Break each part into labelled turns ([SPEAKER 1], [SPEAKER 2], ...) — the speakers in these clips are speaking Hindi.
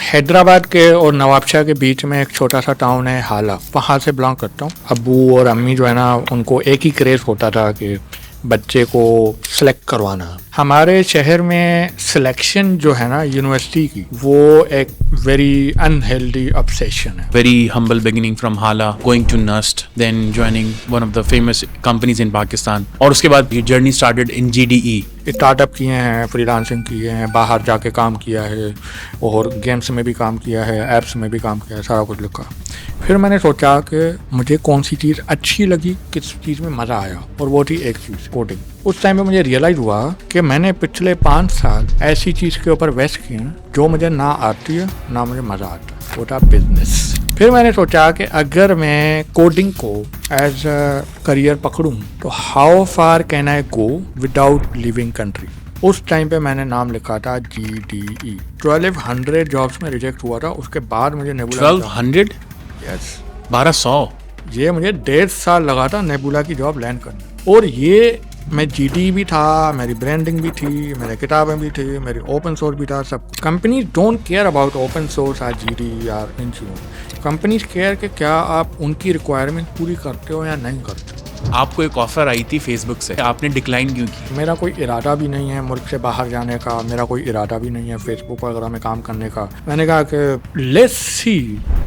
[SPEAKER 1] हैदराबाद के और नवाबशाह के बीच में एक छोटा सा टाउन है हाला, वहाँ से बिलोंग करता हूँ। अब्बू और अम्मी जो है ना, उनको एक ही क्रेज़ होता था कि बच्चे को सिलेक्ट करवाना। हमारे शहर में सिलेक्शन जो है ना यूनिवर्सिटी की, वो एक वेरी अनहेल्दी ऑब्सेशन है।
[SPEAKER 2] Very humble beginning from Hala, going to NUST, then joining one of the famous companies in Pakistan. और उसके बाद your journey started in GDE.
[SPEAKER 1] Startup किए हैं, फ्रीलांसिंग किए हैं, बाहर जाके काम किया है और गेम्स में भी काम किया है, ऐप्स में भी काम किया है, सारा कुछ लिखा। फिर मैंने सोचा कि मुझे कौन सी चीज़ अच्छी लगी, किस चीज़ में मज़ा आया, और वो थी एक चीज़, कोडिंग। उस टाइम पे मुझे रियलाइज़ हुआ कि मैंने पिछले 5 साल ऐसी चीज़ के ऊपर वेस्ट किए हैं जो मुझे ना आती है ना मुझे मज़ा आता है, वो था बिजनेस। फिर मैंने सोचा कि अगर मैं कोडिंग को एज अ करियर पकड़ूं तो how far can I go without leaving country. उस टाइम पे मैंने नाम लिखा था GDE। 1200 जॉब्स में रिजेक्ट हुआ था। उसके बाद मुझे नेबुला
[SPEAKER 2] 1200?
[SPEAKER 1] यस
[SPEAKER 2] 1200?
[SPEAKER 1] ये मुझे 1.5 साल लगा था नेबुला की जॉब लैंड करने। और ये मैं GDE भी था, मेरी ब्रांडिंग भी थी, मेरे किताबें भी थी, मेरी ओपन सोर्स भी था। सब companies don't care about open source या GDE या इन चीज़ों। कंपनीज केयर कि क्या आप उनकी रिक्वायरमेंट पूरी करते हो या नहीं करते।
[SPEAKER 2] आपको एक ऑफर आई थी फेसबुक से, आपने डिक्लाइन क्यों की?
[SPEAKER 1] मेरा कोई इरादा भी नहीं है मुल्क से बाहर जाने का, मेरा कोई इरादा भी नहीं है फेसबुक वगैरह में काम करने का। मैंने कहा कि लेट्स सी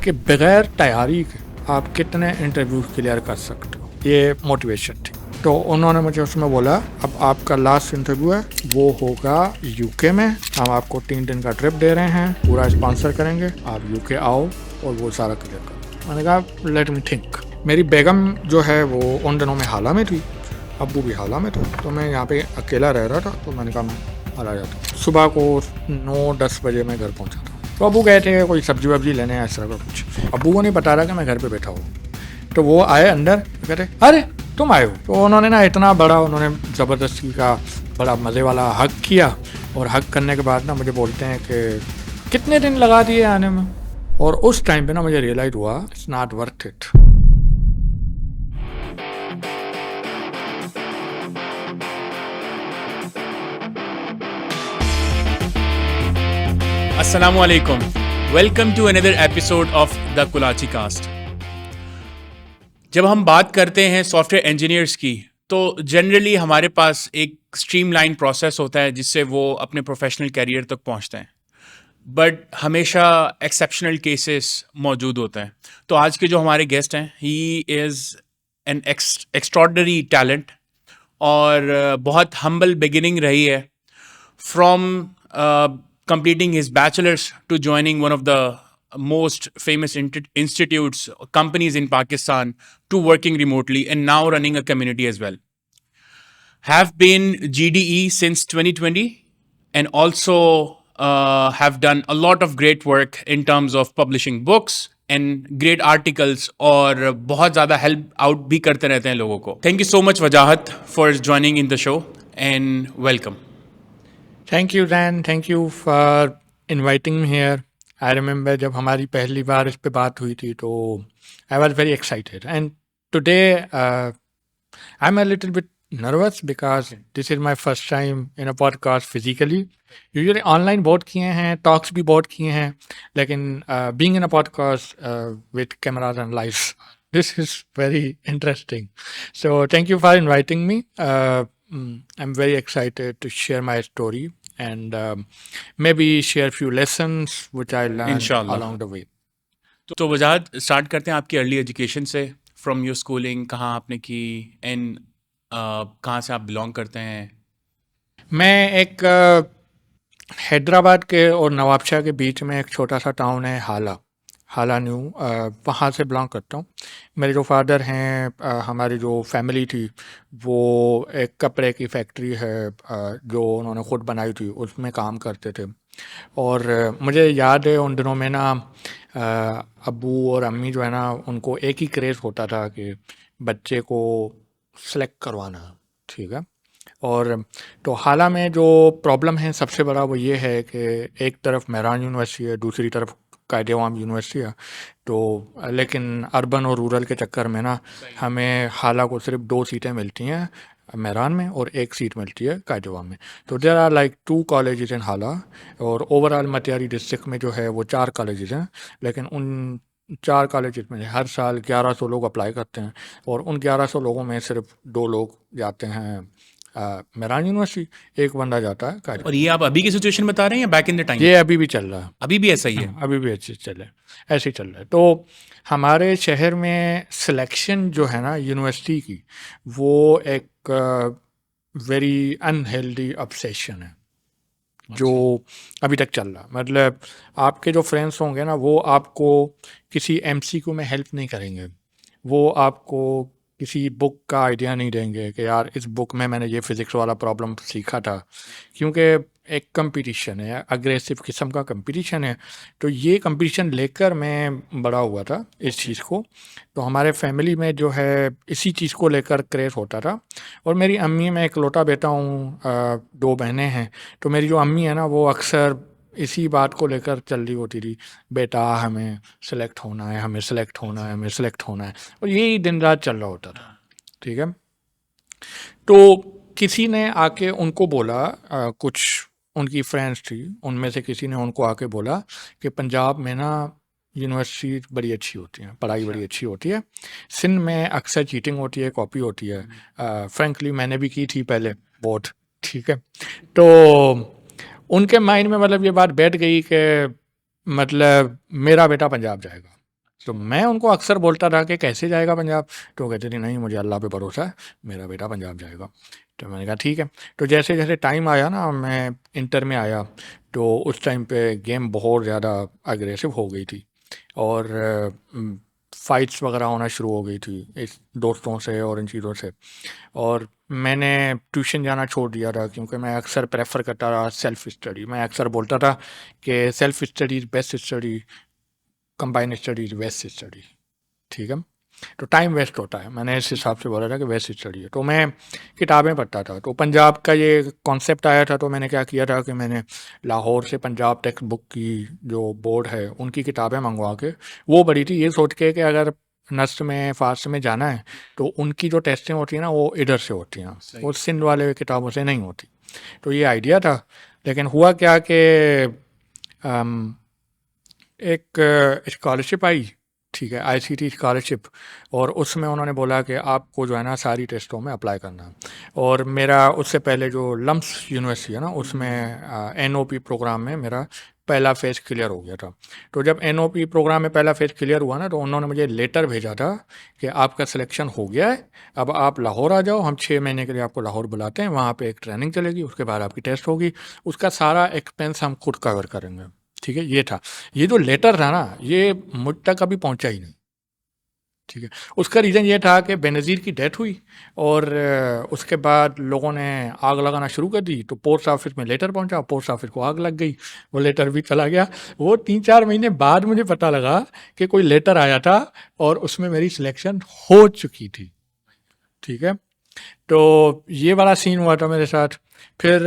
[SPEAKER 1] कि बगैर तैयारी के आप कितने इंटरव्यूज क्लियर कर सकते हो, ये मोटिवेशन थी। तो उन्होंने मुझे उसमें बोला अब आपका लास्ट इंटरव्यू है, वो होगा UK में, हम आपको 3 दिन का ट्रिप दे रहे हैं, पूरा स्पॉन्सर करेंगे, आप UK आओ और वो सारा क्लियर करो। मैंने कहा लेट मी थिंक। मेरी बेगम जो है वो उन दिनों में हाला में थी, अब्बू भी हाला में थे, तो मैं यहाँ पे अकेला रह रहा था। तो मैंने कहा मैं हाला जाता। सुबह को 9-10 बजे मैं घर पहुँचा था। तो अब्बू गए थे कोई सब्जी वब्जी लेने, ऐसा तरह का कुछ। अब्बू को नहीं पता रहा कि मैं घर पे बैठा हूँ। तो वो आए अंदर, कहते अरे तुम आए हो। तो उन्होंने ना इतना बड़ा, उन्होंने ज़बरदस्ती का बड़ा मज़े वाला हक किया, और हक करने के बाद ना मुझे बोलते हैं कि कितने दिन लगा दिए आने में। और उस टाइम पे ना मुझे रियलाइज़ हुआ it's not worth it.
[SPEAKER 2] Assalamu alaikum. Welcome to another episode of the Kulachi Cast. जब हम बात करते हैं सॉफ्टवेयर इंजीनियर्स की, तो जनरली हमारे पास एक स्ट्रीमलाइन प्रोसेस होता है जिससे वो अपने प्रोफेशनल कैरियर तक पहुंचते हैं, बट हमेशा एक्सेप्शनल केसेस मौजूद होते हैं। तो आज के जो हमारे गेस्ट हैं, he is an extraordinary talent, और बहुत हम्बल बिगिनिंग रही है, from completing his bachelor's to joining one of the most famous institutes, companies in Pakistan, to working remotely and now running a community as well. Have been GDE since 2020, and also have done a lot of great work in terms of publishing books and great articles, और बहुत ज़्यादा help out भी करते रहते हैं लोगों को. Thank you so much Wajahat for joining in the show, and welcome.
[SPEAKER 1] Thank you then, thank you for inviting me here. I remember जब हमारी पहली बार इस पे बात हुई थी तो आई was very excited, and today I am a little bit nervous because this is my first time in a podcast physically. Usually online बहुत किए हैं, टॉक्स भी बहुत किए हैं, लेकिन being in a podcast with cameras and lives, this is very interesting. So thank you for inviting me. I'm very excited to share my story and maybe share a few lessons which I learned
[SPEAKER 2] Inshallah.
[SPEAKER 1] along the way.
[SPEAKER 2] तो वजाहत, स्टार्ट करते हैं आपकी अर्ली एजुकेशन से। फ्रॉम योर स्कूलिंग कहाँ आपने की, एंड कहाँ से आप बिलोंग करते हैं?
[SPEAKER 1] मैं एक हैदराबाद के और नवाबशाह के बीच में एक छोटा सा टाउन है हाला, हाला न्यू, वहाँ से बिलोंग करता हूँ। मेरे जो फादर हैं, हमारी जो फैमिली थी वो एक कपड़े की फैक्ट्री है जो उन्होंने ख़ुद बनाई थी, उसमें काम करते थे। और मुझे याद है उन दिनों में ना अब्बू और अम्मी जो है ना, उनको एक ही क्रेज़ होता था कि बच्चे को सेलेक्ट करवाना, ठीक है। और तो हाला में जो प्रॉब्लम है सबसे बड़ा वो ये है कि एक तरफ मेहरान यूनिवर्सिटी है, दूसरी तरफ कायदे-ए-आम यूनिवर्सिटी है। तो लेकिन अर्बन और रूरल के चक्कर में ना हमें हाला को सिर्फ 2 सीटें मिलती हैं मेहरान में और एक सीट मिलती है कायदवा में। तो there are like 2 colleges in Hala, और ओवरऑल मटियारी डिस्ट्रिक्ट में जो है वो 4 कॉलेजेस हैं, लेकिन उन 4 कॉलेजेस में हर साल 1100 लोग अप्लाई करते हैं, और उन 1100 लोगों में सिर्फ 2 लोग जाते हैं मेहरान यूनिवर्सिटी, एक बंदा जाता है कायदवा।
[SPEAKER 2] और ये आप अभी की सिचुएशन बता रहे हैं या बैक इन द टाइम?
[SPEAKER 1] ये अभी भी चल रहा है,
[SPEAKER 2] अभी भी ऐसा ही है?
[SPEAKER 1] अभी भी अच्छे चल रहा है, ऐसे ही चल रहा है। तो हमारे शहर में सिलेक्शन जो है ना यूनिवर्सिटी की, वो एक वेरी अनहेल्दी ऑब्सेशन है जो अभी तक चल रहा। मतलब आपके जो फ्रेंड्स होंगे ना, वो आपको किसी एमसीक्यू में हेल्प नहीं करेंगे, वो आपको किसी बुक का आइडिया नहीं देंगे कि यार इस बुक में मैंने ये फिज़िक्स वाला प्रॉब्लम सीखा था, क्योंकि एक कंपटीशन है, अग्रेसिव किस्म का कंपटीशन है। तो ये कंपटीशन लेकर मैं बड़ा हुआ था इस चीज़ को, तो हमारे फैमिली में जो है इसी चीज़ को लेकर क्रेज़ होता था। और मेरी अम्मी, मैं इकलौता बेटा हूँ, 2 बहनें हैं, तो मेरी जो अम्मी है ना, वो अक्सर इसी बात को लेकर चल रही होती थी, बेटा हमें सेलेक्ट होना है, हमें सेलेक्ट होना है, हमें सेलेक्ट होना है, और यही दिन रात चल रहा होता था। ठीक है, तो किसी ने आके उनको बोला, कुछ उनकी फ्रेंड्स थी, उनमें से किसी ने उनको आके बोला कि पंजाब में ना यूनिवर्सिटी बड़ी अच्छी होती है, पढ़ाई बड़ी अच्छी होती है, सिंध में अक्सर चीटिंग होती है, कॉपी होती है। फ्रेंकली मैंने भी की थी पहले बहुत। ठीक है, तो उनके माइंड में मतलब ये बात बैठ गई कि मतलब मेरा बेटा पंजाब जाएगा। तो मैं उनको अक्सर बोलता था कि कैसे जाएगा पंजाब, तो कहते थे नहीं मुझे अल्लाह पे भरोसा है, मेरा बेटा पंजाब जाएगा। तो मैंने कहा ठीक है। तो जैसे जैसे टाइम आया ना, मैं इंटर में आया, तो उस टाइम पे गेम बहुत ज़्यादा अग्रेसिव हो गई थी, और फाइट्स वगैरह होना शुरू हो गई थी इस दोस्तों से और इन चीज़ों से, और मैंने ट्यूशन जाना छोड़ दिया था, क्योंकि मैं अक्सर प्रेफर करता रहा सेल्फ स्टडी। मैं अक्सर बोलता था कि self study is best study, combine study is best study. ठीक है, तो टाइम वेस्ट होता है, मैंने इस हिसाब से बोला था कि वेस्ट स्टडी है। तो मैं किताबें पढ़ता था, तो पंजाब का ये कॉन्सेप्ट आया था, तो मैंने क्या किया था कि मैंने लाहौर से पंजाब टेक्स्ट बुक की जो बोर्ड है उनकी किताबें मंगवा के वो पढ़ी थी, ये सोच के कि अगर नस्ट में फारस में जाना है तो उनकी जो टेस्टें होती हैं ना वो इधर से होती हैं, वो सिंध वाले किताबों से नहीं होती। तो ये आइडिया था, लेकिन हुआ क्या कि एक स्कॉलरशिप आई, ठीक है, आईसीटी स्कॉलरशिप, और उसमें उन्होंने बोला कि आपको जो है ना सारी टेस्टों में अप्लाई करना है। और मेरा उससे पहले जो लम्स यूनिवर्सिटी है ना, उसमें एनओपी प्रोग्राम में मेरा पहला फेज़ क्लियर हो गया था। तो जब एनओपी प्रोग्राम में पहला फेज़ क्लियर हुआ ना, तो उन्होंने मुझे लेटर भेजा था कि आपका सिलेक्शन हो गया है, अब आप लाहौर आ जाओ, हम 6 महीने के लिए आपको लाहौर बुलाते हैं, वहाँ पे एक ट्रेनिंग चलेगी, उसके बाद आपकी टेस्ट होगी, उसका सारा एक्सपेंस हम खुद कवर करेंगे। ठीक है, ये था। ये जो लेटर था ना, ये मुझ तक कभी पहुंचा ही नहीं। ठीक है, उसका रीज़न ये था कि बेनज़ीर की डेथ हुई, और उसके बाद लोगों ने आग लगाना शुरू कर दी, तो पोस्ट ऑफिस में लेटर पहुंचा, पोस्ट ऑफिस को आग लग गई, वो लेटर भी चला गया। वो 3-4 महीने बाद मुझे पता लगा कि कोई लेटर आया था और उसमें मेरी सिलेक्शन हो चुकी थी। ठीक है, तो ये वाला सीन हुआ था मेरे साथ। फिर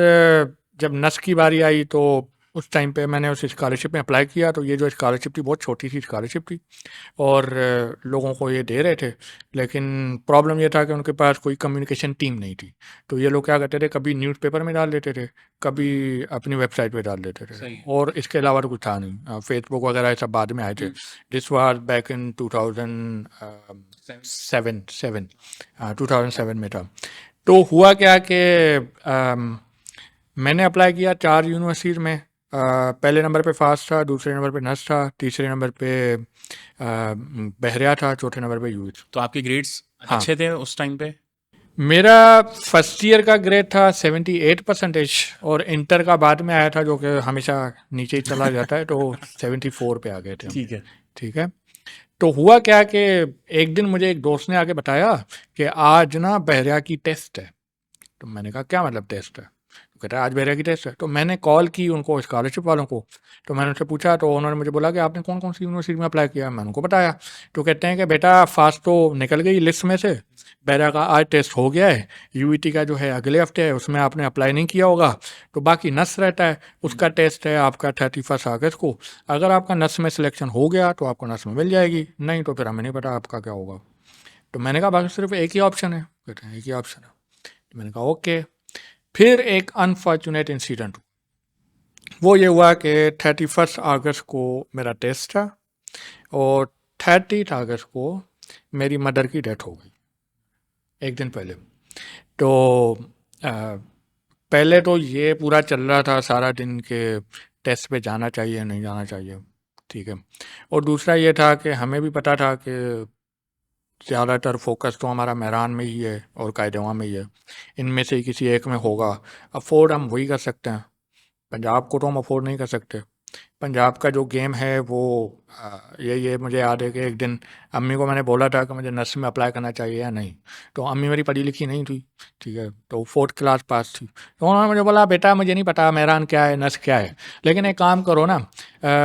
[SPEAKER 1] जब नस की बारी आई, तो उस टाइम पे मैंने उस स्कॉलरशिप में अप्लाई किया, तो ये जो स्कॉलरशिप थी बहुत छोटी सी स्कॉलरशिप थी, और लोगों को ये दे रहे थे, लेकिन प्रॉब्लम ये था कि उनके पास कोई कम्युनिकेशन टीम नहीं थी। तो ये लोग क्या करते थे, कभी न्यूज़पेपर में डाल देते थे, कभी अपनी वेबसाइट पे डाल देते थे, और इसके अलावा तो कुछ था नहीं। फेसबुक वगैरह ये सब बाद में आए थे। दिस वाज बैक इन 2007 में था। तो हुआ क्या कि मैंने अप्लाई किया 4 यूनिवर्सिटीज़ में। पहले नंबर पे फास्ट था, दूसरे नंबर पे नस था, तीसरे नंबर पे बहरिया था, चौथे नंबर पे यूथ।
[SPEAKER 2] तो आपके ग्रेड्स
[SPEAKER 1] हाँ।
[SPEAKER 2] अच्छे थे उस टाइम पे?
[SPEAKER 1] मेरा फर्स्ट ईयर का ग्रेड था 78%, और इंटर का बाद में आया था, जो कि हमेशा नीचे ही चला जाता है, तो 74 पे आ गए थे।
[SPEAKER 2] ठीक है।
[SPEAKER 1] ठीक है, तो हुआ क्या कि एक दिन मुझे एक दोस्त ने आके बताया कि आज ना बहरिया की टेस्ट है। तो मैंने कहा क्या मतलब टेस्ट है? तो कहता है आज बहरिया की टेस्ट है। तो मैंने कॉल की उनको, स्कॉलरशिप वालों को, तो मैंने उनसे पूछा, तो उन्होंने मुझे बोला कि आपने कौन कौन सी यूनिवर्सिटी में अप्लाई किया। मैंने उनको बताया, तो कहते हैं कि बेटा फास्ट तो निकल गई लिस्ट में से, बहरिया का आज टेस्ट हो गया है, यूईटी का जो है अगले हफ्ते है, उसमें आपने अप्लाई नहीं किया होगा, तो बाकी नस रहता है, उसका टेस्ट है आपका 31 अगस्त को। अगर आपका नस में सिलेक्शन हो गया तो आपको नस में मिल जाएगी, नहीं तो फिर हमें नहीं पता आपका क्या होगा। तो मैंने कहा बाकी सिर्फ एक ही ऑप्शन है। कहते हैं एक ही ऑप्शन है। मैंने कहा ओके। फिर एक अनफॉर्चुनेट इंसिडेंट, वो ये हुआ कि 31 अगस्त को मेरा टेस्ट था और 30 अगस्त को मेरी मदर की डेथ हो गई, एक दिन पहले। तो अ, पहले तो ये पूरा चल रहा था सारा दिन के टेस्ट पे जाना चाहिए नहीं जाना चाहिए, ठीक है। और दूसरा ये था कि हमें भी पता था कि ज़्यादातर फोकस तो हमारा मेहरान में ही है और कायदेवा में ही है, इनमें से ही किसी एक में होगा। अफोर्ड हम वही कर सकते हैं, पंजाब को तो हम अफोर्ड नहीं कर सकते। पंजाब का जो गेम है वो ये मुझे याद है कि एक दिन अम्मी को मैंने बोला था कि मुझे नर्स में अप्लाई करना चाहिए या नहीं। तो अम्मी मेरी पढ़ी लिखी नहीं थी, ठीक है, तो 4th क्लास पास थी। तो उन्होंने मुझे बोला बेटा मुझे नहीं पता मेहरान क्या है नर्स क्या है, लेकिन एक काम करो ना,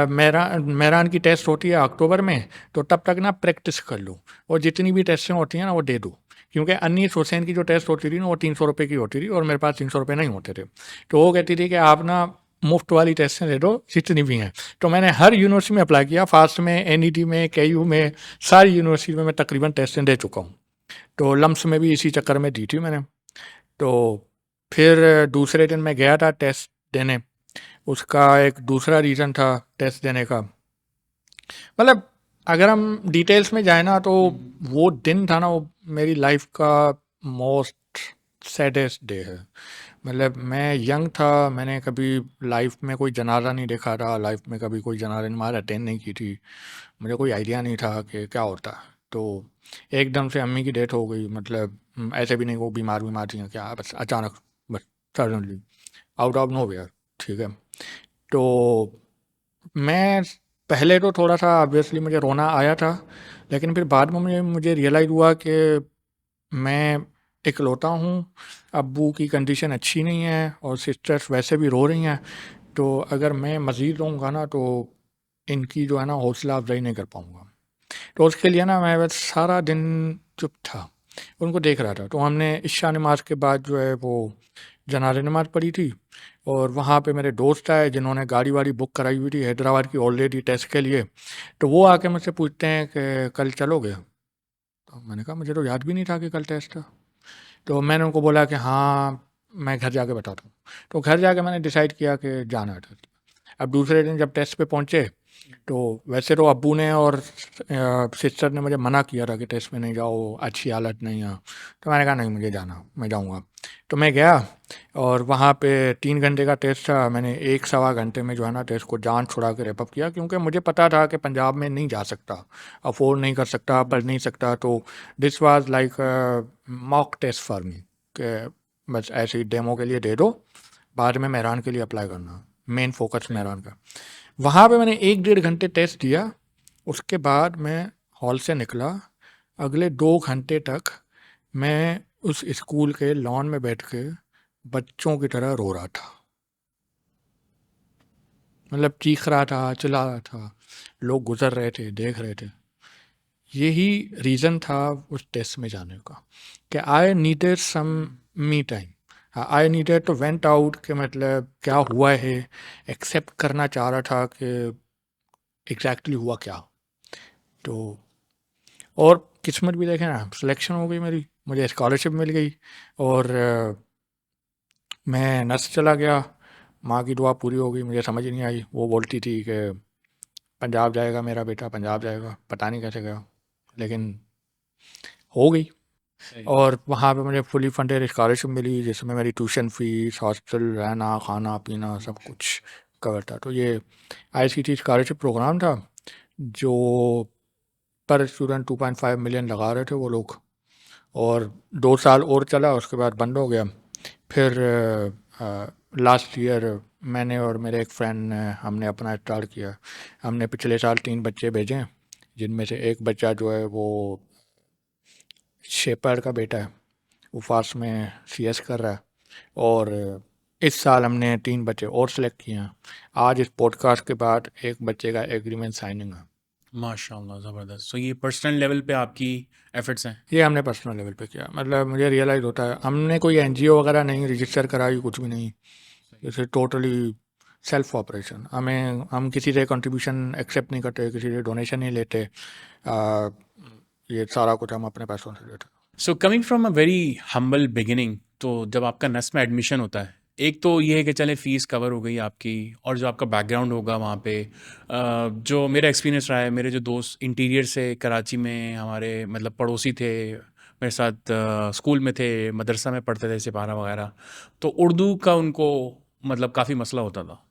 [SPEAKER 1] मेहरान की टेस्ट होती है अक्टूबर में, तो तब तक ना प्रैक्टिस कर लो और जितनी भी टेस्टें होती हैं ना वो दे दो। क्योंकि अनीस हुसैन की जो टेस्ट होती थी ना वो 300 रुपये की होती थी और मेरे पास 300 रुपये नहीं होते थे। तो वो कहती थी कि आप ना मुफ्त वाली टेस्टें दे दो जितनी भी हैं। तो मैंने हर यूनिवर्सिटी में अप्लाई किया, फास्ट में, एनईटी में, केयू में, सारी यूनिवर्सिटी में मैं तकरीबन टेस्टें दे चुका हूँ। तो लम्स में भी इसी चक्कर में दी थी मैंने। तो फिर दूसरे दिन मैं गया था टेस्ट देने, उसका एक दूसरा रीज़न था टेस्ट देने का। मतलब अगर हम डिटेल्स में जाए ना तो वो दिन था ना, वो मेरी लाइफ का मोस्ट सैडेस्ट डे है। मतलब मैं यंग था, मैंने कभी लाइफ में कोई जनाजा नहीं देखा था, लाइफ में कभी कोई जनाजा नमाज़ अटेंड नहीं की थी, मुझे कोई आइडिया नहीं था कि क्या होता है। तो एकदम से अम्मी की डेथ हो गई, मतलब ऐसे भी नहीं वो बीमार थी क्या, बस अचानक, बस suddenly out of nowhere, ठीक है। तो मैं पहले तो थोड़ा सा ऑब्वियसली मुझे रोना आया था, लेकिन फिर बाद में मुझे रियलाइज़ हुआ कि मैं इकलौता हूँ, अब्बू की कंडीशन अच्छी नहीं है और सिस्टर्स वैसे भी रो रही हैं, तो अगर मैं मज़ीद रहूँगा ना तो इनकी जो है ना हौसला अफजाई नहीं कर पाऊँगा। तो उसके लिए ना मैं बस सारा दिन चुप था, उनको देख रहा था। तो हमने इशा नमाज के बाद जो है वो जनाज़ा नमाज पढ़ी थी और वहाँ पे मेरे दोस्त आए जिन्होंने गाड़ी वाड़ी बुक कराई हुई थी हैदराबाद की ऑलरेडी टेस्ट के लिए। तो वो आके मुझसे पूछते हैं कि कल चलोगे? तो मैंने कहा मुझे तो याद भी नहीं था कि कल टेस्ट था। तो मैंने उनको बोला कि हाँ मैं घर जाके बताता हूँ। तो घर जाके मैंने डिसाइड किया कि जाना है टेस्ट। अब दूसरे दिन जब टेस्ट पे पहुँचे तो वैसे तो अब्बू ने और सिस्टर ने मुझे मना किया था कि टेस्ट में नहीं जाओ, अच्छी हालत नहीं है। तो मैंने कहा नहीं मुझे जाना, मैं जाऊँगा। तो मैं गया और वहाँ पे 3 घंटे का टेस्ट था। मैंने 1 सवा घंटे में जो है ना टेस्ट को जान छुड़ा के रैप अप किया, क्योंकि मुझे पता था कि पंजाब में नहीं जा सकता, अफोर्ड नहीं कर सकता, पढ़ नहीं सकता। तो this was like mock test for me कि बस ऐसे ही डेमो के लिए दे दो, बाद में मेहरान के लिए अप्लाई करना, मेन फोकस मेहरान का। वहाँ पे मैंने 1 डेढ़ घंटे टेस्ट दिया, उसके बाद मैं हॉल से निकला। अगले 2 घंटे तक मैं उस स्कूल के लॉन में बैठ के बच्चों की तरह रो रहा था, मतलब चीख रहा था, चिल्ला रहा था, लोग गुजर रहे थे, देख रहे थे। यही रीज़न था उस टेस्ट में जाने का कि I needed some me time, I needed to went out, कि मतलब क्या हुआ है, एक्सेप्ट करना चाह रहा था कि एग्जैक्टली हुआ क्या। तो और किस्मत भी देखें ना, सिलेक्शन हो गई मेरी, मुझे स्कॉलरशिप मिल गई और मैं नर्स चला गया। माँ की दुआ पूरी हो गई, मुझे समझ नहीं आई, वो बोलती थी कि पंजाब जाएगा मेरा बेटा, पंजाब जाएगा, पता नहीं कैसे गया, लेकिन हो गई। और वहाँ पे मुझे फुली फंडेड स्कॉलरशिप मिली जिसमें मेरी ट्यूशन फ़ीस, हॉस्टल, रहना, खाना पीना सब कुछ कवर था। तो ये आईसीटी स्कॉलरशिप प्रोग्राम था जो पर स्टूडेंट 2.5 मिलियन लगा रहे थे वो लोग, और 2 साल और चला, उसके बाद बंद हो गया। फिर लास्ट ईयर मैंने और मेरे एक फ्रेंड ने हमने अपना स्टार्ट किया। हमने पिछले साल 3 बच्चे भेजे, जिनमें से एक बच्चा जो है वो शेपर्ड का बेटा है, वो फास्ट में सीएस कर रहा है। और इस साल हमने 3 बच्चे और सेलेक्ट किए हैं। आज इस पॉडकास्ट के बाद एक बच्चे का एग्रीमेंट साइनिंग है।
[SPEAKER 2] माशाल्लाह, ज़बरदस्त। तो ये पर्सनल लेवल पे आपकी एफर्ट्स हैं।
[SPEAKER 1] ये हमने पर्सनल लेवल पे किया, मतलब मुझे रियलाइज़ होता है हमने कोई एनजीओ वगैरह नहीं रजिस्टर कराई, कुछ भी नहीं, जैसे टोटली सेल्फ ऑपरेशन। हम किसी से कंट्रीब्यूशन एक्सेप्ट नहीं करते, किसी से डोनेशन नहीं लेते, ये सारा कुछ हम अपने पैसों से लेते।
[SPEAKER 2] So coming from a very humble beginning, तो जब आपका नस में एडमिशन होता है, एक तो ये है कि चले फ़ीस कवर हो गई आपकी, और जो आपका बैकग्राउंड होगा वहाँ पे, जो मेरा एक्सपीरियंस रहा है, मेरे जो दोस्त इंटीरियर से कराची में हमारे मतलब पड़ोसी थे, मेरे साथ स्कूल में थे, मदरसा में पढ़ते थे, सिपारा वगैरह, तो उर्दू का उनको मतलब काफ़ी मसला होता था।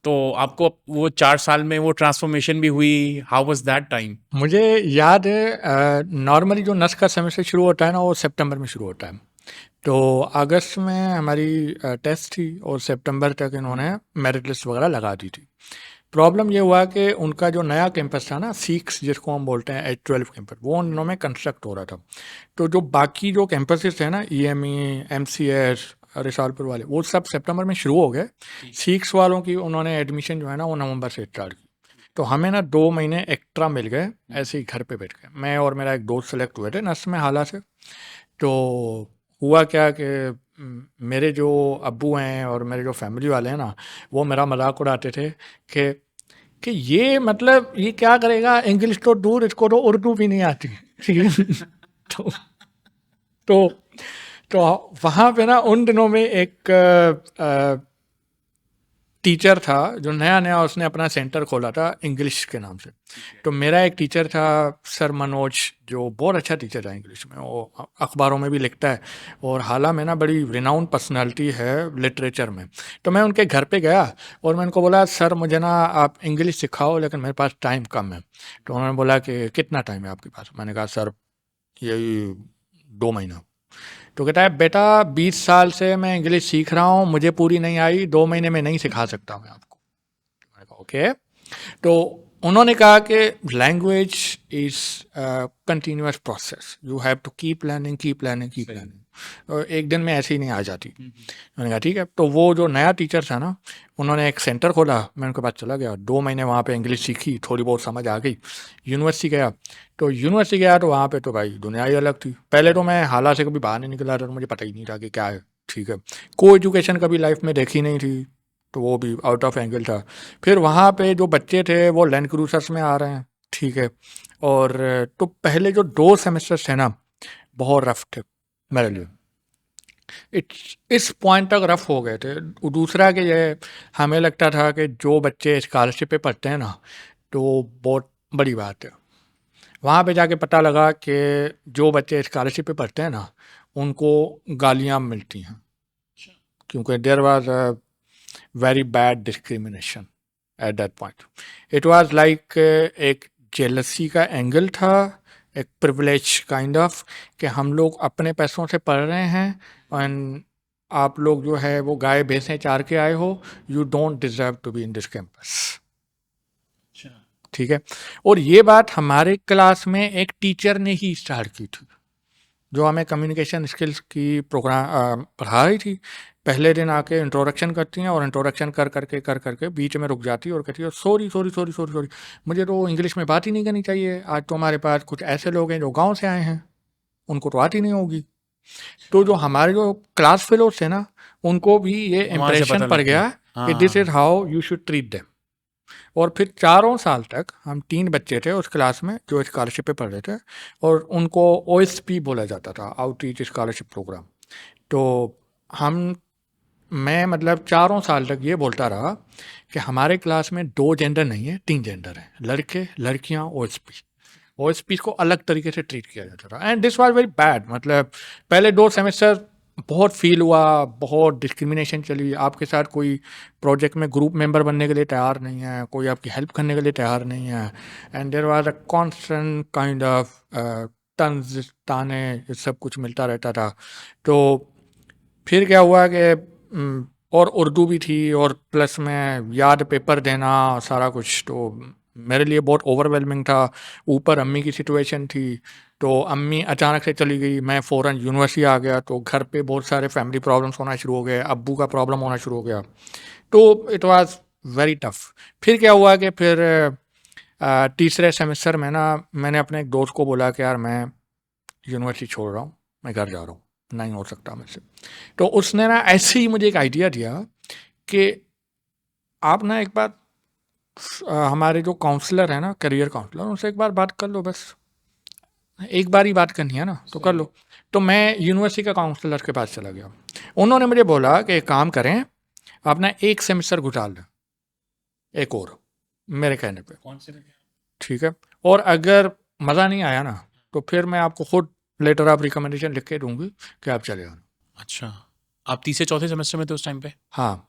[SPEAKER 2] तो आपको वो 4 साल में वो ट्रांसफॉर्मेशन भी हुई, हाउ वाज दैट टाइम?
[SPEAKER 1] मुझे याद है नॉर्मली जो नस का सेमेस्टर शुरू होता है ना वो सितंबर में शुरू होता है। तो अगस्त में हमारी टेस्ट थी और सितंबर तक इन्होंने मेरिट लिस्ट वगैरह लगा दी थी। प्रॉब्लम ये हुआ कि उनका जो नया कैंपस था ना, सीक्स जिसको हम बोलते हैं H12 कैंपस, वो उन दिनों में कंस्ट्रक्ट हो रहा था। तो जो बाकी जो कैंपसेस थे ना, EME, MCS, रिसालपुर वाले, वो सब सितंबर में शुरू हो गए। सीक्स वालों की उन्होंने एडमिशन जो है ना वो नवंबर से स्टार्ट की। तो हमें ना 2 महीने एक्स्ट्रा मिल गए ऐसे ही घर पे बैठ के। मैं और मेरा एक दोस्त सेलेक्ट हुए थे नस में हाला से। तो हुआ क्या कि मेरे जो अब्बू हैं और मेरे जो फैमिली वाले हैं ना, वो मेरा मजाक उड़ाते थे कि ये मतलब ये क्या करेगा, इंग्लिश तो दूर, इसको तो उर्दू भी नहीं आती। ठीक है। तो तो तो वहाँ पे ना उन दिनों में एक टीचर था जो नया नया उसने अपना सेंटर खोला था इंग्लिश के नाम से। तो मेरा एक टीचर था सर मनोज, जो बहुत अच्छा टीचर है इंग्लिश में, वो अखबारों में भी लिखता है और हाल में ना बड़ी रिनाउंड पर्सनालिटी है लिटरेचर में। तो मैं उनके घर पे गया और मैं उनको बोला सर मुझे ना आप इंग्लिश सिखाओ लेकिन मेरे पास टाइम कम है। तो उन्होंने बोला कि कितना टाइम है आपके पास? मैंने कहा सर यही 2 महीना। तो कहता है बेटा 20 साल से मैं इंग्लिश सीख रहा हूँ, मुझे पूरी नहीं आई, 2 महीने में नहीं सिखा सकता मैं आपको। मैंने कहा ओके। तो उन्होंने कहा कि language is continuous process, you have to keep learning keep learning keep learning, और एक दिन में ऐसे ही नहीं आ जाती। मैंने कहा ठीक है। तो वो जो नया टीचर था ना, उन्होंने एक सेंटर खोला, मैं उनके पास चला गया, 2 महीने वहाँ पे इंग्लिश सीखी, थोड़ी बहुत समझ आ गई। यूनिवर्सिटी गया, तो यूनिवर्सिटी गया तो वहाँ पे तो भाई दुनिया ही अलग थी। पहले तो मैं हालात से कभी बाहर नहीं निकला था, तो मुझे पता ही नहीं था कि क्या है। ठीक है। को एजुकेशन कभी लाइफ में देखी नहीं थी, तो वो भी आउट ऑफ एंगल था। फिर वहाँ पे जो बच्चे थे वो लैंड क्रूजर्स में आ रहे हैं। ठीक है। और तो पहले जो 2 सेमेस्टर्स थे ना बहुत रफ थे मेरे लिए, इस पॉइंट तक रफ हो गए थे। दूसरा कि ये हमें लगता था कि जो बच्चे स्कॉलरशिप पे पढ़ते हैं ना, तो बहुत बड़ी बात है। वहाँ पे जाके पता लगा कि जो बच्चे स्कॉलरशिप पे पढ़ते हैं ना उनको गालियाँ मिलती हैं, क्योंकि there was a very bad discrimination at that point. It was like एक जेलसी का एंगल था, एक प्रिविलेज काइंड ऑफ, कि हम लोग अपने पैसों से पढ़ रहे हैं एंड आप लोग जो है वो गाय भैंसें चार के आए हो, you don't deserve to be in this campus. ठीक है। और ये बात हमारे क्लास में एक टीचर ने ही स्टार्ट की थी, जो हमें कम्युनिकेशन स्किल्स की प्रोग्राम पढ़ा रही थी। पहले दिन आके इंट्रोडक्शन करती हैं और इंट्रोडक्शन कर करके बीच में रुक जाती है और कहती है sorry sorry sorry sorry sorry, मुझे तो इंग्लिश में बात ही नहीं करनी चाहिए, आज तो हमारे पास कुछ ऐसे लोग हैं जो गांव से आए हैं, उनको तो आती नहीं होगी। तो जो हमारे जो क्लास फेलोज थे ना, उनको भी ये
[SPEAKER 2] वहाँ से
[SPEAKER 1] इम्प्रेशन
[SPEAKER 2] पता
[SPEAKER 1] पड़
[SPEAKER 2] लग गया।
[SPEAKER 1] गया कि this is how you should treat them. और फिर 4 साल तक हम 3 बच्चे थे उस क्लास में जो स्कॉलरशिप पे पढ़ रहे थे, और उनको OSP बोला जाता था, आउटरीच स्कॉलरशिप प्रोग्राम। तो हम मैं मतलब 4 साल तक ये बोलता रहा कि हमारे क्लास में 2 जेंडर नहीं है, 3 जेंडर हैं, लड़के लड़कियां, OSP को अलग तरीके से ट्रीट किया जाता था and this was very bad. मतलब पहले 2 सेमेस्टर बहुत फील हुआ, बहुत डिस्क्रिमिनेशन चली, आपके साथ कोई प्रोजेक्ट में ग्रुप मेंबर बनने के लिए तैयार नहीं है, कोई आपकी हेल्प करने के लिए तैयार नहीं है, and there was a constant kind of तंज ताने, ये सब कुछ मिलता रहता था। तो फिर क्या हुआ कि और उर्दू भी थी और प्लस में याद पेपर देना सारा कुछ, तो मेरे लिए बहुत ओवरवेलमिंग था। ऊपर अम्मी की सिचुएशन थी, तो अम्मी अचानक से चली गई, मैं फ़ौरन यूनिवर्सिटी आ गया, तो घर पे बहुत सारे फैमिली प्रॉब्लम्स होना शुरू हो गए, अब्बू का प्रॉब्लम होना शुरू हो गया। तो इट वाज वेरी टफ। फिर क्या हुआ कि फिर तीसरे सेमेस्टर में ना मैंने अपने एक दोस्त को बोला कि यार मैं यूनिवर्सिटी छोड़ रहा हूँ, मैं घर जा रहा हूँ, नहीं हो सकता मुझसे। तो उसने ना ऐसे ही मुझे एक आइडिया दिया कि आप ना एक बार हमारे जो काउंसलर है ना, करियर काउंसलर, उनसे एक बार बात कर लो बस, एक बार ही बात करनी है ना, तो कर लो। तो मैं यूनिवर्सिटी का काउंसलर के पास चला गया। उन्होंने मुझे बोला कि एक काम करें, आप ना एक सेमेस्टर घुटाल लें, एक और, मेरे कहने पे।
[SPEAKER 2] कौन से?
[SPEAKER 1] ठीक है, और अगर मज़ा नहीं आया ना, तो फिर मैं आपको खुद लेटर ऑफ रिकमेंडेशन लिख के दूंगी कि आप चले आना।
[SPEAKER 2] अच्छा, आप तीसरे चौथे सेमेस्टर में थे उस टाइम पे?
[SPEAKER 1] हाँ,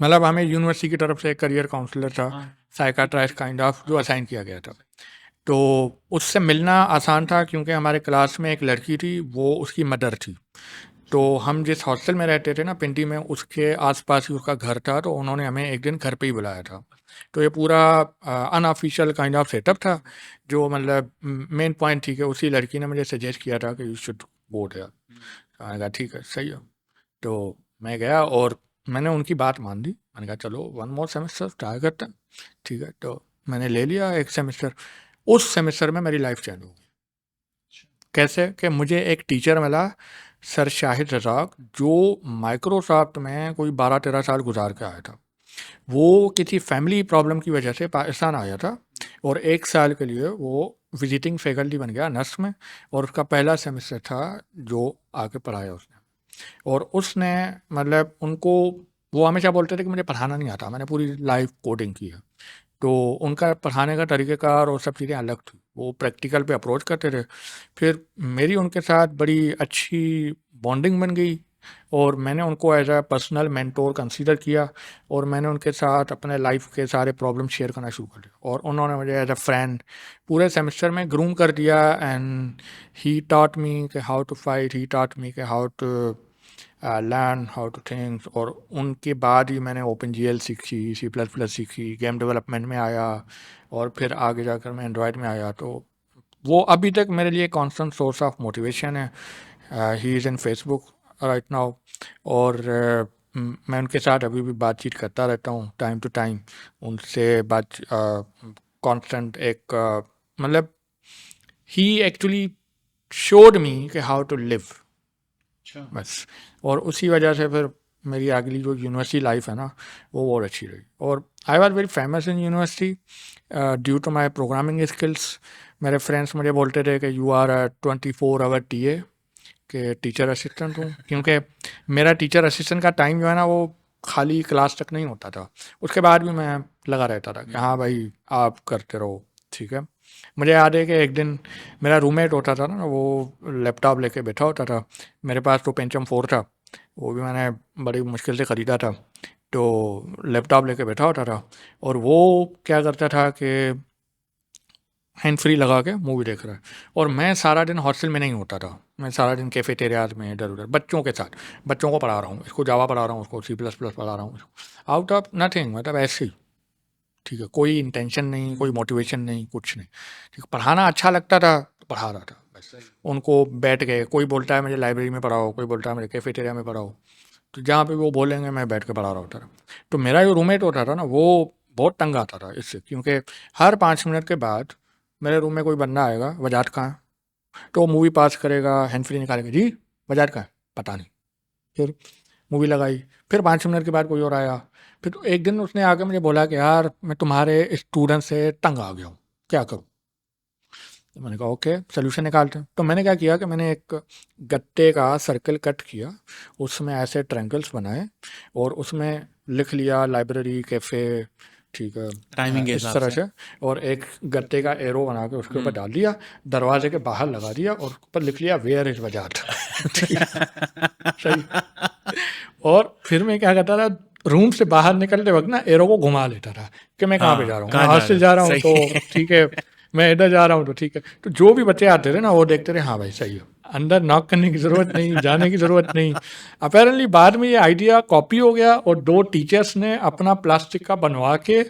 [SPEAKER 1] मतलब हमें यूनिवर्सिटी की तरफ से एक करियर काउंसलर था,
[SPEAKER 2] हाँ।
[SPEAKER 1] साइकाट्रिस्ट काइंड ऑफ, जो असाइन किया गया था। तो उससे मिलना आसान था क्योंकि हमारे क्लास में एक लड़की थी, वो उसकी मदर थी। तो हम जिस हॉस्टल में रहते थे ना पिंडी में, उसके आसपास ही उसका घर था, तो उन्होंने हमें एक दिन घर पे ही बुलाया था। तो ये पूरा अनऑफिशियल काइंड ऑफ सेटअप था, जो मतलब मेन पॉइंट थी कि उसी लड़की ने मुझे सजेस्ट किया था कि यू शुड गो देयर। मैंने कहा ठीक है, सही है। तो मैं गया और मैंने उनकी बात मान ली। मैंने कहा चलो 1 मोर सेमेस्टर ट्राई करते हैं। ठीक है, तो मैंने ले लिया एक सेमेस्टर। उस सेमेस्टर में मेरी लाइफ चेंज हो गई। कैसे कि मुझे एक टीचर मिला, सर शाहिद रज़ाक, जो माइक्रोसॉफ्ट में कोई 12-13 साल गुजार के आया था। वो किसी फैमिली प्रॉब्लम की वजह से पाकिस्तान आया था, और 1 साल के लिए वो विजिटिंग फैकल्टी बन गया नर्स में, और उसका पहला सेमेस्टर था जो आके पढ़ाया उसने। और उसने मतलब उनको, वो हमेशा बोलते थे कि मुझे पढ़ाना नहीं आता, मैंने पूरी लाइफ कोडिंग की है। तो उनका पढ़ाने का तरीक़ेकार और सब चीज़ें अलग थी, वो प्रैक्टिकल पे अप्रोच करते थे। फिर मेरी उनके साथ बड़ी अच्छी बॉन्डिंग बन गई, और मैंने उनको as a personal mentor consider किया, और मैंने उनके साथ अपने लाइफ के सारे प्रॉब्लम शेयर करना शुरू कर दिया, और उन्होंने मुझे एज अ फ्रेंड पूरे सेमेस्टर में ग्रूम कर दिया। एंड ही टॉट मी कि how to fight, he taught me कि how to learn how to thinks. और उनके बाद ही मैंने ओपन जी एल सीखी, C++ सीखी, गेम डेवलपमेंट में आया, और फिर आगे जाकर मैं एंड्रॉयड में आया। तो वो अभी तक मेरे लिए कॉन्स्टेंट सोर्स ऑफ मोटिवेशन है। He is in Facebook right now, और मैं उनके साथ अभी भी बातचीत करता रहता हूँ टाइम टू टाइम। उनसे बात कांस्टेंट एक मतलब ही एक्चुअली शोड मी कि हाउ टू लिव,
[SPEAKER 2] अच्छा।
[SPEAKER 1] बस। और उसी वजह से फिर मेरी अगली जो यूनिवर्सिटी लाइफ है ना, वो और अच्छी रही। और I was very famous in university due to my programming skills. मेरे फ्रेंड्स मुझे बोलते थे कि यू आर 24 आवर TA, के टीचर असिस्टेंट हूँ, क्योंकि मेरा टीचर असिस्टेंट का टाइम जो है ना, वो खाली क्लास तक नहीं होता था, उसके बाद भी मैं लगा रहता था कि हाँ भाई आप करते रहो। ठीक है, मुझे याद है कि एक दिन मेरा रूममेट होता था ना, वो लैपटॉप लेके बैठा होता था। मेरे पास तो पेंटियम 4 था, वो भी मैंने बड़ी मुश्किल से ख़रीदा था। तो लैपटॉप लेके बैठा होता था, और वो क्या करता था कि हैंड फ्री लगा के मूवी देख रहा है, और मैं सारा दिन हॉस्टल में नहीं होता था। मैं सारा दिन कैफेटेरियाज में इधर उधर बच्चों के साथ, बच्चों को पढ़ा रहा हूँ, इसको जावा पढ़ा रहा हूँ, उसको C++ पढ़ा रहा हूँ, आउट ऑफ नथिंग, मतलब ऐसे ही। ठीक है, कोई इंटेंशन नहीं, कोई मोटिवेशन नहीं, कुछ नहीं। ठीक, पढ़ाना अच्छा लगता था तो पढ़ा रहा था बस। उनको बैठ गए, कोई बोलता है मुझे लाइब्रेरी में पढ़ाओ, कोई बोलता है मुझे कैफेटेरिया में पढ़ाओ, तो जहाँ पे वो बोलेंगे मैं बैठ के पढ़ा रहा होता था। तो मेरा जो रूममेट होता था ना, वो बहुत तंग आता था इससे, क्योंकि हर 5 मिनट के बाद मेरे रूम में कोई बंदा आएगा, वजाहत कहाँ है, तो वो मूवी पास करेगा, हैंड फ्री निकालेगा, जी वजाहत कहाँ है, पता नहीं। फिर मूवी लगाई, फिर 5 मिनट के बाद कोई और आया। फिर तो एक दिन उसने आके मुझे बोला कि यार मैं तुम्हारे स्टूडेंट से तंग आ गया हूँ, क्या करूँ। तो मैंने कहा ओके, सोल्यूशन निकालते हैं। तो मैंने क्या किया कि मैंने एक गत्ते का सर्कल कट किया, उसमें ऐसे ट्रायंगल्स बनाए, और उसमें लिख लिया लाइब्रेरी कैफ़े। ठीक है,
[SPEAKER 2] टाइमिंग के
[SPEAKER 1] इस
[SPEAKER 2] हिसाब
[SPEAKER 1] तरह
[SPEAKER 2] से।
[SPEAKER 1] से, और एक गत्ते का एरो बना के उसके ऊपर डाल दिया, दरवाजे के बाहर लगा दिया, और ऊपर लिख लिया वेयर इज वजाहत। सही। और फिर मैं क्या करता था, रूम से बाहर निकलते वक्त ना एरो को घुमा लेता था कि मैं कहाँ पे जा
[SPEAKER 2] हाँ,
[SPEAKER 1] रहा हूँ, मैं
[SPEAKER 2] कहाँ जा रहे
[SPEAKER 1] हॉस्टल
[SPEAKER 2] हो?
[SPEAKER 1] जा रहा हूँ तो
[SPEAKER 2] सही।
[SPEAKER 1] ठीक है, मैं इधर जा रहा हूँ तो ठीक है। तो जो भी बच्चे आते थे ना, वो देखते थे हाँ भाई सही है, अंदर नॉक करने की ज़रूरत नहीं, जाने की ज़रूरत नहीं। अपेरेंटली बाद में ये आइडिया कॉपी हो गया, और 2 टीचर्स ने अपना प्लास्टिक का बनवा के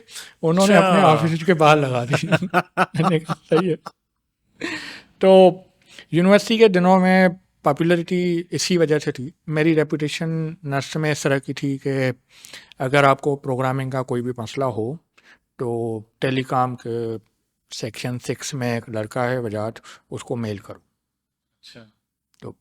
[SPEAKER 1] उन्होंने अपने ऑफिस के बाहर लगा दी। मैंने कहा सही है। तो यूनिवर्सिटी के दिनों में पॉपुलैरिटी इसी वजह से थी। मेरी रेपुटेशन नर्स में इस तरह की थी कि अगर आपको प्रोग्रामिंग का कोई भी मसला हो, तो टेलीकॉम के सेक्शन 6 में एक लड़का है वजाहत, उसको मेल करो।
[SPEAKER 2] अच्छा।
[SPEAKER 1] तो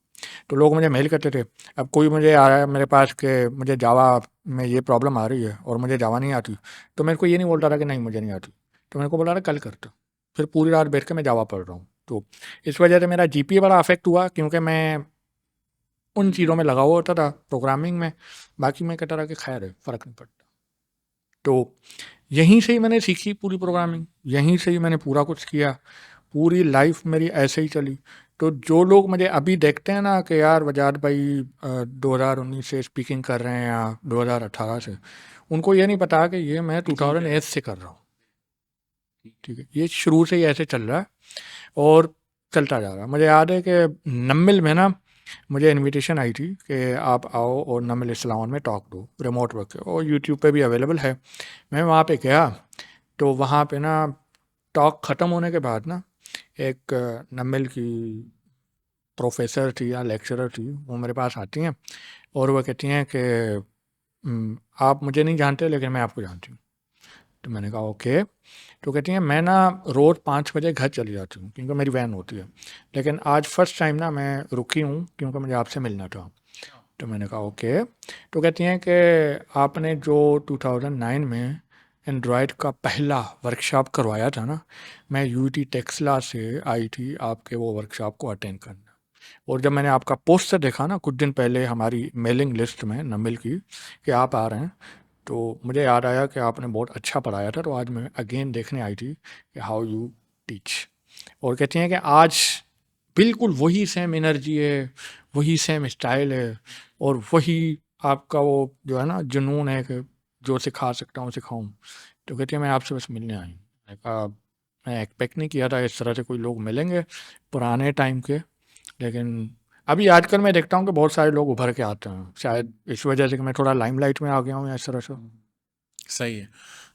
[SPEAKER 1] तो लोग मुझे मेल करते थे। अब कोई मुझे आ रहा है मेरे पास कि मुझे जावा में ये प्रॉब्लम आ रही है और मुझे जावा नहीं आती, तो मेरे को ये नहीं बोलता था कि नहीं मुझे नहीं आती, तो मेरे को बोला था कल करते। फिर पूरी रात बैठ के मैं जावा पढ़ रहा हूँ, तो इस वजह से मेरा जीपीए बड़ा अफेक्ट हुआ, क्योंकि मैं उन चीज़ों में लगा हुआ होता था प्रोग्रामिंग में। बाकी मैं कहता रहा कि खैर है, फ़र्क नहीं पड़ता। तो यहीं से ही मैंने सीखी पूरी प्रोग्रामिंग, यहीं से ही मैंने पूरा कुछ किया, पूरी लाइफ मेरी ऐसे ही चली। तो जो लोग मुझे अभी देखते हैं ना कि यार वजाद भाई 2019 से स्पीकिंग कर रहे हैं या 2018 से, उनको ये नहीं पता कि ये मैं 2008 से कर रहा हूँ। ठीक है, ये शुरू से ही ऐसे चल रहा है और चलता जा रहा है। मुझे याद है कि नमिल में ना मुझे इनविटेशन आई थी कि आप आओ और नमिल इस्लाम में टॉक दो, रिमोट वर्क है, और यूट्यूब पे भी अवेलेबल है। मैं वहाँ पे गया, तो वहाँ पे ना टॉक ख़त्म होने के बाद ना एक नमिल की प्रोफेसर थी या लेक्चरर थी, वो मेरे पास आती हैं और वो कहती हैं कि आप मुझे नहीं जानते लेकिन मैं आपको जानती हूँ। तो मैंने कहा ओके। तो कहती हैं मैं ना रोज़ 5 बजे घर चली जाती हूँ क्योंकि मेरी वैन होती है, लेकिन आज फर्स्ट टाइम ना मैं रुकी हूँ क्योंकि मुझे आपसे मिलना था। तो मैंने कहा ओके। तो कहती हैं कि आपने जो 2009 में एंड्रॉयड का पहला वर्कशॉप करवाया था ना, मैं यूटी टेक्सला से आई थी आपके वो वर्कशॉप को अटेंड करना। और जब मैंने आपका पोस्टर देखा ना कुछ दिन पहले हमारी मेलिंग लिस्ट में नमिल की कि आप आ रहे हैं, तो मुझे याद आया कि आपने बहुत अच्छा पढ़ाया था, तो आज मैं अगेन देखने आई थी कि हाउ यू टीच। और कहती हैं कि आज बिल्कुल वही सेम एनर्जी है, वही सेम स्टाइल है, और वही आपका वो जो है ना जुनून है कि जो सिखा सकता हूँ सिखाऊं। तो कहती है मैं आपसे बस मिलने आई हूँ। मैंने कहा मैं एक्सपेक्ट नहीं किया था इस तरह से कोई लोग मिलेंगे पुराने टाइम के, लेकिन अभी आजकल मैं देखता हूँ कि बहुत सारे लोग उभर के आते हैं, शायद इस वजह से कि मैं थोड़ा लाइमलाइट में आ गया हूँ या इस तरह से।
[SPEAKER 2] सही है।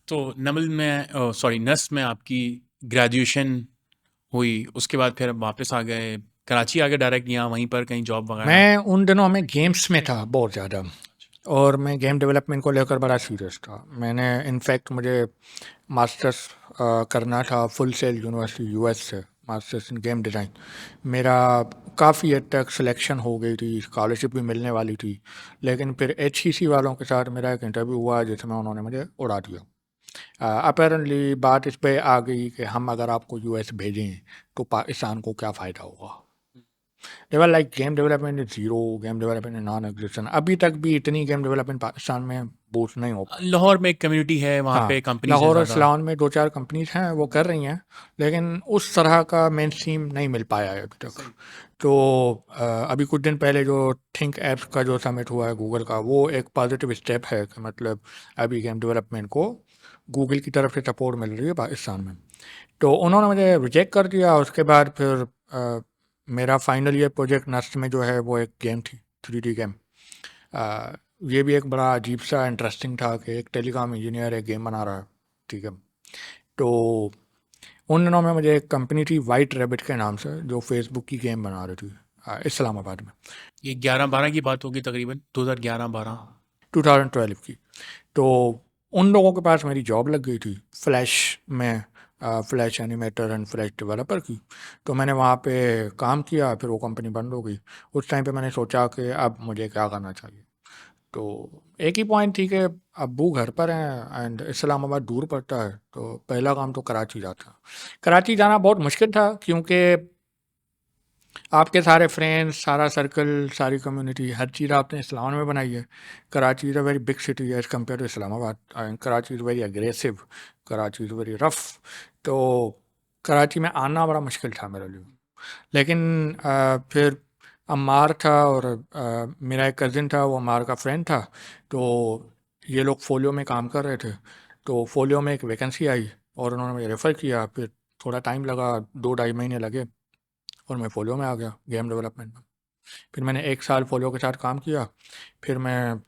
[SPEAKER 2] तो नमिल में सॉरी नस में आपकी ग्रेजुएशन हुई, उसके बाद फिर वापस आ गए कराची, आ गए डायरेक्ट, या वहीं पर कहीं जॉब वगैरह?
[SPEAKER 1] मैं उन दिनों में गेम्स में था बहुत ज़्यादा, और मैं गेम डेवलपमेंट को लेकर बड़ा सीरियस था। मैंने इनफैक्ट मुझे मास्टर्स करना था फुल सेल यूनिवर्सिटी यूएस से, मास्टर्स इन गेम डिज़ाइन। मेरा काफ़ी हद तक सिलेक्शन हो गई थी, स्कॉलरशिप भी मिलने वाली थी, लेकिन फिर एचईसी वालों के साथ मेरा एक इंटरव्यू हुआ जिसमें उन्होंने मुझे उड़ा दिया। अपेरेंटली बात इस पे आ गई कि हम अगर आपको यूएस भेजें तो पाकिस्तान को क्या फ़ायदा होगा। They were like game development is zero, game development is non existent. अभी तक भी इतनी गेम डेवलपमेंट पाकिस्तान में बूस्ट नहीं हो पाई।
[SPEAKER 2] लाहौर में एक कम्युनिटी है, वहाँ
[SPEAKER 1] हाँ,
[SPEAKER 2] पे कंपनीज हैं
[SPEAKER 1] लाहौर और
[SPEAKER 2] ज़्यादा।
[SPEAKER 1] सिलान में 2-4 कंपनीज हैं, वो कर रही हैं, लेकिन उस तरह का मेन स्ट्रीम नहीं मिल पाया है अभी तक। तो अभी कुछ दिन पहले जो थिंक एप्स का जो समिट हुआ है गूगल का, वो एक पॉजिटिव स्टेप है कि मतलब अभी गेम डेवलपमेंट को गूगल की तरफ से सपोर्ट मिल रही है पाकिस्तान में। तो उन्होंने मुझे रिजेक्ट कर दिया। उसके बाद फिर मेरा फाइनल ईयर प्रोजेक्ट नस्ट में जो है वो एक गेम थी, 3D गेम। ये भी एक बड़ा अजीब सा इंटरेस्टिंग था कि एक टेलीकॉम इंजीनियर एक गेम बना रहा है। ठीक है, तो उन दिनों में मुझे एक कंपनी थी वाइट रैबिट के नाम से जो फेसबुक की गेम बना रही थी इस्लामाबाद में।
[SPEAKER 2] ये 11-12 की बात होगी तकरीबन, 2011-12।
[SPEAKER 1] 2012 की। तो उन लोगों के पास मेरी जॉब लग गई थी फ्लैश में, flash animator and flash developer की। तो मैंने वहाँ पे काम किया, फिर वो कंपनी बंद हो गई। उस टाइम पे मैंने सोचा कि अब मुझे क्या करना चाहिए। तो एक ही पॉइंट थी कि अब्बू घर पर हैं एंड इस्लामाबाद दूर पड़ता है, तो पहला काम तो कराची जाता। कराची जाना बहुत मुश्किल था क्योंकि आपके सारे फ्रेंड्स, सारा सर्कल, सारी कम्युनिटी, हर चीज़ आपने इस्लाम में बनाई है। Karachi is a very big city as compare to Islamabad and Karachi is very aggressive, Karachi is very rough. तो कराची में आना बड़ा मुश्किल था मेरे लिए। लेकिन फिर अम्मार था और मेरा एक कज़िन था, वो अम्मार का फ्रेंड था। तो ये लोग फोलियो में काम कर रहे थे, तो फोलियो में एक वैकेंसी आई और उन्होंने मुझे रेफ़र किया। फिर थोड़ा टाइम लगा, 2-2.5 महीने लगे और मैं फोलियो में आ गया गेम डेवलपमेंट में। फिर मैंने 1 साल फोलियो के साथ काम किया। फिर मैं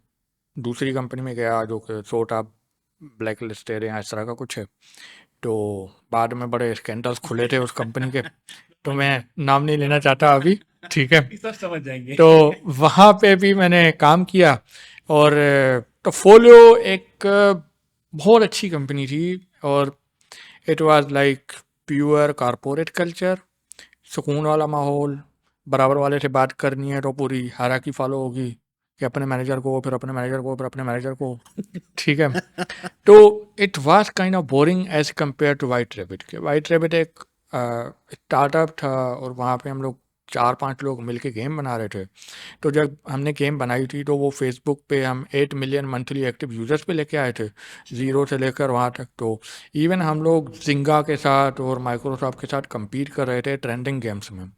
[SPEAKER 1] दूसरी कंपनी में गया जो कि सोटा ब्लैक लिस्टेड या इस तरह का कुछ है। तो बाद में बड़े स्कैंडल्स खुले थे उस कंपनी के, तो मैं नाम नहीं लेना चाहता अभी। ठीक है,
[SPEAKER 2] सब समझ जाएंगे।
[SPEAKER 1] तो वहाँ पे भी मैंने काम किया। और तो फोलियो एक बहुत अच्छी कंपनी थी और it was like pure corporate culture, सुकून वाला माहौल, बराबर वाले से बात करनी है तो पूरी हायरार्की फॉलो होगी कि अपने मैनेजर को, फिर अपने मैनेजर को, फिर अपने मैनेजर को। ठीक है, तो it was kind of boring as compare to White Rabbit के। वाइट रैबिट एक स्टार्टअप था और वहाँ पे हम लोग 4-5 लोग मिलके गेम बना रहे थे। तो जब हमने गेम बनाई थी तो वो फेसबुक पे हम 8 मिलियन मंथली एक्टिव यूज़र्स पे लेके आए थे, ज़ीरो से लेकर वहाँ तक। तो इवन हम लोग जिंगा के साथ और माइक्रोसॉफ्ट के साथ compete कर रहे थे ट्रेंडिंग गेम्स में।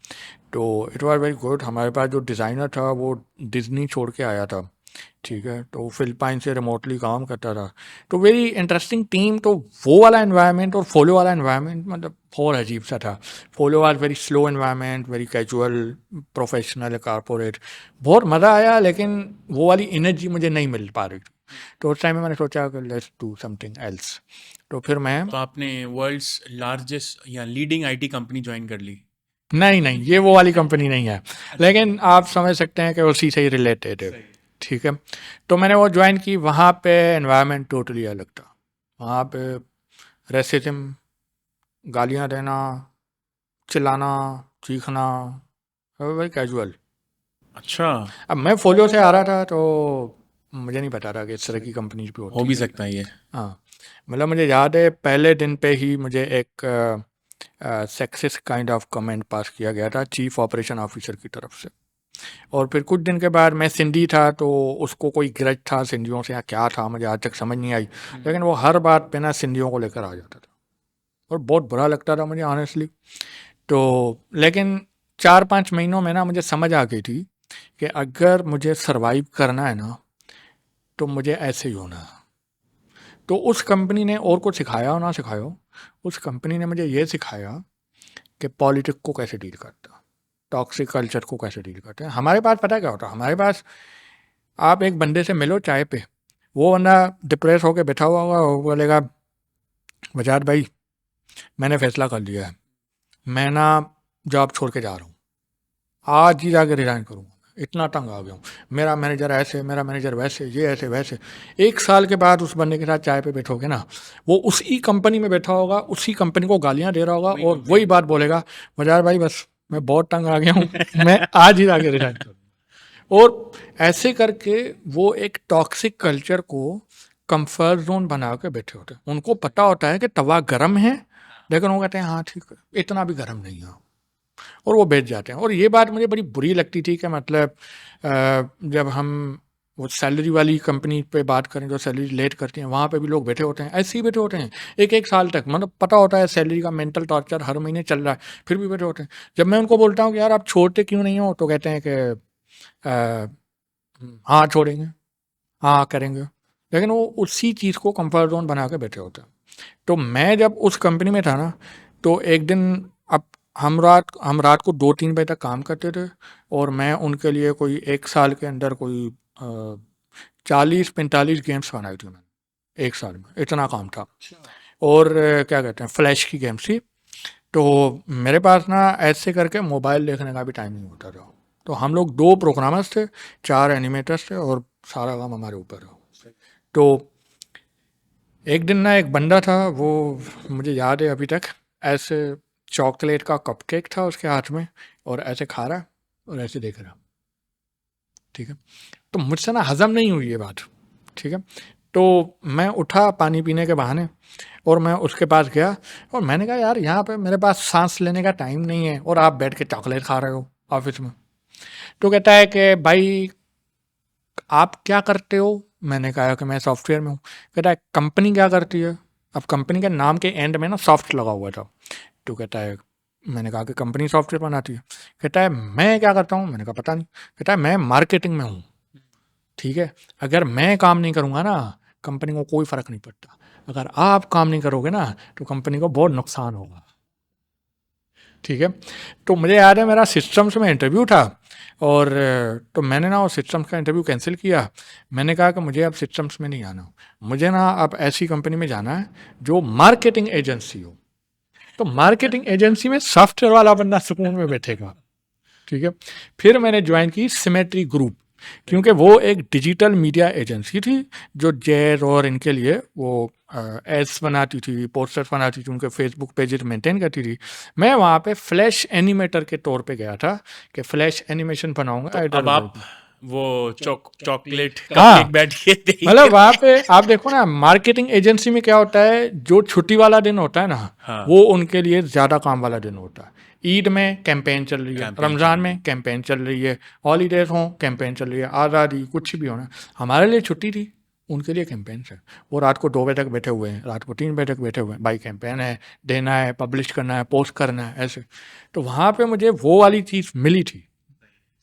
[SPEAKER 1] तो इट वाज वेरी गुड। हमारे पास जो डिज़ाइनर था वो डिज़नी छोड़ के आया था, ठीक है, तो फिलिपाइन से रिमोटली काम करता था। तो वेरी इंटरेस्टिंग टीम। तो वो वाला एनवायरनमेंट और फोलो वाला एनवायरनमेंट मतलब बहुत अजीब सा था। Follow was very slow environment, very casual, professional, corporate. बहुत मज़ा आया लेकिन वो वाली एनर्जी मुझे नहीं मिल पा रही थी। तो उस टाइम में मैंने सोचा कि लेट्स डू समथिंग एल्स। तो फिर मैं
[SPEAKER 2] तो आपने वर्ल्ड्स लार्जेस्ट या लीडिंग आईटी कंपनी ज्वाइन कर ली।
[SPEAKER 1] नहीं, ये वो वाली कंपनी नहीं है, लेकिन आप समझ सकते हैं कि उसी से ही रिलेटेड है, ठीक है। तो मैंने वो ज्वाइन की। वहाँ पे एनवायरनमेंट टोटली अलग था। वहाँ पे रेसिज्म, गालियाँ देना, चिल्लाना, चीखना, वेरी कैजुअल।
[SPEAKER 2] अच्छा,
[SPEAKER 1] अब मैं फोलियो से आ रहा था तो मुझे नहीं पता था कि इस तरह की कंपनीज भी
[SPEAKER 2] हो
[SPEAKER 1] होती
[SPEAKER 2] भी
[SPEAKER 1] हैं।
[SPEAKER 2] सकता है ये।
[SPEAKER 1] हाँ, मतलब मुझे याद है पहले दिन पे ही मुझे एक sexist kind of comment pass किया गया था चीफ ऑपरेशन ऑफिसर की तरफ से। और फिर कुछ दिन के बाद मैं सिंधी था तो उसको कोई ग्रज था सिंधियों से या क्या था, मुझे आज तक समझ नहीं आई। लेकिन वो हर बात पे ना सिंधियों को लेकर आ जाता था और बहुत बुरा लगता था मुझे ऑनेस्टली। तो लेकिन 4-5 महीनों में ना मुझे समझ आ गई थी कि अगर मुझे सरवाइव करना है ना तो मुझे ऐसे ही होना है। तो उस कंपनी ने और कुछ सिखाया हो ना सिखाया हो, उस कंपनी ने मुझे ये सिखाया कि पॉलिटिक्स को कैसे डील करता, टॉक्सिक कल्चर को कैसे डील करते हैं। हमारे पास पता है क्या होता है, हमारे पास आप एक बंदे से मिलो चाय पे, वो बंदा डिप्रेस होकर बैठा हुआ होगा, वो बोलेगा वजाद भाई मैंने फैसला कर लिया है, मैं ना जॉब छोड़ के जा रहा हूँ, आज ही जाके रिज़ाइन करूँगा, इतना तंग आ गया हूँ, मेरा मैनेजर ऐसे, मेरा मैनेजर वैसे, ये ऐसे वैसे। 1 साल के बाद उस बंदे के साथ चाय पे बैठोगे ना, वो उसी कंपनी में बैठा होगा, उसी कंपनी को गालियाँ दे रहा होगा और वही बात बोलेगा, वजाद भाई बस मैं बहुत तंग आ गया हूँ, मैं आज ही जाके रिज़ाइन करूँ। और ऐसे करके वो एक टॉक्सिक कल्चर को कंफर्ट जोन बना के बैठे होते हैं। उनको पता होता है कि तवा गर्म है, लेकिन वो कहते हैं हाँ ठीक है, इतना भी गर्म नहीं है, और वो बैठ जाते हैं। और ये बात मुझे बड़ी बुरी लगती थी कि मतलब जब हम वो सैलरी वाली कंपनी पे बात करें जो सैलरी लेट करती हैं, वहाँ पे भी लोग बैठे होते हैं, ऐसे ही बैठे होते हैं 1-1 साल तक। मतलब पता होता है सैलरी का मेंटल टॉर्चर हर महीने चल रहा है, फिर भी बैठे होते हैं। जब मैं उनको बोलता हूँ कि यार आप छोड़ते क्यों नहीं हो, तो कहते हैं कि हाँ छोड़ेंगे, हाँ करेंगे, लेकिन वो उसी चीज़ को कंफर्ट जोन बना के बैठे होते हैं। तो मैं जब उस कंपनी में था ना, तो एक दिन, अब हम रात को 2-3 बजे तक काम करते थे और मैं उनके लिए कोई 1 साल के अंदर कोई 40-45 गेम्स बनाई थी मैंने 1 साल में, इतना काम था। और क्या कहते हैं, फ्लैश की गेम्स थी। तो मेरे पास ना ऐसे करके मोबाइल देखने का भी टाइम नहीं होता था। तो हम लोग 2 प्रोग्रामर्स थे, 4 एनिमेटर्स थे और सारा काम हमारे ऊपर था। तो एक दिन ना एक बंदा था, वो मुझे याद है अभी तक, ऐसे चॉकलेट का कपकेक था उसके हाथ में और ऐसे खा रहा और ऐसे देख रहा, ठीक है। तो मुझसे ना हज़म नहीं हुई ये बात, ठीक है। तो मैं उठा पानी पीने के बहाने और मैं उसके पास गया और मैंने कहा यार यहाँ पे मेरे पास सांस लेने का टाइम नहीं है और आप बैठ के चॉकलेट खा रहे हो ऑफिस में। तो कहता है कि भाई आप क्या करते हो? मैंने कहा कि मैं सॉफ्टवेयर में हूँ। कहता है कंपनी क्या करती है? अब कंपनी के नाम के एंड में ना सॉफ्ट लगा हुआ था। तो कहता है, मैंने कहा कि कंपनी सॉफ्टवेयर बनाती है। कहता है मैं क्या करता हूँ? मैंने कहा पता नहीं। कहता है मैं मार्केटिंग में हूँ, ठीक है। अगर मैं काम नहीं करूँगा ना, कंपनी को कोई फ़र्क नहीं पड़ता, अगर आप काम नहीं करोगे ना तो कंपनी को बहुत नुकसान होगा, ठीक है। तो मुझे याद है मेरा सिस्टम्स में इंटरव्यू था और तो मैंने ना वो सिस्टम्स का इंटरव्यू कैंसिल किया। मैंने कहा कि मुझे अब सिस्टम्स में नहीं आना, मुझे ना अब ऐसी कंपनी में जाना है जो मार्केटिंग एजेंसी हो। तो मार्केटिंग एजेंसी में सॉफ्टवेयर वाला बंदा सुकून में बैठेगा, ठीक है। फिर मैंने ज्वाइन की सिमेट्री ग्रुप, क्योंकि वो एक डिजिटल मीडिया एजेंसी थी जो जैज़ और इनके लिए वो एड्स बनाती थी, पोस्टर्स बनाती थी, उनके फेसबुक पेजेस मेंटेन करती थी। मैं वहाँ पे फ्लैश एनिमेटर के तौर पे गया था कि फ्लैश एनिमेशन बनाऊंगा
[SPEAKER 2] तो अब
[SPEAKER 1] एडवर्टाइजमेंट
[SPEAKER 2] आप
[SPEAKER 1] की।
[SPEAKER 2] वो चॉकलेट
[SPEAKER 1] हाँ।
[SPEAKER 2] कपकेक बैठ के देंगे।
[SPEAKER 1] मतलब वहाँ पे आप देखो ना, मार्केटिंग एजेंसी में क्या होता है, जो छुट्टी वाला दिन होता है ना,
[SPEAKER 2] हाँ।
[SPEAKER 1] वो उनके लिए ज़्यादा काम वाला दिन होता है। ईद में कैंपेन चल रही है,
[SPEAKER 2] कैंपेन
[SPEAKER 1] रमज़ान
[SPEAKER 2] चल
[SPEAKER 1] में कैंपेन चल रही है, हॉलीडेज हों कैंपेन चल रही है, आज़ादी कुछ भी होना, हमारे लिए छुट्टी थी, उनके लिए कैंपेन है। वो रात को 2 बजे तक बैठे हुए हैं, रात को 3 बजे तक बैठे हुए हैं, भाई कैंपेन है, देना है, पब्लिश करना है, पोस्ट करना है, ऐसे। तो वहाँ पे मुझे वो वाली चीज़ मिली थी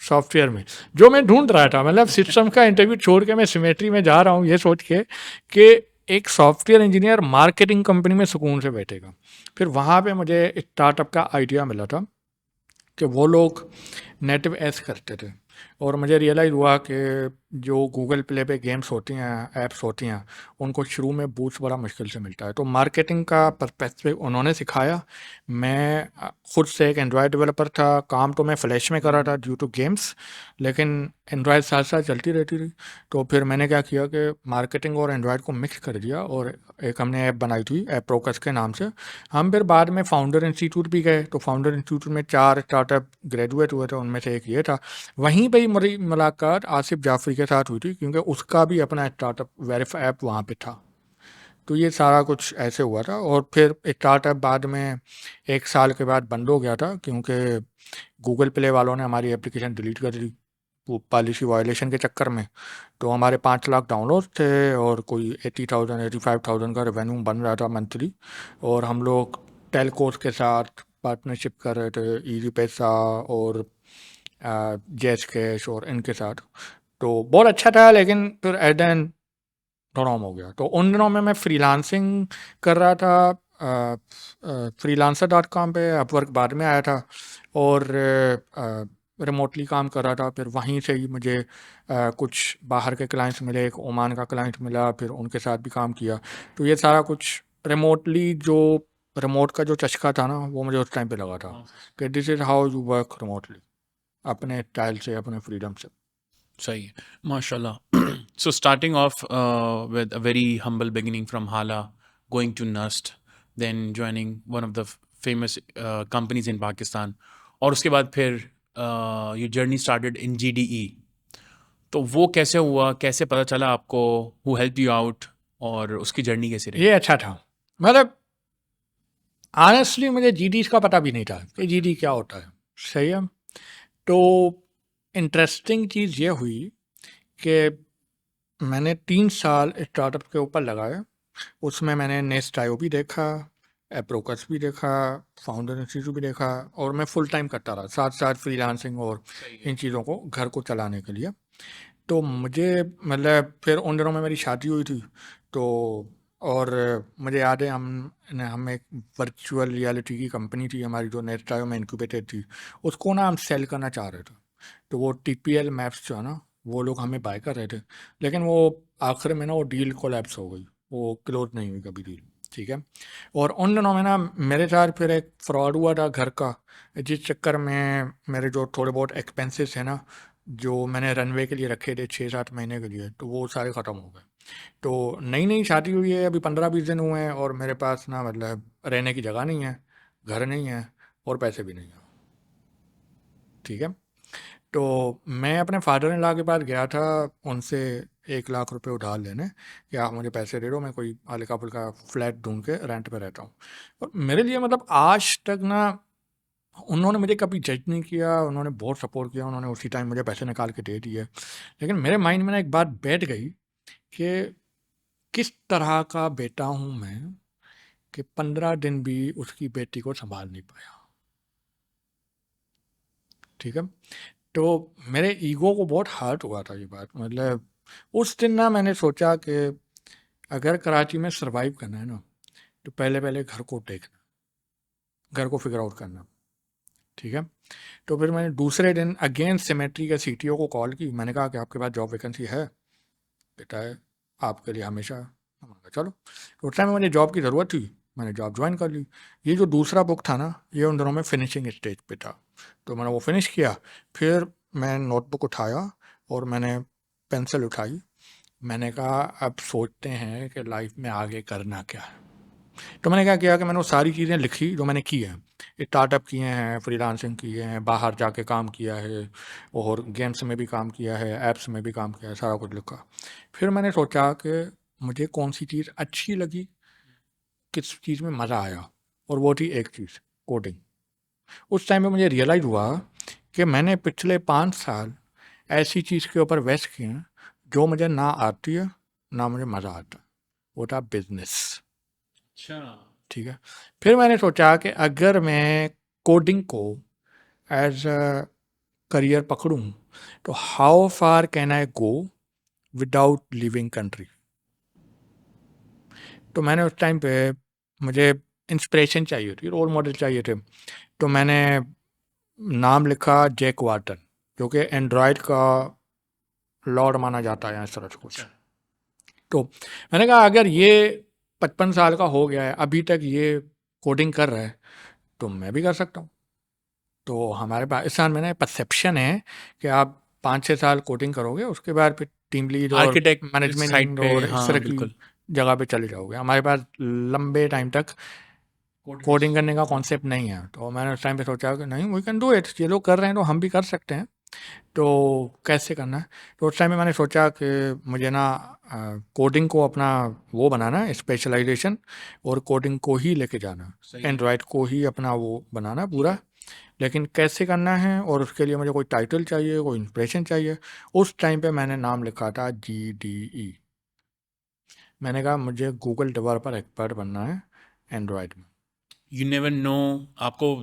[SPEAKER 1] सॉफ्टवेयर में, जो मैं ढूंढ रहा था। मतलब सिस्टम का इंटरव्यू छोड़ के मैं सिमेट्री में जा रहा हूँ ये सोच के कि एक सॉफ्टवेयर इंजीनियर मार्केटिंग कंपनी में सुकून से बैठेगा। फिर वहाँ पे मुझे स्टार्टअप का आइडिया मिला था कि वो लोग नेटिव एड्स करते थे, और मुझे रियलाइज़ हुआ कि जो गूगल प्ले पे गेम्स होती हैं, ऐप्स होती हैं, उनको शुरू में बूस्ट बड़ा मुश्किल से मिलता है। तो मार्केटिंग का पर्सपेक्टिव उन्होंने सिखाया। मैं खुद से एक एंड्रॉयड डेवलपर था, काम तो मैं फ्लैश में कर रहा था ड्यू टू गेम्स, लेकिन एंड्रॉयड साथ साथ चलती रहती थी। तो फिर मैंने क्या किया कि मार्केटिंग और एंड्रॉयड को मिक्स कर दिया, और एक हमने ऐप बनाई थी ऐप प्रोकस के नाम से। हम फिर बाद में फाउंडर इंस्टीट्यूट भी गए, तो फाउंडर इंस्टीट्यूट में 4 स्टार्टअप ग्रेजुएट हुए थे, उनमें से एक ये था। वहीं पे ही मेरी मुलाकात आसिफ जाफरी के साथ हुई थी, क्योंकि उसका भी अपना स्टार्टअप वेरीफाई ऐप वहाँ पे था। तो ये सारा कुछ ऐसे हुआ था, और फिर स्टार्टअप बाद में 1 साल के बाद बंद हो गया था, क्योंकि गूगल प्ले वालों ने हमारी एप्लीकेशन डिलीट कर दी वो पॉलिसी वायलेशन के चक्कर में। तो हमारे 5 लाख डाउनलोड थे और कोई 80,000 85,000 का रेवेन्यू बन रहा था मंथली, और हम लोग टेलकोस के साथ पार्टनरशिप कर रहे थे, इजी पैसा और जैस कैश और इनके साथ। तो बहुत अच्छा था, लेकिन फिर एट द एंड डॉम हो गया। तो उन दिनों में मैं फ्रीलांसिंग कर रहा था freelancer.com पे, अपवर्क बाद में आया था, और रिमोटली काम कर रहा था। फिर वहीं से ही मुझे कुछ बाहर के क्लाइंट्स मिले, एक ओमान का क्लाइंट मिला, फिर उनके साथ भी काम किया। तो ये सारा कुछ रिमोटली, जो रिमोट का जो चस्का था ना, वो मुझे उस टाइम पे लगा था कि this is how you work remotely, अपने स्टाइल से, अपने फ्रीडम से।
[SPEAKER 2] सही है, माशाल्लाह। So starting off with a very humble beginning from Hala, going to Nust, then joining one of the famous companies in Pakistan, और उसके बाद फिर your journey started in GDE. तो वो कैसे हुआ, कैसे पता चला आपको, who helped you out, और उसकी जर्नी कैसी रही?
[SPEAKER 1] ये अच्छा था। मतलब ऑनेस्टली मुझे जीडी का पता भी नहीं था कि जीडी क्या होता है। सही है। तो इंटरेस्टिंग चीज़ ये हुई कि मैंने 3 साल स्टार्टअप के ऊपर लगाए। उसमें मैंने नेस्ट आईओ भी देखा, एप्रोकस भी देखा, फाउंडर इंस्टीट्यूट भी देखा, और मैं फुल टाइम करता रहा, साथ साथ फ्रीलांसिंग और इन चीज़ों को घर को चलाने के लिए। तो मुझे मतलब फिर उन दिनों में मेरी शादी हुई थी। तो और मुझे याद है हम एक वर्चुअल रियलिटी की कंपनी थी हमारी, जो नेस्ट आईओ में इंक्यूबेटेड थी। उसको ना हम सेल करना चाह रहे थे। तो वो टीपीएल मैप्स जो है ना, वो लोग हमें बाय कर रहे थे, लेकिन वो आखिर में ना वो डील कोलैप्स हो गई, वो क्लोज नहीं हुई कभी डील। ठीक है। और उन दिनों में ना मेरे साथ फिर एक फ्रॉड हुआ था घर का, जिस चक्कर में मेरे जो थोड़े बहुत एक्सपेंसेस हैं ना, जो मैंने रनवे के लिए रखे थे 6-7 महीने के लिए, तो वो सारे ख़त्म हो गए। तो नई नई शादी हुई है, अभी 15-20 दिन हुए हैं, और मेरे पास ना मतलब रहने की जगह नहीं है, घर नहीं है, और पैसे भी नहीं हैं। ठीक है। तो मैं अपने फादर इन लॉ के पास गया था, उनसे 1 लाख रुपए उधार लेने कि आप मुझे पैसे दे दो, मैं कोई हल्का फुल्का फ्लैट ढूंढ के रेंट पे रहता हूँ। और मेरे लिए मतलब आज तक ना, उन्होंने मुझे कभी जज नहीं किया, उन्होंने बहुत सपोर्ट किया, उन्होंने उसी टाइम मुझे पैसे निकाल के दे दिए। लेकिन मेरे माइंड में ना एक बात बैठ गई कि किस तरह का बेटा हूँ मैं कि 15 दिन भी उसकी बेटी को संभाल नहीं पाया। ठीक है। तो मेरे ईगो को बहुत हर्ट हुआ था ये बात। मतलब उस दिन ना मैंने सोचा कि अगर कराची में सरवाइव करना है ना, तो पहले पहले घर को देखना, घर को फिगर आउट करना। ठीक है। तो फिर मैंने दूसरे दिन अगेन सिमेट्री के सीटीओ को कॉल की, मैंने कहा कि आपके पास जॉब वैकेंसी है बेटा, है आपके लिए हमेशा। मैंने कहा चलो। तो उस टाइम में मुझे जॉब की ज़रूरत थी, मैंने जॉब ज्वाइन कर ली। ये जो दूसरा बुक था ना, ये उन दिनों में फिनिशिंग स्टेज पे था, तो मैंने वो फिनिश किया। फिर मैं नोटबुक उठाया और मैंने पेंसिल उठाई, मैंने कहा अब सोचते हैं कि लाइफ में आगे करना क्या है। तो मैंने क्या किया कि मैंने वो सारी चीज़ें लिखी जो मैंने की हैं। स्टार्टअप किए हैं, फ्रीलांसिंग किए हैं, बाहर जाके काम किया है और गेम्स में भी काम किया है, ऐप्स में भी काम किया है, सारा कुछ लिखा। फिर मैंने सोचा कि मुझे कौन सी चीज़ अच्छी लगी, किस चीज़ में मज़ा आया, और वो थी एक चीज़, कोडिंग। उस टाइम पे मुझे रियलाइज़ हुआ कि मैंने पिछले 5 साल ऐसी चीज़ के ऊपर वेस्ट किए हैं जो मुझे ना आती है, ना मुझे मज़ा आता है। वो था बिज़नेस।
[SPEAKER 2] अच्छा।
[SPEAKER 1] ठीक है। फिर मैंने सोचा कि अगर मैं कोडिंग को एज अ करियर पकड़ूं तो how far can I go without leaving country. तो मैंने उस टाइम पे, मुझे इंस्पिरेशन चाहिए थी, रोल मॉडल चाहिए थे। तो मैंने नाम लिखा जैक वार्टन, जो कि एंड्रॉयड का लॉर्ड माना जाता है, इस तरह से कुछ। तो मैंने कहा अगर ये 55 साल का हो गया है, अभी तक ये कोडिंग कर रहा है, तो मैं भी कर सकता हूँ। तो हमारे पाकिस्तान में ना परसेप्शन है कि आप 5-6 साल कोडिंग करोगे, उसके बाद फिर टीम लीड और
[SPEAKER 2] आर्किटेक्ट साइड
[SPEAKER 1] मैनेजमेंट
[SPEAKER 2] पे,
[SPEAKER 1] और इस
[SPEAKER 2] हाँ
[SPEAKER 1] तरह की
[SPEAKER 2] बिल्कुल।
[SPEAKER 1] जगह पे चले जाओगे। हमारे पास लंबे टाइम तक कोडिंग करने का कॉन्सेप्ट नहीं है। तो मैंने उस टाइम पे सोचा कि नहीं, वी कैन डू इट, ये लोग कर रहे हैं तो हम भी कर सकते हैं। तो कैसे करना है? तो उस टाइम में मैंने सोचा कि मुझे ना कोडिंग को अपना वो बनाना है, स्पेशलाइजेशन, और कोडिंग को ही लेके जाना, एंड्रॉयड को ही अपना वो बनाना पूरा। लेकिन कैसे करना है, और उसके लिए मुझे कोई टाइटल चाहिए, कोई इंस्पिरेशन चाहिए। उस टाइम पे मैंने नाम लिखा था GDE। मैंने कहा मुझे गूगल डेवलपर एक्सपर्ट बनना है एंड्रॉयड में।
[SPEAKER 2] यू नेवर नो, आपको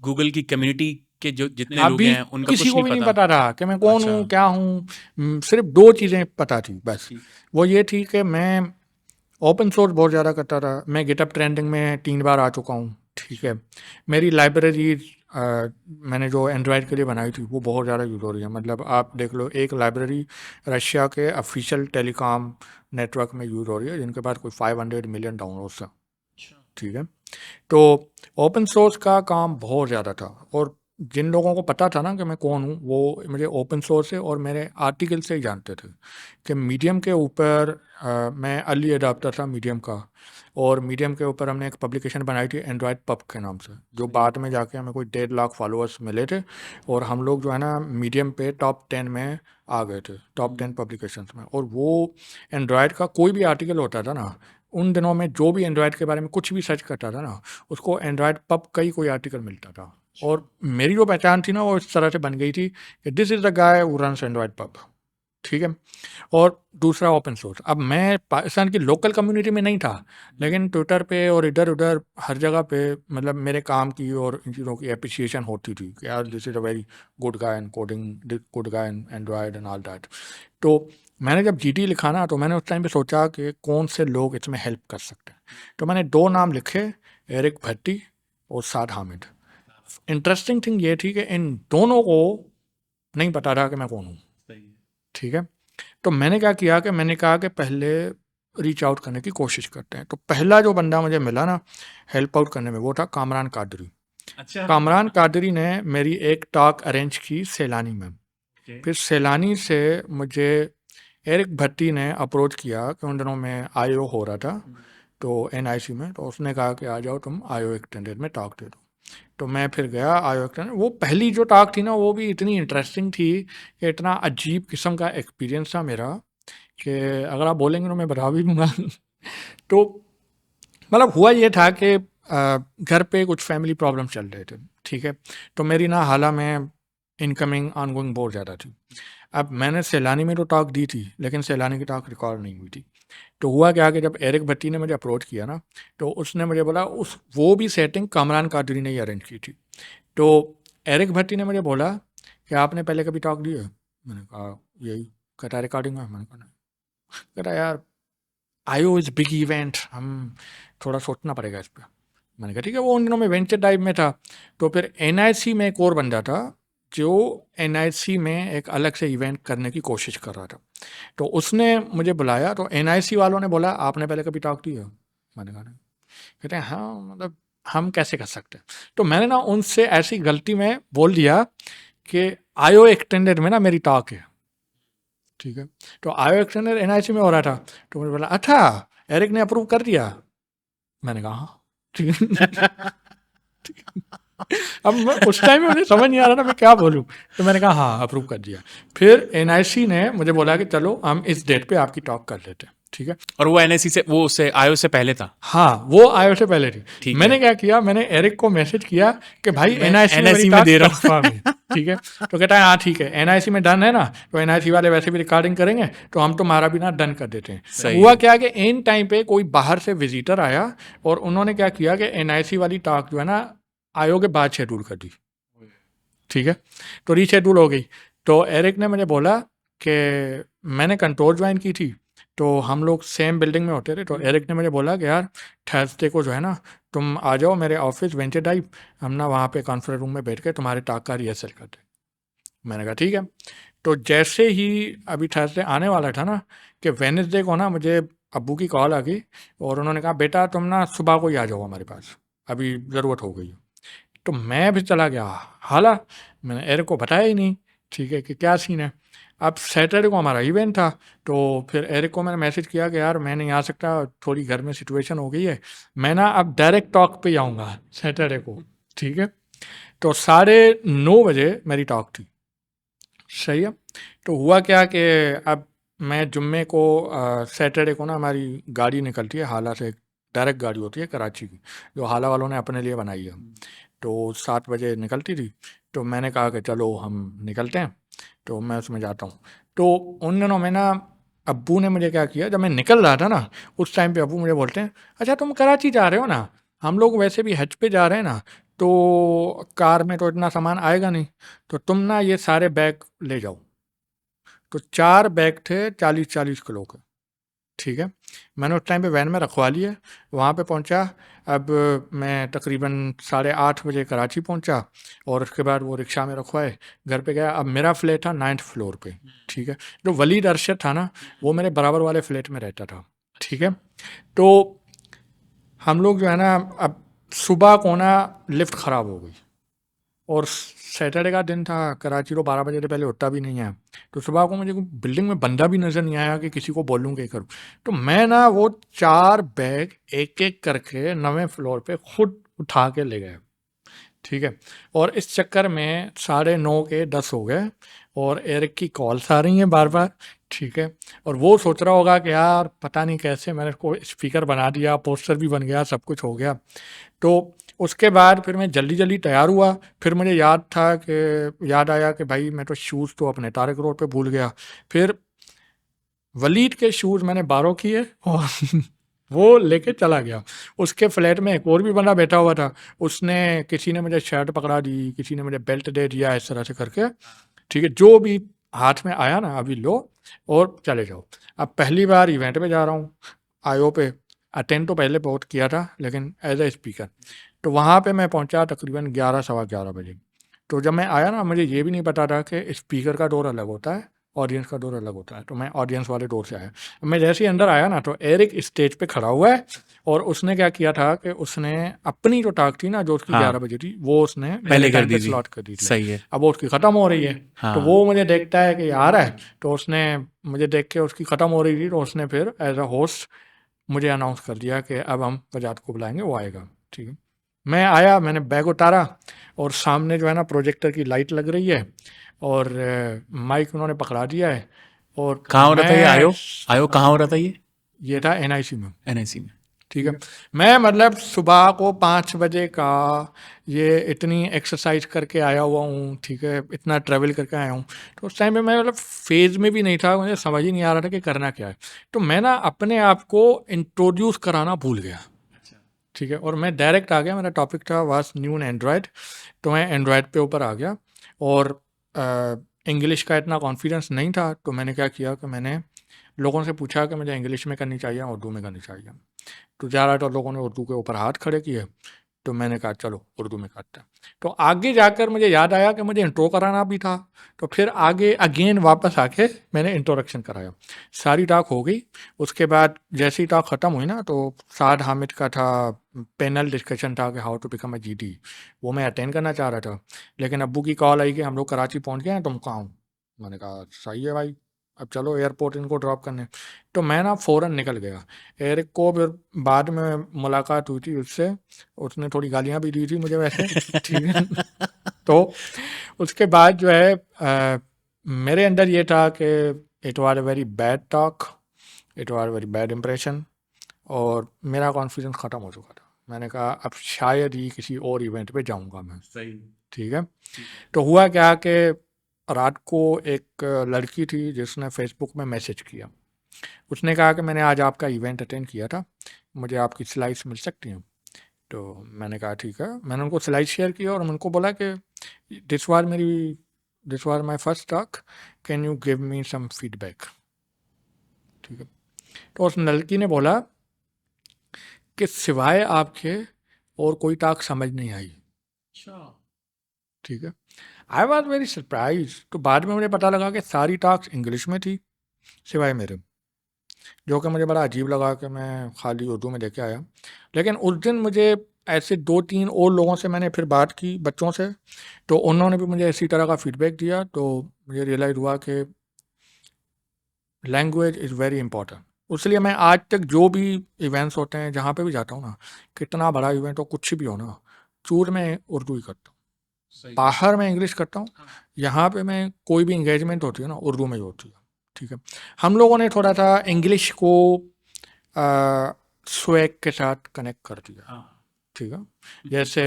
[SPEAKER 2] गूगल की कम्युनिटी के जो जितने लोग
[SPEAKER 1] अभी
[SPEAKER 2] हैं उनका
[SPEAKER 1] किसी
[SPEAKER 2] कुछ
[SPEAKER 1] को
[SPEAKER 2] नहीं
[SPEAKER 1] भी नहीं
[SPEAKER 2] पता।
[SPEAKER 1] पता था कि मैं कौन
[SPEAKER 2] अच्छा।
[SPEAKER 1] हूँ, क्या हूँ। सिर्फ 2 चीज़ें पता थी बस।
[SPEAKER 2] ठीक।
[SPEAKER 1] वो ये थी कि मैं ओपन सोर्स बहुत ज़्यादा करता था। मैं गिटअप ट्रेंडिंग में 3 बार आ चुका हूँ। ठीक है। मेरी लाइब्रेरी मैंने जो एंड्रॉयड के लिए बनाई थी वो बहुत ज़्यादा यूज़ हो रही है। मतलब आप देख लो, एक लाइब्रेरी रशिया के ऑफिशियल टेलीकॉम नेटवर्क में यूज़ हो रही है, जिनके पास कोई 500 मिलियन डाउनलोड्स था। ठीक है। तो ओपन सोर्स का काम बहुत ज़्यादा था, और जिन लोगों को पता था ना कि मैं कौन हूँ, वो मुझे ओपन सोर्स से और मेरे आर्टिकल से ही जानते थे कि मीडियम के ऊपर मैं अर्ली अडाप्टर था मीडियम का। और मीडियम के ऊपर हमने एक पब्लिकेशन बनाई थी एंड्रॉयड पब के नाम से, जो बाद में जाके हमें कोई 1.5 लाख फॉलोअर्स मिले थे। और हम लोग जो है ना मीडियम पे टॉप 10 में आ गए थे, टॉप 10 पब्लिकेशंस में। और वो एंड्रॉयड का कोई भी आर्टिकल होता था ना, उन दिनों में जो भी एंड्रॉयड के बारे में कुछ भी सर्च करता था ना, उसको एंड्रॉयड पब का ही कोई आर्टिकल मिलता था। और मेरी जो पहचान थी ना, वो इस तरह से बन गई थी कि this is the guy who runs Android pub. ठीक है। और दूसरा ओपन सोर्स। अब मैं पाकिस्तान की लोकल कम्युनिटी में नहीं था, लेकिन ट्विटर पे और इधर उधर हर जगह पे मतलब मेरे काम की और इन चीज़ों की अप्रिसिएशन होती थी कि यार this is a very good guy in coding, good guy in Android and all that. तो मैंने जब GT लिखा ना, तो मैंने उस टाइम पे सोचा कि कौन से लोग इसमें हेल्प कर सकते हैं। तो मैंने 2 नाम लिखे, एरिक भट्टी और साद हामिद। इंटरेस्टिंग थिंग ये थी कि इन दोनों को नहीं पता था कि मैं कौन हूँ। ठीक है। तो मैंने क्या किया कि मैंने कहा कि पहले रीच आउट करने की कोशिश करते हैं। तो पहला जो बंदा मुझे मिला ना हेल्प आउट करने में, वो था कामरान कादरी।
[SPEAKER 2] अच्छा।
[SPEAKER 1] कामरान कादरी ने मेरी एक टॉक अरेंज की सैलानी में। फिर सैलानी से मुझे एरिक भट्टी ने अप्रोच किया कि उन दिनों में IO हो रहा था, तो NIC में। तो उसने कहा कि आ जाओ तुम IO एक्सटेंडेड में टॉक दे दो। तो मैं फिर गया IO एक्सटेंडेड। वो पहली जो टॉक थी ना, वो भी इतनी इंटरेस्टिंग थी कि इतना अजीब किस्म का एक्सपीरियंस था मेरा कि अगर आप बोलेंगे तो मैं बता भी दूंगा। तो मतलब हुआ ये था कि घर पे कुछ फैमिली प्रॉब्लम चल रहे थे। ठीक है। तो मेरी ना हाल में इनकमिंग ऑनगोइंग बहुत ज़्यादा थी। अब मैंने सैलानी में तो टॉक दी थी, लेकिन सैलानी की टॉक रिकॉर्ड नहीं हुई थी। तो हुआ क्या कि जब एरिक भट्टी ने मुझे अप्रोच किया ना, तो उसने मुझे बोला, उस वो भी सेटिंग कामरान कादरी ने ही अरेंज की थी। तो एरिक भट्टी ने मुझे बोला कि आपने पहले कभी टॉक दी है? मैंने कहा यही, कहता रिकॉर्डिंग है। मैंने कहा नहीं। कहता यार IO इज़ बिग इवेंट, हम थोड़ा सोचना पड़ेगा इस पर। मैंने कहा ठीक है। वो उन दिनों में वेंचर टाइप में था। तो फिर NIC में एक और बंदा था जो NIC में एक अलग से इवेंट करने की कोशिश कर रहा था। तो उसने मुझे बुलाया। तो NIC वालों ने बोला आपने पहले कभी टॉक की है? मैंने कहा नहीं। कहते हैं हाँ, मतलब हम कैसे कर सकते हैं। तो मैंने ना उनसे ऐसी गलती में बोल दिया कि IO एक्सटेंडेड में ना मेरी टॉक है। ठीक है। तो IO एक्सटेंडेड NIC में हो रहा था। तो मुझे बोला अच्छा, एरिक ने अप्रूव कर दिया? मैंने कहा हाँ। ठीक है। अब उस टाइम में मुझे समझ नहीं आ रहा था मैं क्या बोलूँ, तो मैंने कहा हाँ अप्रूव कर दिया। फिर एनआईसी ने मुझे बोला कि चलो हम इस डेट पे आपकी टॉक कर लेते हैं, ठीक है।
[SPEAKER 2] और वो एनएससी से, वो उससे आयो से पहले था।
[SPEAKER 1] हाँ वो आयो से पहले थी।
[SPEAKER 2] ठीक
[SPEAKER 1] मैंने
[SPEAKER 2] है।
[SPEAKER 1] क्या किया, मैंने एरिक को मैसेज किया कि भाई
[SPEAKER 2] मैं
[SPEAKER 1] एनआईसी में मेरी
[SPEAKER 2] एनएससी में
[SPEAKER 1] टॉक
[SPEAKER 2] दे रहा
[SPEAKER 1] कंफर्म
[SPEAKER 2] हूँ।
[SPEAKER 1] है, ठीक है। तो कहता है हाँ ठीक है, एनआईसी में डन है ना, तो एनआईसी वाले वैसे भी रिकॉर्डिंग करेंगे तो हम तुम्हारा भी ना डन कर देते हैं।
[SPEAKER 2] सही
[SPEAKER 1] हुआ
[SPEAKER 2] है।
[SPEAKER 1] क्या कि इन टाइम पे कोई बाहर से विजिटर आया और उन्होंने क्या किया कि एनआईसी वाली टॉक जो है ना आयो के बाद शेड्यूल कर दी, ठीक है। तो रीशेड्यूल हो गई। तो एरिक ने मुझे बोला कि मैंने कंट्रोल ज्वाइन की थी, तो हम लोग सेम बिल्डिंग में होते थे। तो एरिक ने मुझे बोला कि यार थर्सडे को जो है ना तुम आ जाओ मेरे ऑफिस वेंचर टाइप, हम ना वहाँ पे कॉन्फ्रेंस रूम में बैठ के तुम्हारे टॉक का रिहर्सल करते हैं। मैंने कहा ठीक है। तो जैसे ही अभी थर्सडे आने वाला था ना, कि वेनेसडे को ना मुझे अब्बू की कॉल आ गई और उन्होंने कहा बेटा तुम ना सुबह को ही आ जाओ हमारे पास, अभी ज़रूरत हो गई है। तो मैं भी चला गया हाला, मैंने एरिक को बताया ही नहीं, ठीक है, कि क्या सीन है। अब सैटरडे को हमारा इवेंट था, तो फिर एरिक को मैंने मैसेज किया कि यार मैं नहीं आ सकता, थोड़ी घर में सिचुएशन हो गई है, मैं ना अब डायरेक्ट टॉक पे ही आऊँगा सैटरडे को, ठीक है। तो 9:30 बजे मेरी टॉक थी, सही है। तो हुआ क्या कि अब मैं जुम्मे को सैटरडे को ना हमारी गाड़ी निकलती है हाला से, डायरेक्ट गाड़ी होती है कराची की, जो हाला वालों ने अपने लिए बनाई है। तो 7 बजे निकलती थी, तो मैंने कहा कि चलो हम निकलते हैं, तो मैं उसमें जाता हूँ। तो उन दिनों में ना अब्बू ने मुझे क्या किया, जब मैं निकल रहा था ना उस टाइम पे अब्बू मुझे बोलते हैं अच्छा तुम कराची जा रहे हो ना, हम लोग वैसे भी हज पे जा रहे हैं ना, तो कार में तो इतना सामान आएगा नहीं, तो तुम ना ये सारे बैग ले जाओ। तो 4 बैग थे 40-40 किलो के, ठीक है। मैंने उस टाइम पे वैन में रखवा लिए, वहाँ पे पहुँचा। अब मैं तकरीबन 8:30 बजे कराची पहुँचा और उसके बाद वो रिक्शा में रखवाए, घर पे गया। अब मेरा फ्लैट था 9th फ्लोर पे, ठीक है। जो वलीद अरशद था ना वो मेरे बराबर वाले फ्लैट में रहता था, ठीक है। तो हम लोग जो है ना अब सुबह को ना लिफ्ट ख़राब हो गई और सैटरडे का दिन था, कराची तो 12 बजे से पहले उठता भी नहीं है। तो सुबह को मुझे बिल्डिंग में बंदा भी नज़र नहीं आया कि किसी को बोलूँ कि करूँ। तो मैं ना वो 4 बैग एक एक करके 9वें फ्लोर पे खुद उठा के ले गया, ठीक है। और इस चक्कर में 9:30 के 10 हो गए और एरिक की कॉल्स आ रही हैं बार बार, ठीक है। और वो सोच रहा होगा कि यार पता नहीं कैसे मैंने इसको स्पीकर बना दिया, पोस्टर भी बन गया, सब कुछ हो गया। तो उसके बाद फिर मैं जल्दी जल्दी तैयार हुआ। फिर मुझे याद आया कि भाई मैं तो शूज़ तो अपने तारक रोड पे भूल गया। फिर वलीद के शूज़ मैंने बारो किए और वो लेके चला गया। उसके फ्लैट में एक और भी बंदा बैठा हुआ था, उसने किसी ने मुझे शर्ट पकड़ा दी, किसी ने मुझे बेल्ट दे दिया, इस तरह से करके, ठीक है। जो भी हाथ में आया ना अभी लो और चले जाओ। अब पहली बार इवेंट पे जा रहा हूँ, आयो पे अटेंड तो पहले बहुत किया था लेकिन एज ए स्पीकर। तो वहाँ पे मैं पहुँचा तकरीबन 11 सवा 11 बजे। तो जब मैं आया ना मुझे ये भी नहीं पता था कि स्पीकर का डोर अलग होता है, ऑडियंस का डोर अलग होता है। तो मैं ऑडियंस वाले डोर से आया। मैं जैसे ही अंदर आया ना तो एरिक स्टेज पे खड़ा हुआ है और उसने क्या किया था कि उसने अपनी जो टॉक थी ना जो उसकी
[SPEAKER 2] हाँ
[SPEAKER 1] 11 बजे थी वो उसने मेरे
[SPEAKER 2] पहले कर
[SPEAKER 1] टाइम
[SPEAKER 2] दी
[SPEAKER 1] पे
[SPEAKER 2] थी।
[SPEAKER 1] स्लॉट कर दी थी।
[SPEAKER 2] सही है।
[SPEAKER 1] अब वो उसकी ख़त्म हो रही है, तो
[SPEAKER 2] हाँ।
[SPEAKER 1] वो मुझे देखता है कि ये आ रहा है, तो उसने मुझे देख के उसकी ख़त्म हो रही थी तो उसने फिर एज अ होस्ट मुझे अनाउंस कर दिया कि अब हम वजात को बुलाएंगे, वो आएगा, ठीक है। मैं आया, मैंने बैग उतारा और सामने जो है ना प्रोजेक्टर की लाइट लग रही है और माइक उन्होंने पकड़ा दिया है और
[SPEAKER 2] कहाँ हो रहा था ये
[SPEAKER 1] मैं
[SPEAKER 2] आयो? आयो कहाँ हो रहा था ये?
[SPEAKER 1] ये था एनआईसी में,
[SPEAKER 2] एनआईसी में।
[SPEAKER 1] ठीक है। मैं मतलब सुबह को 5 बजे का ये इतनी एक्सरसाइज करके आया हुआ हूँ, ठीक है, इतना ट्रैवल करके आया हूँ। तो उस टाइम पे मैं मतलब फेज़ में भी नहीं था, मुझे समझ ही नहीं आ रहा था कि करना क्या है। तो मैं ना अपने आप को इंट्रोड्यूस कराना भूल गया, ठीक है। और मैं डायरेक्ट आ गया, मेरा टॉपिक था वास न्यू एंड्रॉयड, तो मैं एंड्रॉयड पे ऊपर आ गया। और इंग्लिश का इतना कॉन्फिडेंस नहीं था, तो मैंने क्या किया कि मैंने लोगों से पूछा कि मुझे इंग्लिश में करनी चाहिए उर्दू में करनी चाहिए। तो ज़्यादातर लोगों ने उर्दू के ऊपर हाथ खड़े किए, तो मैंने कहा चलो उर्दू में करते हैं। तो आगे जाकर मुझे याद आया कि मुझे इंट्रो कराना भी था, तो फिर आगे अगेन वापस आके मैंने इंट्रोडक्शन कराया। सारी टॉक हो गई। उसके बाद जैसी टॉक ख़त्म हुई ना तो साद हामिद का था, पैनल डिस्कशन था कि how to become a GD, वो मैं अटेंड करना चाह रहा था। लेकिन अब्बू की कॉल आई कि हम लोग कराची पहुंच गए हैं, तुम कहाँ हो। मैंने कहा सही है भाई, अब चलो एयरपोर्ट इनको ड्रॉप करने। तो मैं ना फ़ौरन निकल गया। एरिक को फिर बाद में मुलाकात हुई थी उससे, उसने थोड़ी गालियाँ भी दी थी मुझे वैसे, ठीक है। तो उसके बाद जो है मेरे अंदर ये था कि it was a very bad talk, it was very bad impression, और मेरा कॉन्फिडेंस ख़त्म हो चुका था। मैंने कहा अब शायद ही किसी और इवेंट पे जाऊंगा मैं,
[SPEAKER 2] सही।
[SPEAKER 1] ठीक है।
[SPEAKER 2] ठीक है।
[SPEAKER 1] तो हुआ क्या कि रात को एक लड़की थी जिसने फेसबुक में मैसेज किया। उसने कहा कि मैंने आज आपका इवेंट अटेंड किया था, मुझे आपकी स्लाइड्स मिल सकती हैं। तो मैंने कहा ठीक है। मैंने उनको स्लाइड शेयर किया और मैं उनको बोला कि this was my first talk, can you give me some feedback, ठीक है। तो उस लड़की ने बोला कि सिवाय आपके और कोई टॉक समझ नहीं आई,
[SPEAKER 2] अच्छा।
[SPEAKER 1] ठीक है। आई वॉज वेरी सरप्राइज। तो बाद में मुझे पता लगा कि सारी टॉक्स इंग्लिश में थी सिवाय मेरे, जो कि मुझे बड़ा अजीब लगा कि मैं खाली उर्दू में लेके आया। लेकिन उस दिन मुझे ऐसे 2-3 और लोगों से मैंने फिर बात की, बच्चों से, तो उन्होंने भी मुझे इसी तरह का फीडबैक दिया। तो मुझे रियलाइज़ हुआ कि लैंग्वेज इज़ वेरी इंपॉर्टेंट। इसलिए मैं आज तक जो भी इवेंट्स होते हैं, जहाँ पे भी जाता हूँ ना, कितना बड़ा इवेंट हो, कुछ भी हो ना, चूर में उर्दू ही करता हूँ।
[SPEAKER 2] सही।
[SPEAKER 1] बाहर मैं इंग्लिश करता हूँ,
[SPEAKER 2] हाँ।
[SPEAKER 1] यहाँ पे मैं कोई भी इंगेजमेंट होती है ना, उर्दू में ही होती है, ठीक है। हम लोगों ने थोड़ा सा इंग्लिश को स्वैग के साथ कनेक्ट कर दिया,
[SPEAKER 2] हाँ।
[SPEAKER 1] ठीक है। जैसे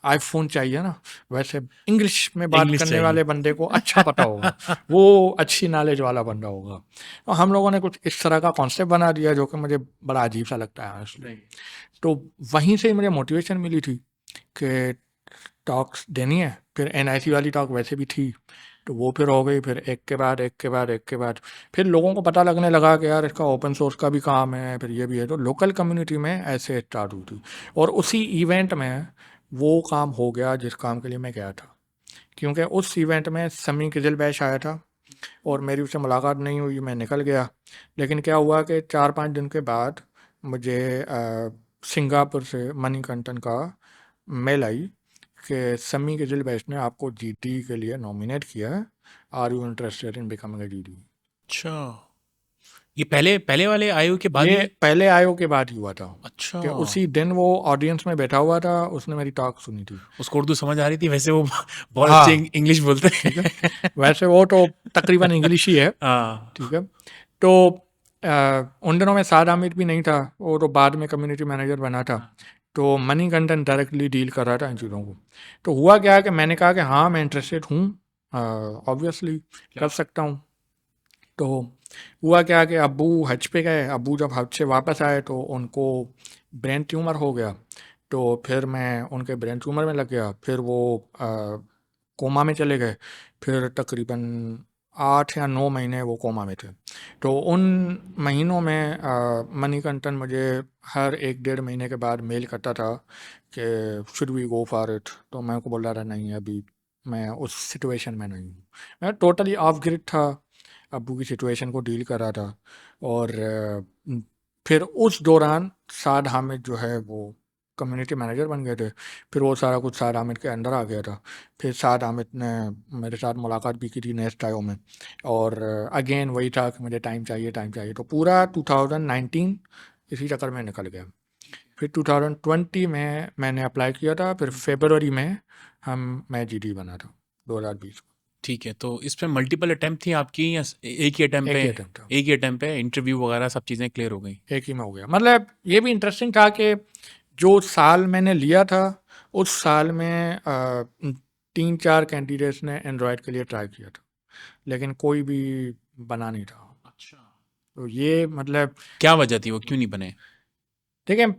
[SPEAKER 1] आईफोन चाहिए ना, वैसे इंग्लिश में बात
[SPEAKER 2] इंग्लिश
[SPEAKER 1] करने
[SPEAKER 2] चाहिए।
[SPEAKER 1] वाले बंदे को अच्छा पता होगा, वो अच्छी नॉलेज वाला बंदा होगा। तो हम लोगों ने कुछ इस तरह का कॉन्सेप्ट बना दिया जो कि मुझे बड़ा अजीब सा लगता है honestly।
[SPEAKER 2] सही।
[SPEAKER 1] तो वहीं से ही मुझे मोटिवेशन मिली थी कि टॉक्स देनी है। फिर एनआईसी वाली टॉक वैसे भी थी, तो वो फिर हो गई। फिर एक के बाद एक के बाद एक के बाद फिर लोगों को पता लगने लगा कि यार इसका ओपन सोर्स का भी काम है, फिर ये भी है। तो लोकल कम्युनिटी में ऐसे स्टार्ट हुई थी, और उसी इवेंट में वो काम हो गया जिस काम के लिए मैं गया था। क्योंकि उस इवेंट में समी किजल बैश आया था और मेरी उससे मुलाकात नहीं हुई, मैं निकल गया। लेकिन क्या हुआ कि 4-5 दिन के बाद मुझे सिंगापुर से मणिकंठन का मेल आई कि समी किजल बैश ने आपको जीटी के लिए नॉमिनेट किया है, are you interested in becoming a GT.
[SPEAKER 2] अच्छा, ये पहले पहले वाले आयु के बाद
[SPEAKER 1] ये
[SPEAKER 2] ही।
[SPEAKER 1] पहले आयो के बाद ही हुआ था
[SPEAKER 2] अच्छा।
[SPEAKER 1] कि उसी दिन वो ऑडियंस में बैठा हुआ था, उसने मेरी टॉक सुनी थी।
[SPEAKER 2] उसको उर्दू समझ आ रही थी वैसे, वो बहुत अच्छी
[SPEAKER 1] हाँ,
[SPEAKER 2] इंग्लिश बोलते
[SPEAKER 1] ठीक है।
[SPEAKER 2] हैं।
[SPEAKER 1] वैसे वो तो तकरीबन इंग्लिश ही है,
[SPEAKER 2] हाँ।
[SPEAKER 1] ठीक है। तो उन दिनों में साद आमिर भी नहीं था, वो तो बाद में कम्युनिटी मैनेजर बना था। तो मणिकंठन डायरेक्टली डील कर रहा था इन चीज़ों को। तो हुआ क्या कि मैंने कहा कि हाँ मैं इंटरेस्टेड हूँ, ऑब्वियसली कर सकता हूँ। तो हुआ क्या कि अब्बू हज पे गए। अब्बू जब हज से वापस आए तो उनको ब्रेन ट्यूमर हो गया। तो फिर मैं उनके ब्रेन ट्यूमर में लग गया। फिर वो कोमा में चले गए। फिर तकरीबन 8 या 9 महीने वो कोमा में थे। तो उन महीनों में मणिकंठन मुझे हर 1-1.5 महीने के बाद मेल करता था कि should we go for it. तो मैं उनको बोल रहा था नहीं, अभी मैं उस सिचुएशन में नहीं हूँ। मैं टोटली ऑफ ग्रिड था, अब्बू की सिचुएशन को डील कर रहा था। और फिर उस दौरान साद हामिद जो है वो कम्युनिटी मैनेजर बन गए थे। फिर वो सारा कुछ साद हामिद के अंदर आ गया था। फिर साद हामिद ने मेरे साथ मुलाकात भी की थी नेक्स्ट आयो में, और अगेन वही था कि मुझे टाइम चाहिए, टाइम चाहिए। तो पूरा 2019 इसी चक्कर में निकल गया। फिर 2020 में मैंने अप्लाई किया था। फिर फरवरी में मैं जीडी बना था 2020 में।
[SPEAKER 2] ठीक है, तो इस पे मल्टीपल अटेम्प्ट थी आपकी या एक ही अटेम्प्ट
[SPEAKER 1] एक
[SPEAKER 2] पे?
[SPEAKER 1] ही अटेम्प्ट था,
[SPEAKER 2] एक ही अटेम्प्ट पे इंटरव्यू वगैरह सब चीज़ें क्लियर हो गई?
[SPEAKER 1] एक ही में हो गया। मतलब ये भी इंटरेस्टिंग था कि जो साल मैंने लिया था उस साल में 3-4 कैंडिडेट्स ने एंड्रॉयड के लिए ट्राई किया था, लेकिन कोई भी बना नहीं था।
[SPEAKER 2] अच्छा।
[SPEAKER 1] तो ये मतलब
[SPEAKER 2] क्या वजह थी, वो क्यों नहीं बने?
[SPEAKER 1] देखिए,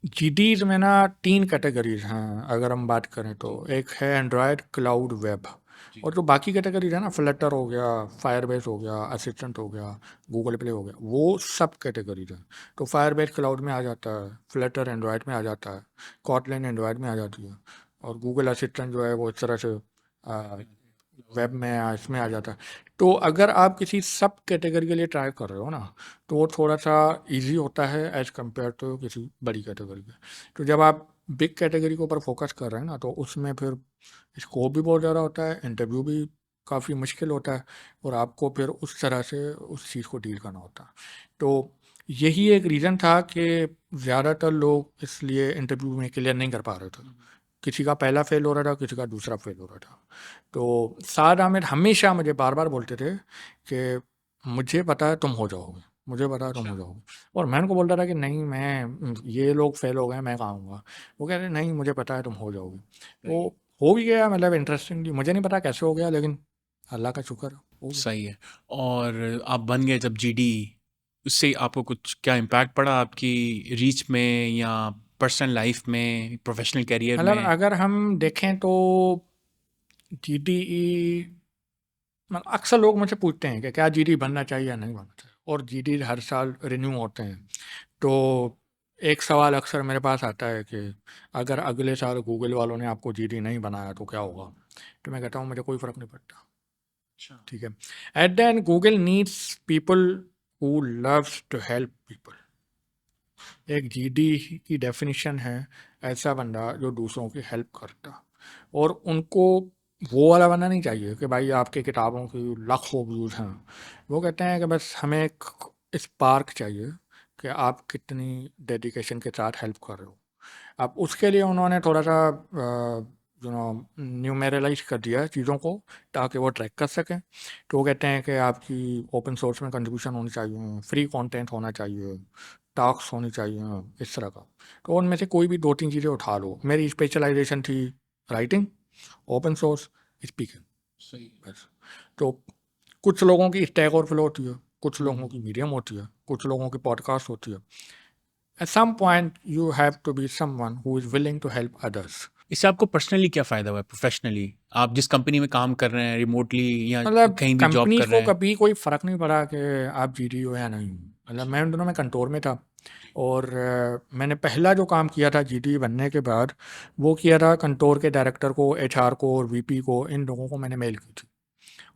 [SPEAKER 1] जीडीज में ना 3 कैटेगरीज हैं अगर हम बात करें तो। एक है एंड्रॉयड, क्लाउड, वेब। और जो बाकी कैटेगरीज है ना, फ्लटर हो गया, फायरबेस हो गया, असिस्टेंट हो गया, गूगल प्ले हो गया, वो सब कैटेगरीज है। तो फायरबेस क्लाउड में आ जाता है, फ्लटर एंड्रॉयड में आ जाता है, कॉटलिन एंड्रॉयड में आ जाती है, और गूगल असिस्टेंट जो है वो इस तरह से वेब में इसमें आ जाता है। तो अगर आप किसी सब कैटेगरी के लिए ट्राई कर रहे हो ना, तो वो थोड़ा सा इजी होता है एज कम्पेयर टू किसी बड़ी कैटेगरी के। तो जब आप बिग कैटेगरी के ऊपर फोकस कर रहे हैं ना, तो उसमें फिर स्कोप भी बहुत ज़्यादा होता है, इंटरव्यू भी काफ़ी मुश्किल होता है और आपको फिर उस तरह से उस चीज़ को डील करना होता है। तो यही एक रीज़न था कि ज़्यादातर लोग इसलिए इंटरव्यू में क्लियर नहीं कर पा रहे थे। किसी का पहला फेल हो रहा था, किसी का दूसरा फेल हो रहा था। तो साद आमिर हमेशा मुझे बार-बार बोलते थे कि मुझे पता है तुम हो जाओगे, मुझे पता है तुम हो
[SPEAKER 2] अच्छा।
[SPEAKER 1] जाओगे। और मैं उनको बोलता था कि नहीं मैं ये लोग फेल हो गए हैं, मैं कहाँ होऊँगा। वो कह रहे नहीं मुझे पता है तुम हो जाओगे।
[SPEAKER 2] सही
[SPEAKER 1] वो
[SPEAKER 2] है।
[SPEAKER 1] हो भी गया, मतलब इंटरेस्टिंगली मुझे नहीं पता कैसे हो गया, लेकिन अल्लाह का शुक्र है, हो गया।
[SPEAKER 2] सही है। और आप बन गए जब जीडी, उससे आपको कुछ क्या इम्पैक्ट पड़ा आपकी रीच में या पर्सनल लाइफ में, प्रोफेशनल करियर
[SPEAKER 1] मतलब
[SPEAKER 2] में?
[SPEAKER 1] अगर हम देखें तो जीडीई, मतलब अक्सर लोग मुझसे पूछते हैं कि क्या जीडी बनना चाहिए या नहीं बनना चाहिए, और जीडी हर साल रिन्यू होते हैं। तो एक सवाल अक्सर मेरे पास आता है कि अगर अगले साल गूगल वालों ने आपको जीडी नहीं बनाया तो क्या होगा? तो मैं कहता हूँ मुझे कोई फ़र्क नहीं पड़ता,
[SPEAKER 2] अच्छा।
[SPEAKER 1] ठीक है। At the end Google needs people who loves to help people. एक जीडी की डेफिनेशन है ऐसा बंदा जो दूसरों की हेल्प करता, और उनको वो वाला बनना नहीं चाहिए कि भाई आपके किताबों की लाखों व्यूज़ हैं। वो कहते हैं कि बस हमें एक स्पार्क चाहिए कि आप कितनी डेडिकेशन के साथ हेल्प कर रहे हो। अब उसके लिए उन्होंने थोड़ा सा न्यूमेरलाइज कर दिया है चीज़ों को, ताकि वो ट्रैक कर सकें। तो वो कहते हैं कि आपकी ओपन सोर्स में कंट्रीब्यूशन होनी चाहिए, फ्री कंटेंट होना चाहिए, टास्क होनी चाहिए, इस तरह का। तो उनमें से कोई भी 2-3 चीज़ें उठा लो। मेरी स्पेशलाइजेशन थी राइटिंग, ओपन सोर्स, स्पीकिंग,
[SPEAKER 2] सही।
[SPEAKER 1] बस। तो कुछ लोगों की स्टैक और फ्लो होती है, कुछ लोगों की
[SPEAKER 2] हम्म।
[SPEAKER 1] मीडियम होती है, कुछ लोगों की पॉडकास्ट होती है। At some point you have to be someone who is willing to help others.
[SPEAKER 2] इससे आपको पर्सनली क्या फ़ायदा हुआ है, प्रोफेशनली? आप जिस कंपनी में काम कर रहे हैं, रिमोटली या
[SPEAKER 1] मतलब
[SPEAKER 2] कहीं भी जॉब
[SPEAKER 1] कंपनी
[SPEAKER 2] कर
[SPEAKER 1] को
[SPEAKER 2] रहे हैं?
[SPEAKER 1] कभी कोई फ़र्क नहीं पड़ा कि आप जीडी हो या नहीं। मतलब
[SPEAKER 2] अच्छा।
[SPEAKER 1] मैं उन दिनों में कंटोर में था, और मैंने पहला जो काम किया था जीडी बनने के बाद, वो किया था कंटोर के डायरेक्टर को, एचआर को और वीपी को, इन लोगों को मैंने मेल की थी,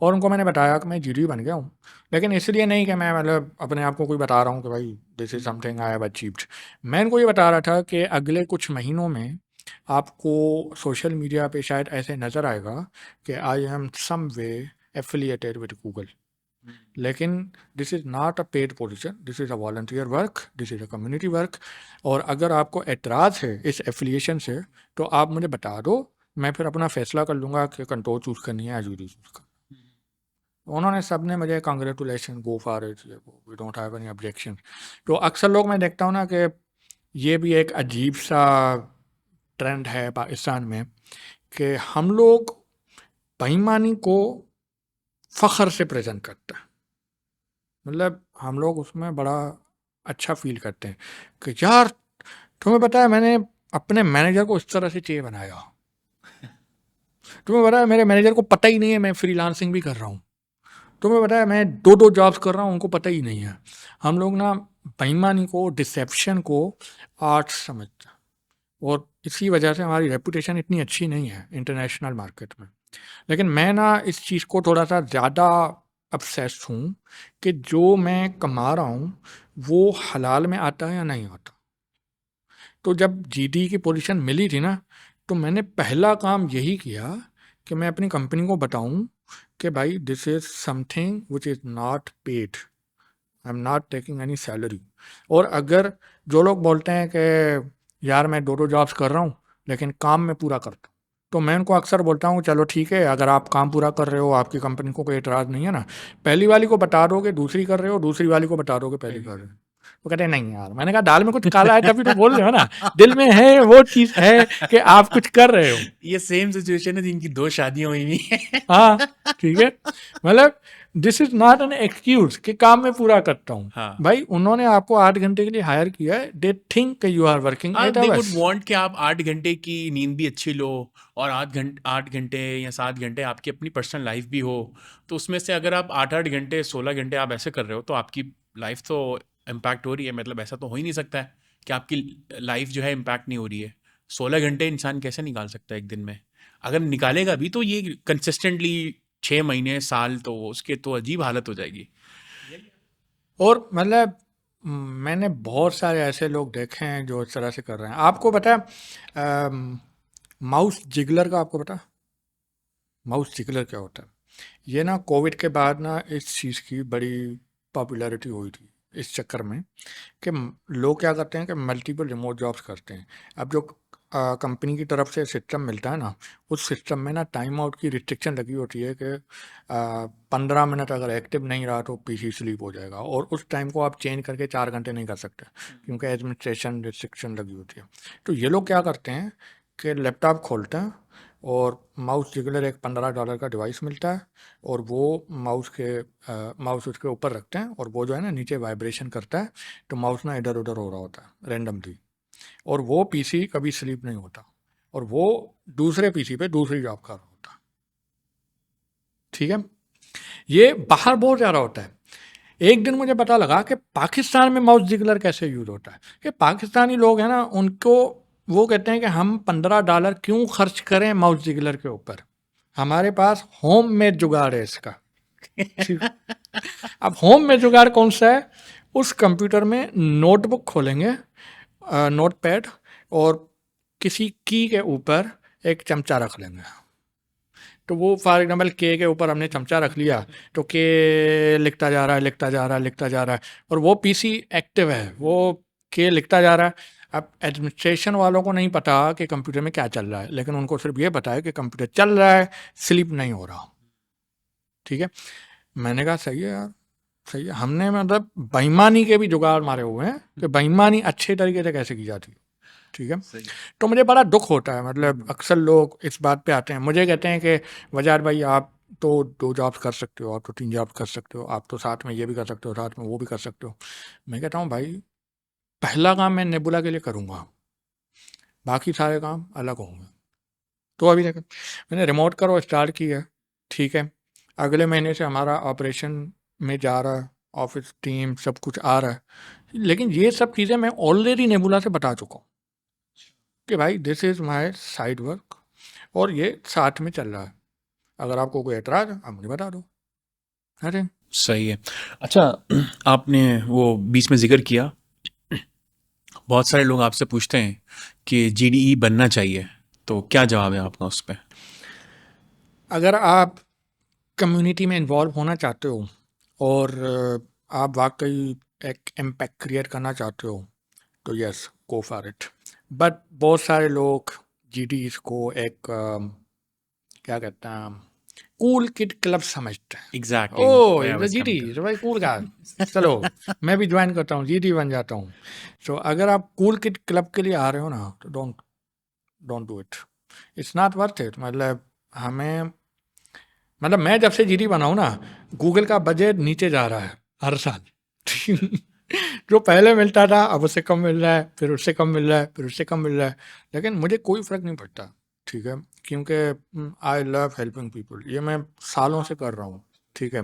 [SPEAKER 1] और उनको मैंने बताया कि मैं जीडी बन गया हूँ। लेकिन इसलिए नहीं कि मैं मतलब अपने आप को कोई बता रहा हूँ कि भाई this is something I have achieved. मैं इनको ये बता रहा था कि अगले कुछ महीनों में आपको सोशल मीडिया पे शायद ऐसे नज़र आएगा कि I am some way affiliated with Google. लेकिन this is not a paid position, this is a volunteer work, this is a community work. और अगर आपको एतराज़ है इस एफिलिएशन से, तो आप मुझे बता दो, मैं फिर अपना फैसला कर लूँगा कि कंट्रोल चूज़ करनी है या जूडी चूज़ करनी है। उन्होंने सब ने मुझे congratulation, go for it, we don't have any objection. तो अक्सर लोग मैं देखता हूँ ना कि ये भी एक अजीब सा ट्रेंड है पाकिस्तान में कि हम लोग बेईमानी को फ़ख्र से प्रेजेंट करते हैं। मतलब हम लोग उसमें बड़ा अच्छा फील करते हैं कि यार तुम्हें पता है मैंने अपने मैनेजर को इस तरह से चाहिए बनाया, तुम्हें पता है मेरे मैनेजर को पता ही नहीं है मैं फ्रीलांसिंग भी कर रहा हूँ, तुम्हें पता है मैं 2-2 जॉब्स कर रहा हूँ, उनको पता ही नहीं है। हम लोग ना बेईमानी को, डिसेप्शन को आर्ट समझते हैं, और इसी वजह से हमारी रेपुटेशन इतनी अच्छी नहीं है इंटरनेशनल मार्केट में। लेकिन मैं ना इस चीज़ को थोड़ा सा ज़्यादा obsessed हूँ कि जो मैं कमा रहा हूँ वो हलाल में आता है या नहीं आता। तो जब जीडी की पोजीशन मिली थी ना, तो मैंने पहला काम यही किया कि मैं अपनी कंपनी को बताऊं कि भाई this is something which is not paid, I am not taking any salary. और अगर जो लोग बोलते हैं कि यार मैं 2-2 जॉब्स कर रहा हूँ लेकिन काम मैं पूरा करता हूँ, तो मैं उनको अक्सर बोलता हूँ चलो ठीक है, अगर आप काम पूरा कर रहे हो, आपकी कंपनी को कोई एतराज़ नहीं है ना, पहली वाली को बता दोगे दूसरी कर रहे हो, दूसरी वाली को बता दोगे पहली कर रहे हो। वो कहते हैं नहीं यार, मैंने कहा दाल में कुछ काला है तभी तो बोल रहे हो ना, दिल में है वो चीज़ है कि आप कुछ कर रहे हो।
[SPEAKER 2] ये सेम सिचुएशन है जिनकी 2 शादियाँ हुई हुई हैं।
[SPEAKER 1] हाँ, ठीक है। मतलब this is not an excuse कि काम मैं पूरा करता हूँ।
[SPEAKER 2] हाँ।
[SPEAKER 1] भाई उन्होंने आपको 8 घंटे के लिए हायर किया है, they think you are working
[SPEAKER 2] हाँ,
[SPEAKER 1] 8
[SPEAKER 2] दे वुड
[SPEAKER 1] आवर्स।
[SPEAKER 2] वांट कि आप 8 घंटे की नींद भी अच्छी लो और 8 घंटे या 7 घंटे आपकी अपनी पर्सनल लाइफ भी हो। तो उसमें से अगर आप 8-8 घंटे, 16 घंटे आप ऐसे कर रहे हो, तो आपकी लाइफ तो इम्पैक्ट हो रही है। मतलब ऐसा तो हो ही नहीं सकता है कि आपकी लाइफ जो है इम्पैक्ट नहीं हो रही है। 16 घंटे इंसान कैसे निकाल सकता है एक दिन में? अगर निकालेगा भी तो ये कंसिस्टेंटली 6 महीने, साल, तो उसके तो अजीब हालत हो जाएगी।
[SPEAKER 1] और मतलब मैंने बहुत सारे ऐसे लोग देखे हैं जो इस तरह से कर रहे हैं। आपको पता है माउस जिगलर का, आपको पता है? माउस जिगलर क्या होता है? ये ना कोविड के बाद ना इस चीज़ की बड़ी पॉपुलैरिटी हुई थी इस चक्कर में कि लोग क्या करते हैं कि मल्टीपल रिमोट जॉब्स करते हैं। अब जो कंपनी की तरफ से सिस्टम मिलता है ना, उस सिस्टम में ना टाइम आउट की रिस्ट्रिक्शन लगी होती है कि 15 मिनट अगर एक्टिव नहीं रहा तो पीसी स्लीप हो जाएगा, और उस टाइम को आप चेंज करके 4 घंटे नहीं कर सकते क्योंकि एडमिनिस्ट्रेशन रिस्ट्रिक्शन लगी होती है। तो ये लोग क्या करते हैं कि लैपटॉप खोलते हैं और माउस जिगलर एक $15 का डिवाइस मिलता है, और वो माउस उसके ऊपर रखते हैं, और वो जो है ना नीचे वाइब्रेशन करता है, तो माउस ना इधर उधर हो रहा होता है रैंडमली, और वो पीसी कभी स्लीप नहीं होता, और वो दूसरे पीसी पे दूसरी जॉब कर रहा होता। ठीक है, ये बाहर बहुत ज़्यादा होता है। एक दिन मुझे पता लगा कि पाकिस्तान में माउस जिगलर कैसे यूज होता है, कि पाकिस्तानी लोग हैं ना, उनको वो कहते हैं कि हम $15 क्यों खर्च करें माउस जिगलर के ऊपर, हमारे पास होम मेड जुगाड़ है इसका। ठीक। अब होम में जुगाड़ कौन सा है? उस कंप्यूटर में नोटबुक खोलेंगे, नोटपैड, और किसी की के ऊपर एक चमचा रख लेंगे। तो वो फॉर एग्जाम्पल के ऊपर हमने चमचा रख लिया, तो के लिखता जा रहा है, लिखता जा रहा है, लिखता जा रहा है, और वो पीसी एक्टिव है, वो के लिखता जा रहा है। अब एडमिनिस्ट्रेशन वालों को नहीं पता कि कंप्यूटर में क्या चल रहा है, लेकिन उनको सिर्फ ये पता है कि कंप्यूटर चल रहा है, स्लिप नहीं हो रहा। ठीक है, मैंने कहा सही है यार, सही है। हमने मतलब बेईमानी के भी जुगाड़ मारे हुए हैं कि बेईमानी अच्छे तरीके से कैसे की जाती है। ठीक है, तो मुझे बड़ा दुख होता है, मतलब अक्सर लोग इस बात पे आते हैं, मुझे कहते हैं कि वजार भाई आप तो 2 जॉब्स कर सकते हो, आप तो 3 जॉब्स कर सकते हो, आप तो साथ में ये भी कर सकते हो, साथ में वो भी कर सकते हो। मैं कहता हूँ भाई, पहला काम मैं नेबुला के लिए करूँगा, बाकी सारे काम अलग होंगे। तो अभी तक मैंने रिमोट करो स्टार्ट किया, ठीक है, अगले महीने से हमारा ऑपरेशन में जा रहा है, ऑफिस टीम सब कुछ आ रहा है, लेकिन ये सब चीज़ें मैं ऑलरेडी नेबुला से बता चुका हूँ कि भाई this is my side work, और ये साथ में चल रहा है, अगर आपको कोई एतराज़ है आप मुझे बता दो। अरे
[SPEAKER 2] सही है। अच्छा, आपने वो बीच में जिक्र किया, बहुत सारे लोग आपसे पूछते हैं कि जीडीई बनना चाहिए, तो क्या जवाब है आपका उस पर?
[SPEAKER 1] अगर आप कम्युनिटी में इन्वॉल्व होना चाहते हो और आप वाकई एक इम्पैक्ट क्रिएट करना चाहते हो, तो yes, go for it. But बहुत सारे लोग जी को एक क्या कहते हैं, कूल किड क्लब समझते हैं।
[SPEAKER 2] एग्जैक्टली,
[SPEAKER 1] ओह जीडी तो भाई कूल का, चलो मैं भी ज्वाइन करता हूँ, जीडी बन जाता हूँ। सो अगर आप कूल किड क्लब के लिए आ रहे हो ना, तो don't don't do it, it's not worth it. मतलब हमें, मतलब मैं जब से जीडी बना हूँ ना, गूगल का बजट नीचे जा रहा है हर साल। जो पहले मिलता था अब उससे कम मिल रहा है, फिर उससे कम मिल रहा है, फिर उससे कम मिल रहा है, लेकिन मुझे कोई फ़र्क नहीं पड़ता। ठीक है, क्योंकि आई लव हेल्पिंग पीपल, ये मैं सालों से कर रहा हूँ। ठीक है,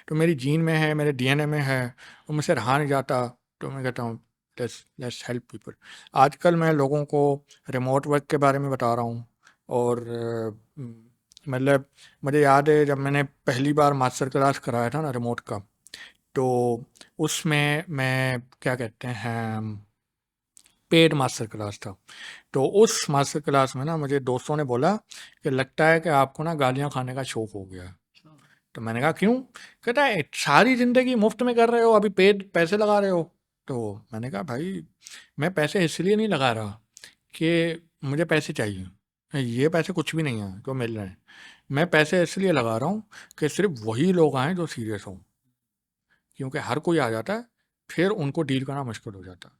[SPEAKER 1] तो मेरी जीन में है, मेरे डीएनए में है, और मुझसे रहा नहीं जाता, तो मैं कहता हूँ लेट्स लेट्स हेल्प पीपल। आजकल मैं लोगों को रिमोट वर्क के बारे में बता रहा हूँ, और मतलब मुझे याद है जब मैंने पहली बार मास्टर क्लास कराया था ना रिमोट का, तो उसमें मैं क्या कहते हैं, पेड मास्टर क्लास था। तो उस मास्टर क्लास में ना मुझे दोस्तों ने बोला कि लगता है कि आपको ना गालियाँ खाने का शौक हो गया है। तो मैंने कहा क्यों? कहता है सारी ज़िंदगी मुफ्त में कर रहे हो, अभी पेड पैसे लगा रहे हो। तो मैंने कहा भाई, मैं पैसे इसलिए नहीं लगा रहा कि मुझे पैसे चाहिए, ये पैसे कुछ भी नहीं है जो मिल रहे हैं। मैं पैसे इसलिए लगा रहा हूँ कि सिर्फ वही लोग आएँ जो सीरियस हों, क्योंकि हर कोई आ जाता है, फिर उनको डील करना मुश्किल हो जाता है।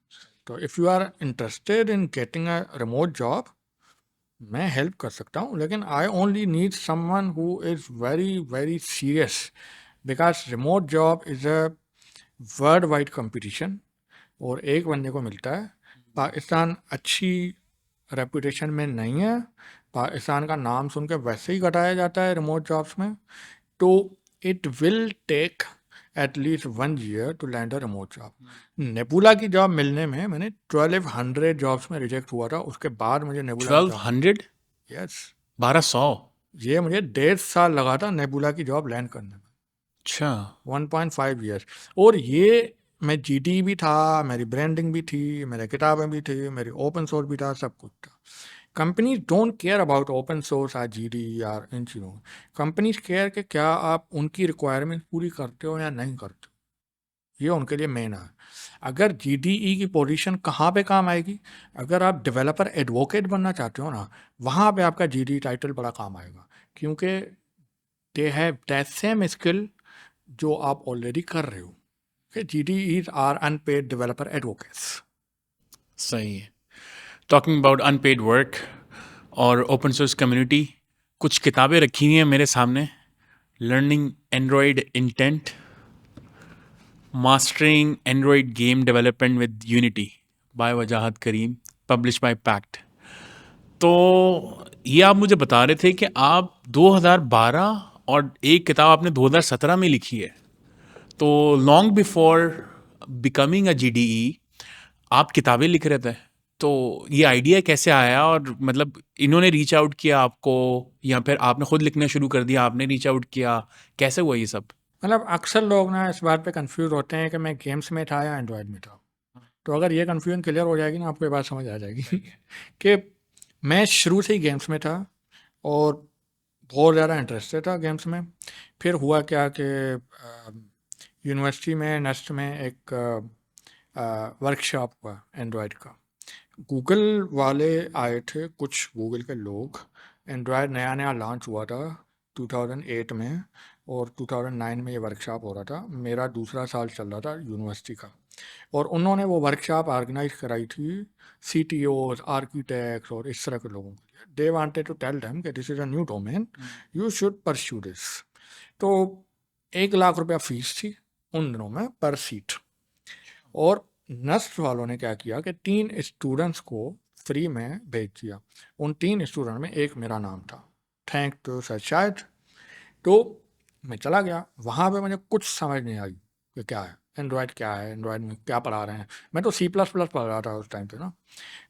[SPEAKER 1] तो if you are interested in getting a remote job, मैं हेल्प कर सकता हूँ, लेकिन I only need someone who is very very serious, because remote job is a world wide competition, और एक बंदे को मिलता है। पाकिस्तान अच्छी रेपुटेशन में नहीं है, पाकिस्तान का नाम सुन के वैसे ही घटाया जाता है रिमोट जॉब्स में। तो it will take at least 1 year to land a remote job. Nebula की जॉब मिलने में मैंने 1200 जॉब्स में रिजेक्ट हुआ था, उसके बाद मुझे नेबुला की जॉब,
[SPEAKER 2] 1200?
[SPEAKER 1] यस,
[SPEAKER 2] 1200?
[SPEAKER 1] ये मुझे 1.5 साल लगा था नेबुला की जॉब लैंड करने में,
[SPEAKER 2] अच्छा।
[SPEAKER 1] 1.5 years। और ये मैं जीडी भी था, मेरी ब्रांडिंग भी थी, मेरे किताबें भी थी, मेरी ओपन सोर्स भी था, सब कुछ था। Companies don't care about open source या जीडी या इन चीज़ों। कंपनीज केयर कि क्या आप उनकी रिक्वायरमेंट पूरी करते हो या नहीं करते हो, ये उनके लिए मेन है। अगर जीडीई की पोजीशन कहाँ पे काम आएगी, अगर आप डेवलपर एडवोकेट बनना चाहते हो ना, वहाँ पे आपका जीडी टाइटल बड़ा काम आएगा, क्योंकि they have that same skill जो आप ऑलरेडी कर रहे हो। GDEs are unpaid developer advocates.
[SPEAKER 2] सही है। टॉकिंग अबाउट अनपेड वर्क और ओपन सोर्स कम्युनिटी, कुछ किताबें रखी हुई हैं मेरे सामने। Learning Android intent, mastering Android game development with Unity by Wajahat Karim, publish by pact. तो ये आप मुझे बता रहे थे कि आप 2012 और एक किताब आपने 2017 में लिखी है। तो लॉन्ग बिफोर बिकमिंग अ जीडीई आप किताबें लिख रहे थे। तो ये आइडिया कैसे आया, और मतलब इन्होंने रीच आउट किया आपको या फिर आपने खुद लिखना शुरू कर दिया, आपने रीच आउट किया, कैसे हुआ ये सब?
[SPEAKER 1] मतलब अक्सर लोग ना इस बात पे कंफ्यूज होते हैं कि मैं गेम्स में था या एंड्रॉयड में था। तो अगर ये कंफ्यूजन क्लियर हो जाएगी ना, आपको ये बात समझ आ जाएगी कि मैं शुरू से ही गेम्स में था और बहुत ज़्यादा इंटरेस्टेड था गेम्स में। फिर हुआ क्या कि यूनिवर्सिटी में नेस्ट में एक वर्कशॉप हुआ एंड्रॉयड का। गूगल वाले आए थे, कुछ गूगल के लोग। एंड्रॉयड नया नया लॉन्च हुआ था 2008 में, और 2009 में ये वर्कशॉप हो रहा था। मेरा दूसरा साल चल रहा था यूनिवर्सिटी का, और उन्होंने वो वर्कशॉप ऑर्गेनाइज कराई थी CTOs, आर्किटेक्ट्स और इस तरह के लोगों के लिए। They wanted to tell them कि this is a new domain, you should pursue this. तो 1 लाख रुपया फीस थी उन दिनों में पर सीट। और नस्ट वालों ने क्या किया कि 3 स्टूडेंट्स को फ्री में भेज दिया। उन 3 स्टूडेंट में एक मेरा नाम था, थैंक टू सर शायद। तो मैं चला गया वहाँ पे, मुझे कुछ समझ नहीं आई कि क्या है एंड्रॉयड, क्या है एंड्रॉयड में क्या पढ़ा रहे हैं। मैं तो C++ पढ़ रहा था उस टाइम पे ना,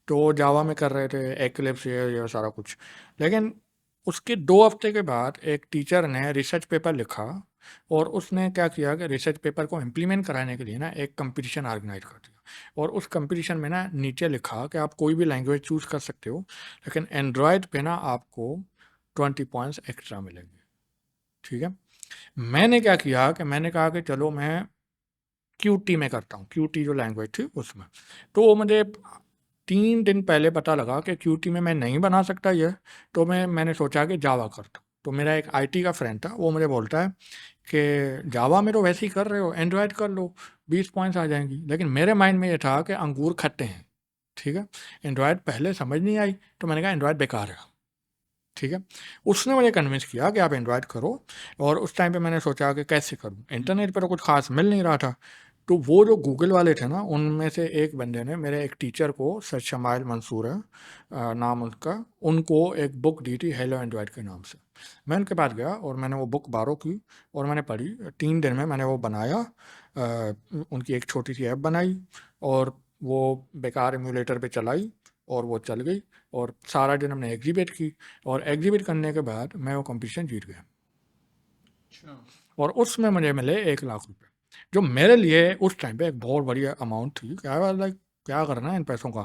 [SPEAKER 1] तो जावा में कर रहे थे, एक्लिप्स ये सारा कुछ। लेकिन उसके 2 हफ्ते के बाद एक टीचर ने रिसर्च पेपर लिखा, और उसने क्या किया कि रिसर्च पेपर को इम्प्लीमेंट कराने के लिए ना एक कंपटीशन ऑर्गेनाइज कर दिया। और उस कंपटीशन में ना नीचे लिखा कि आप कोई भी लैंग्वेज चूज़ कर सकते हो, लेकिन एंड्रॉयड पे ना आपको 20 पॉइंट्स एक्स्ट्रा मिलेंगे। ठीक है, मैंने क्या किया कि मैंने कहा कि चलो मैं QT में करता हूँ, QT जो लैंग्वेज थी उसमें। तो मुझे 3 दिन पहले पता लगा कि QT में मैं नहीं बना सकता ये। तो मैंने सोचा कि जावा करता हूँ। तो मेरा एक IT का फ्रेंड था, वो मुझे बोलता है कि जावा में तो वैसे ही कर रहे हो, एंड्रॉयड कर लो, 20 पॉइंट्स आ जाएंगी। लेकिन मेरे माइंड में ये था कि अंगूर खट्टे हैं। ठीक है, एंड्रॉयड पहले समझ नहीं आई, तो मैंने कहा एंड्रॉयड बेकार है। ठीक है, उसने मुझे कन्विंस किया कि आप एंड्रॉयड करो। और उस टाइम पे मैंने सोचा कि कैसे करूं, इंटरनेट पर तो कुछ खास मिल नहीं रहा था। तो वो जो गूगल वाले थे ना, उनमें से एक बंदे ने मेरे एक टीचर को, सर शमाइल मंसूर है नाम उनका, उनको एक बुक दी थी हेलो एंड्रॉयड के नाम से। मैं उनके पास गया और मैंने वो बुक बारो की और मैंने पढ़ी। 3 दिन में मैंने वो बनाया, उनकी एक छोटी सी ऐप बनाई, और वो बेकार एमुलेटर पे चलाई, और वो चल गई। और सारा दिन हमने एग्जीबिट की, और एग्जीबिट करने के बाद मैं वो कंपटीशन जीत गया, और उसमें मुझे मिले 1 लाख रुपए, जो मेरे लिए उस टाइम पे एक बहुत बड़ी अमाउंट थी। क्या लाइक क्या करना है इन पैसों का।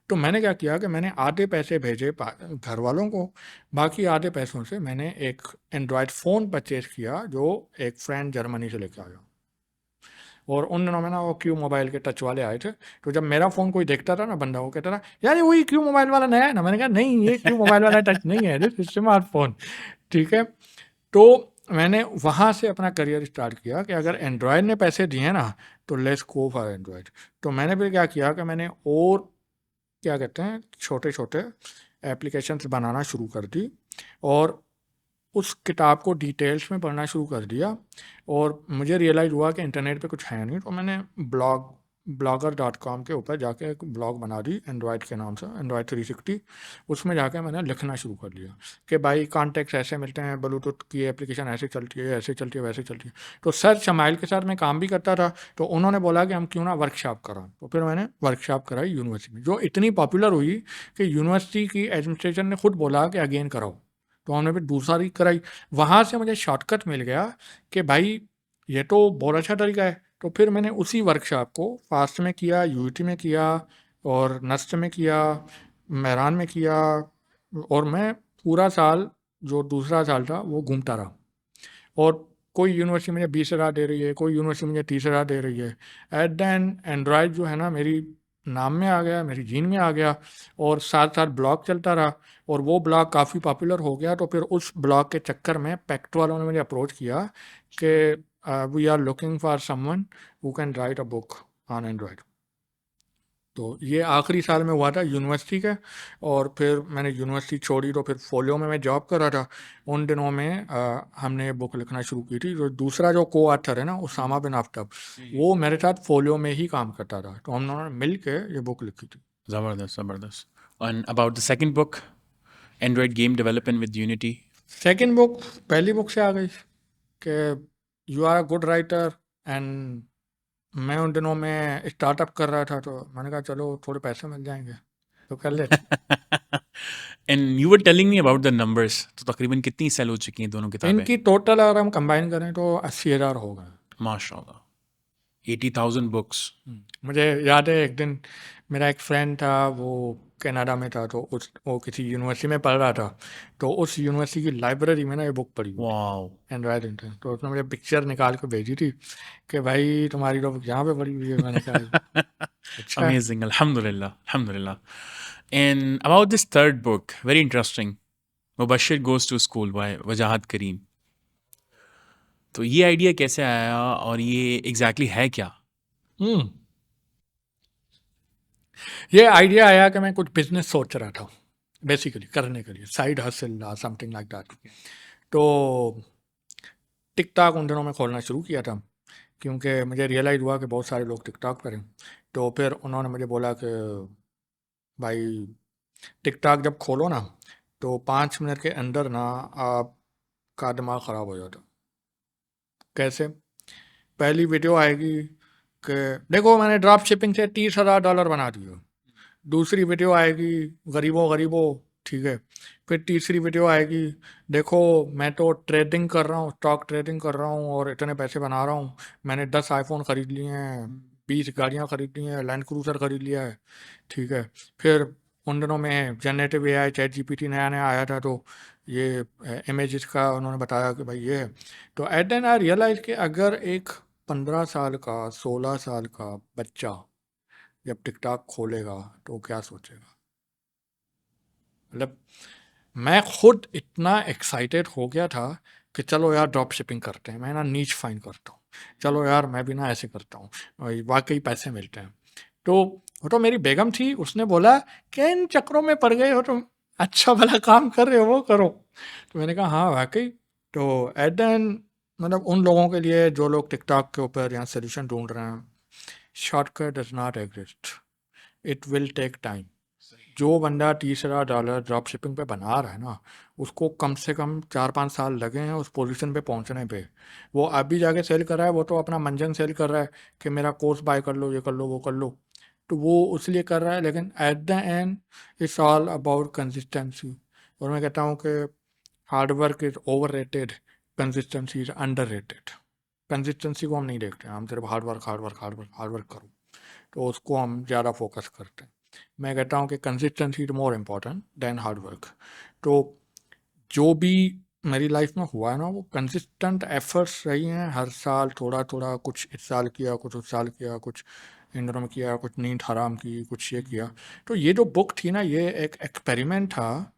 [SPEAKER 1] तो मैंने क्या किया कि मैंने आधे पैसे भेजे घर वालों को, बाकी आधे पैसों से मैंने एक एंड्रॉयड फ़ोन परचेज किया जो एक फ्रेंड जर्मनी से लेके आया। और उन दिनों में ना वो क्यू मोबाइल के टच वाले आए थे। तो जब मेरा फ़ोन कोई देखता था ना बंदा, वो कहता था यार ये वही क्यू मोबाइल वाला नया है ना। मैंने कहा नहीं, ये क्यू मोबाइल वाला टच नहीं है, दिस स्मार्टफोन। ठीक है, तो मैंने वहाँ से अपना करियर स्टार्ट किया कि अगर एंड्रॉयड ने पैसे दिए ना तो लेट्स गो फॉर एंड्रॉयड। तो मैंने फिर क्या किया कि मैंने और क्या कहते हैं छोटे छोटे एप्लीकेशंस बनाना शुरू कर दी, और उस किताब को डिटेल्स में पढ़ना शुरू कर दिया। और मुझे रियलाइज़ हुआ कि इंटरनेट पे कुछ है नहीं, तो मैंने blogger.com के ऊपर जाके एक ब्लॉग बना दी एंड्रॉयड के नाम से, एंड्रॉयड 360। उसमें जाके मैंने लिखना शुरू कर दिया कि भाई कॉन्टेक्ट्स ऐसे मिलते हैं, ब्लूटूथ की एप्लीकेशन ऐसे चलती है, ऐसे चलती है, वैसे चलती है। तो सर शमाइल के साथ मैं काम भी करता था, तो उन्होंने बोला कि हम क्यों ना वर्कशॉप कराएं। तो फिर मैंने वर्कशॉप कराई यूनिवर्सिटी में, जो इतनी पॉपुलर हुई कि यूनिवर्सिटी की एडमिनिस्ट्रेशन ने खुद बोला कि अगेन कराओ। तो हमने फिर दूसरी कराई। वहाँ से मुझे शॉर्टकट मिल गया कि भाई ये तो बहुत अच्छा तरीका है। तो फिर मैंने उसी वर्कशॉप को फास्ट में किया, यूटी में किया, और नस्ट में किया, मेहरान में किया, और मैं पूरा साल जो दूसरा साल था वो घूमता रहा, और कोई यूनिवर्सिटी मुझे 20,000 दे रही है, कोई यूनिवर्सिटी मुझे 30,000 दे रही है। एट द एंड एंड्रॉयड जो है ना मेरी नाम में आ गया, मेरी जीन में आ गया, और साथ साथ ब्लॉग चलता रहा, और वो ब्लॉग काफ़ी पॉपुलर हो गया। तो फिर उस ब्लॉग के चक्कर में पैक्ट वालों ने मुझे अप्रोच किया कि we are looking for someone who can write a book on Android. तो ये आखिरी साल में हुआ था यूनिवर्सिटी के, और फिर मैंने यूनिवर्सिटी छोड़ी तो फिर फोलियो में मैं जॉब कर रहा था। उन दिनों में हमने बुक लिखना शुरू की थी। जो दूसरा जो को ऑथर है ना उसामा बिन आफ्ताब, वो मेरे साथ फोलियो में ही काम करता था, तो हम दोनों ने मिल के ये बुक लिखी थी।
[SPEAKER 2] Zabardast, Zabardast. And about the second book, Android Game Development with Unity.
[SPEAKER 1] Second book पहली बुक से आ गई कि you are a good writer, and मैं उन दिनों में स्टार्टअप कर रहा था, तो मैंने कहा चलो थोड़े पैसे मिल जाएंगे तो कर लेते।
[SPEAKER 2] And you were telling me about the numbers. तो तकरीबन कितनी सेल हो चुकी हैं दोनों किताबें?
[SPEAKER 1] इनकी टोटल अगर हम कंबाइन करें तो 80,000 हो गए।
[SPEAKER 2] माशाल्लाह, 80,000 बुक्स।
[SPEAKER 1] मुझे याद है एक दिन मेरा एक फ्रेंड था, वो कनाडा में था, तो वो किसी यूनिवर्सिटी में पढ़ रहा था, तो उस यूनिवर्सिटी की लाइब्रेरी में ना ये बुक पढ़ी हुई
[SPEAKER 2] वाओ,
[SPEAKER 1] एंड्रॉयड इंटरनेट। तो उसने मुझे पिक्चर निकाल के भेजी थी कि भाई तुम्हारी तो बुक यहाँ पे पड़ी हुई है। मैंने कहा अच्छा है।
[SPEAKER 2] amazing. Alhamdulillah, Alhamdulillah. And about this third book, very interesting. Mubashshir goes to school by वजाहत करीम. तो ये आइडिया कैसे आया और ये एग्जैक्टली है क्या?
[SPEAKER 1] हम्म ये आइडिया आया कि मैं कुछ बिजनेस सोच रहा था बेसिकली करने के लिए, side hustle something like that. तो टिकटॉक उन दिनों में खोलना शुरू किया था, क्योंकि मुझे रियलाइज़ हुआ कि बहुत सारे लोग टिकटॉक करें। तो फिर उन्होंने मुझे बोला कि भाई टिकटॉक जब खोलो ना तो 5 मिनट के अंदर ना आपका दिमाग ख़राब हो जाता। कैसे? पहली वीडियो आएगी कि देखो मैंने ड्रॉप शिपिंग से $30,000 बना दिए। दूसरी वीडियो आएगी गरीबों गरीबों, ठीक है। फिर तीसरी वीडियो आएगी देखो मैं तो ट्रेडिंग कर रहा हूँ, स्टॉक ट्रेडिंग कर रहा हूँ और इतने पैसे बना रहा हूँ। मैंने 10 आईफोन ख़रीद लिए हैं, 20 गाड़ियाँ ख़रीद ली हैं, लैंड क्रूज़र ख़रीद लिया है, ठीक है। फिर उन दिनों में जनरेटिव एआई चैट जीपीटी नया नया आया था, तो ये इमेजेस का उन्होंने बताया कि भाई ये है। तो एट देन आई रियलाइज कि अगर एक 15 साल का 16 साल का बच्चा जब टिकटॉक खोलेगा तो क्या सोचेगा। मतलब मैं खुद इतना एक्साइटेड हो गया था कि चलो यार ड्रॉप शिपिंग करते हैं, मैं ना नीच फाइंड करता हूँ, चलो यार मैं भी ना ऐसे करता हूँ, वाकई पैसे मिलते हैं। तो वो तो मेरी बेगम थी, उसने बोला कि इन चक्रों में पड़ गए हो तुम, अच्छा भला काम कर रहे हो वो करो। तो मैंने कहा हाँ वाकई। तो एट द एंड मतलब उन लोगों के लिए जो लोग टिकटॉक के ऊपर यहाँ सोल्यूशन ढूंढ रहे हैं, shortcut does not exist, it will take time. जो बंदा $30,000 ड्रॉप शिपिंग पे बना रहा है ना, उसको कम से कम 4-5 साल लगे हैं उस पोजीशन पे पहुंचने पे। वो अभी जाके सेल कर रहा है, वो तो अपना मंजन सेल कर रहा है कि मेरा कोर्स बाय कर लो, ये कर लो, वो कर लो, तो वो उसलिए कर रहा है। लेकिन eight the and it's all about consistency. और मैं कहता हूँ कि hard work is over rated, consistency is under rated. Consistency को हम नहीं देखते, हम सिर्फ hard work hard work hard work hard work करो, तो उसको हम ज़्यादा फोकस करते हैं। मैं कहता हूँ कि consistency is more important than hard work. तो जो भी मेरी लाइफ में हुआ है ना, वो कंसिस्टेंट एफर्ट्स रही हैं। हर साल थोड़ा थोड़ा, कुछ इस साल किया, कुछ उस साल किया, कुछ इन दिनों में किया, कुछ नींद हराम की, कुछ ये किया। तो ये जो बुक थी ना, ये एक एक्सपेरिमेंट था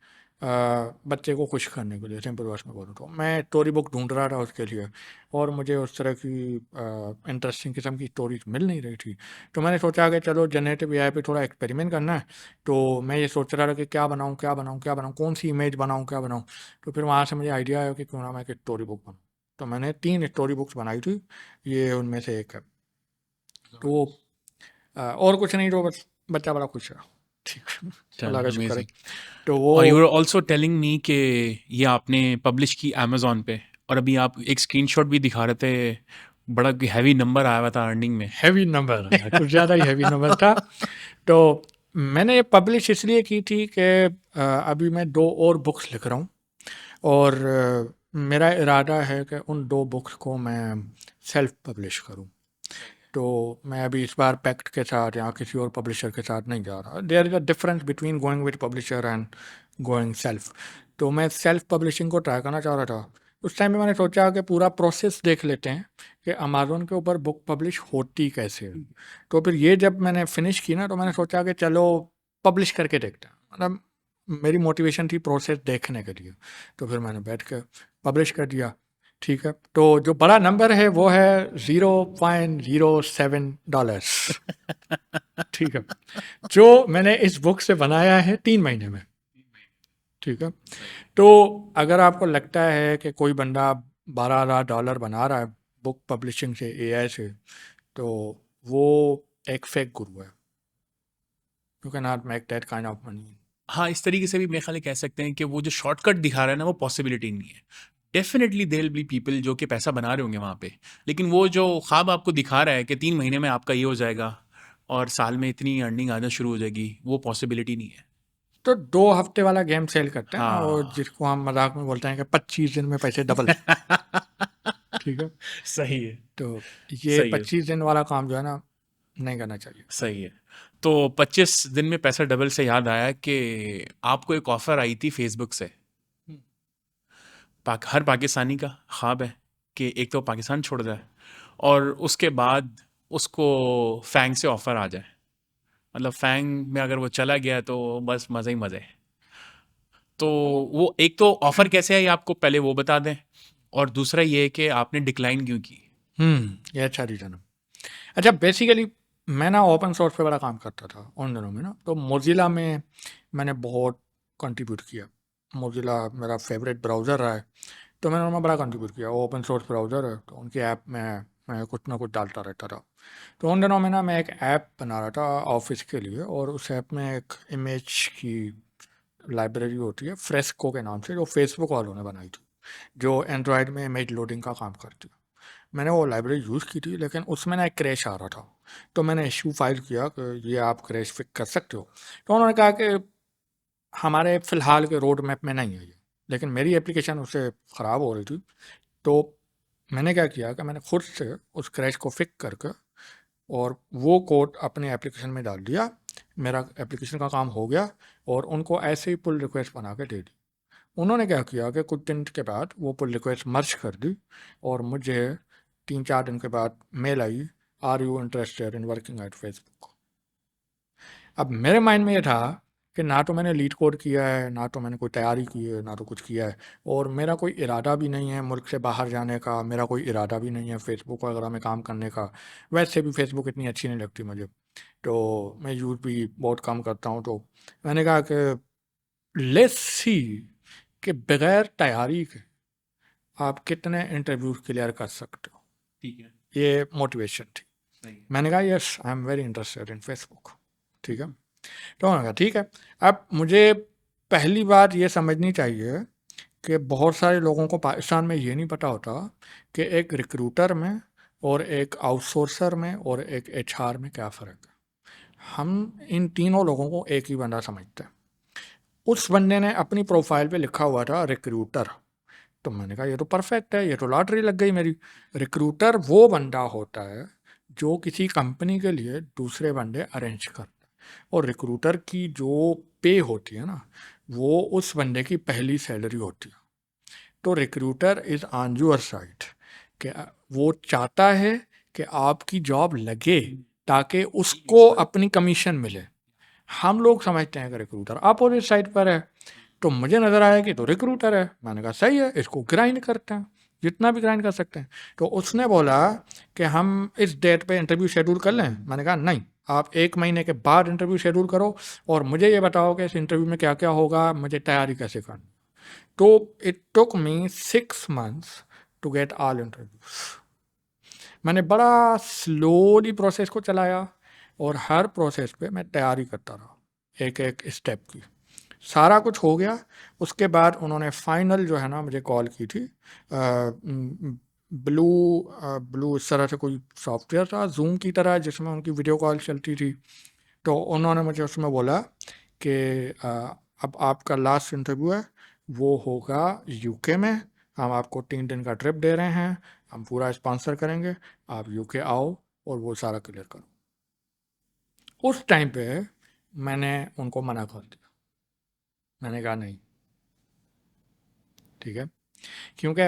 [SPEAKER 1] बच्चे को खुश करने के लिए, सिंपल वर्ड्स में बोलूँ तो। मैं स्टोरी बुक ढूंढ रहा था उसके लिए, और मुझे उस तरह की इंटरेस्टिंग किस्म की स्टोरीज मिल नहीं रही थी। तो मैंने सोचा कि चलो जनरेटिव एआई पे थोड़ा एक्सपेरिमेंट करना है। तो मैं ये सोच रहा था कि क्या बनाऊँ क्या बनाऊँ क्या बनाऊँ, कौन सी इमेज बनाऊँ क्या बनाऊँ। तो फिर वहाँ से मुझे आइडिया आया कि क्यों ना मैं एक स्टोरी बुक बनाऊँ। तो मैंने 3 स्टोरी बुक्स बनाई थी, ये उनमें से एक है। तो और कुछ नहीं, तो बस बच्चा बड़ा खुश है, ठीक है, अल्लाह का शुक्र है।
[SPEAKER 2] अमेजिंग।
[SPEAKER 1] तो वो
[SPEAKER 2] और you are also telling me कि ये आपने पब्लिश की अमेजोन पे, और अभी आप एक स्क्रीनशॉट भी दिखा रहे थे, बड़ा हैवी नंबर आया हुआ था अर्निंग में।
[SPEAKER 1] हैवी नंबर कुछ ज़्यादा ही हैवी नंबर था। तो मैंने ये पब्लिश इसलिए की थी कि अभी मैं 2 और बुक्स लिख रहा हूँ, और मेरा इरादा है कि उन 2 बुक्स को मैं सेल्फ पब्लिश करूँ। तो मैं अभी इस बार पैक्ट के साथ या किसी और पब्लिशर के साथ नहीं जा रहा. There is a difference between going with publisher and going self. तो मैं सेल्फ पब्लिशिंग को ट्राई करना चाह रहा था. उस टाइम में मैंने सोचा कि पूरा प्रोसेस देख लेते हैं कि अमेज़न के ऊपर बुक पब्लिश होती कैसे है. तो फिर ये जब मैंने फिनिश की ना, तो मैंने सोचा कि चलो पब्लिश करके देखते हैं. मतलब मेरी मोटिवेशन थी प्रोसेस देखने के लिए. तो फिर मैंने बैठ के पब्लिश कर दिया. ठीक है, तो जो बड़ा नंबर है वो है $0.07. ठीक है, जो मैंने इस बुक से बनाया है 3 महीने में. ठीक है, तो अगर आपको लगता है कि कोई बंदा $12,000 बना रहा है बुक पब्लिशिंग से, एआई से, तो वो एक फेक गुरु है. You can not make that kind of money.
[SPEAKER 2] हाँ, इस तरीके से भी मेरे ख्याल है कह सकते हैं कि वो जो शॉर्टकट दिखा रहा है ना, वो पॉसिबिलिटी नहीं है. Definitely there will be people जो कि पैसा बना रहे होंगे वहाँ पे, लेकिन वो जो ख्वाब आपको दिखा रहा है कि 3 महीने में आपका ये हो जाएगा और साल में इतनी अर्निंग आना शुरू हो जाएगी, वो पॉसिबिलिटी नहीं है.
[SPEAKER 1] तो 2 हफ्ते वाला गेम सेल करते हैं ना, और
[SPEAKER 2] हाँ.
[SPEAKER 1] जिसको हम मजाक में बोलते हैं कि 25 दिन में पैसे डबल. ठीक है,
[SPEAKER 2] सही है.
[SPEAKER 1] तो ये
[SPEAKER 2] सही है.
[SPEAKER 1] 25 दिन वाला काम जो है ना, नहीं करना चाहिए.
[SPEAKER 2] सही है. तो 25 दिन में पैसा डबल से याद आया कि आपको एक ऑफर आई थी फेसबुक से. हर पाकिस्तानी का ख्वाब है कि एक तो पाकिस्तान छोड़ जाए और उसके बाद उसको फैंग से ऑफ़र आ जाए. मतलब फैंग में अगर वो चला गया तो बस मज़े ही मज़े. तो वो एक तो ऑफ़र कैसे आई आपको पहले वो बता दें, और दूसरा ये कि आपने डिक्लाइन क्यों की.
[SPEAKER 1] ये अच्छा रीज़न है. अच्छा, बेसिकली मैं ना ओपन सोर्स पे बड़ा काम करता था उन दिनों में ना. तो मोजिला में मैंने बहुत कंट्रीब्यूट किया. मोजिला मेरा फेवरेट ब्राउज़र रहा है, तो मैंने उनमें बड़ा कंट्रीब्यूट किया. ओपन सोर्स ब्राउज़र है, तो उनकी ऐप में मैं कुछ ना कुछ डालता रहता था. तो उन दिनों में ना मैं एक ऐप बना रहा था ऑफिस के लिए, और उस ऐप में एक इमेज की लाइब्रेरी होती है फ्रेस्को के नाम से, जो फेसबुक वालों ने बनाई थी, जो एंड्रॉयड में इमेज लोडिंग का काम करती है. मैंने वो लाइब्रेरी यूज़ की थी, लेकिन उसमें ना एक क्रैश आ रहा था. तो मैंने इशू फाइल किया कि ये आप क्रैश फिक्स कर सकते हो. तो उन्होंने कहा कि हमारे फ़िलहाल के रोड मैप में नहीं है ये, लेकिन मेरी एप्लीकेशन उससे ख़राब हो रही थी. तो मैंने क्या किया कि मैंने खुद से उस क्रैश को फिक्स करके और वो कोड अपने एप्लीकेशन में डाल दिया. मेरा एप्लीकेशन का काम हो गया, और उनको ऐसे ही पुल रिक्वेस्ट बना के दे दी. उन्होंने क्या किया कि कुछ दिन के बाद वो पुल रिक्वेस्ट मर्ज कर दी, और मुझे 3-4 दिन के बाद मेल आई, are you interested in working at Facebook. अब मेरे माइंड में ये था कि ना तो मैंने लीड कोड किया है, ना तो मैंने कोई तैयारी की है, ना तो कुछ किया है, और मेरा कोई इरादा भी नहीं है मुल्क से बाहर जाने का. मेरा कोई इरादा भी नहीं है फेसबुक वगैरह में काम करने का. वैसे भी फेसबुक इतनी अच्छी नहीं लगती मुझे, तो मैं यूज़ भी बहुत कम करता हूँ. तो मैंने कहा कि लेट्स सी कि बगैर तैयारी के आप कितने इंटरव्यूज क्लियर कर सकते हो.
[SPEAKER 2] ठीक है.
[SPEAKER 1] ये मोटिवेशन थी.
[SPEAKER 2] सही है.
[SPEAKER 1] मैंने कहा yes, I am very interested in Facebook. ठीक है, तो उन्होंने कहा ठीक है. अब मुझे पहली बात ये समझनी चाहिए कि बहुत सारे लोगों को पाकिस्तान में ये नहीं पता होता कि एक रिक्रूटर में और एक आउटसोर्सर में और एक एचआर में क्या फ़र्क है. हम इन तीनों लोगों को एक ही बंदा समझते हैं. उस बंदे ने अपनी प्रोफाइल पे लिखा हुआ था रिक्रूटर. तो मैंने कहा ये तो परफेक्ट है, ये तो लॉटरी लग गई मेरी. रिक्रूटर वो बंदा होता है जो किसी कंपनी के लिए दूसरे बंदे अरेंज करता है, और रिक्रूटर की जो पे होती है ना, वो उस बंदे की पहली सैलरी होती है. तो recruiter is on your side, कि वो चाहता है कि आपकी जॉब लगे ताकि उसको अपनी कमीशन मिले. हम लोग समझते हैं कि रिक्रूटर अपोजिट साइड पर है. तो मुझे नज़र आया कि तो रिक्रूटर है. मैंने कहा सही है, इसको ग्राइंड करते हैं, जितना भी ग्राइंड कर सकते हैं. तो उसने बोला कि हम इस डेट पे इंटरव्यू शेड्यूल कर लें. मैंने कहा नहीं, आप 1 महीने के बाद इंटरव्यू शेड्यूल करो, और मुझे ये बताओ कि इस इंटरव्यू में क्या क्या होगा, मुझे तैयारी कैसे करनी. तो it took me 6 months to get all interviews. मैंने बड़ा स्लोली प्रोसेस को चलाया, और हर प्रोसेस पे मैं तैयारी करता रहा, एक एक स्टेप की. सारा कुछ हो गया. उसके बाद उन्होंने फाइनल जो है ना मुझे कॉल की थी. ब्लू ब्लू इस तरह से कोई सॉफ्टवेयर था जूम की तरह, जिसमें उनकी वीडियो कॉल चलती थी. तो उन्होंने मुझे उसमें बोला कि अब आपका लास्ट इंटरव्यू है, वो होगा यूके में. हम आपको 3 दिन का ट्रिप दे रहे हैं, हम पूरा स्पॉन्सर करेंगे, आप यूके आओ और वो सारा क्लियर करो। उस टाइम पे मैंने उनको मना कर दिया, मैंने कहा नहीं, ठीक है। क्योंकि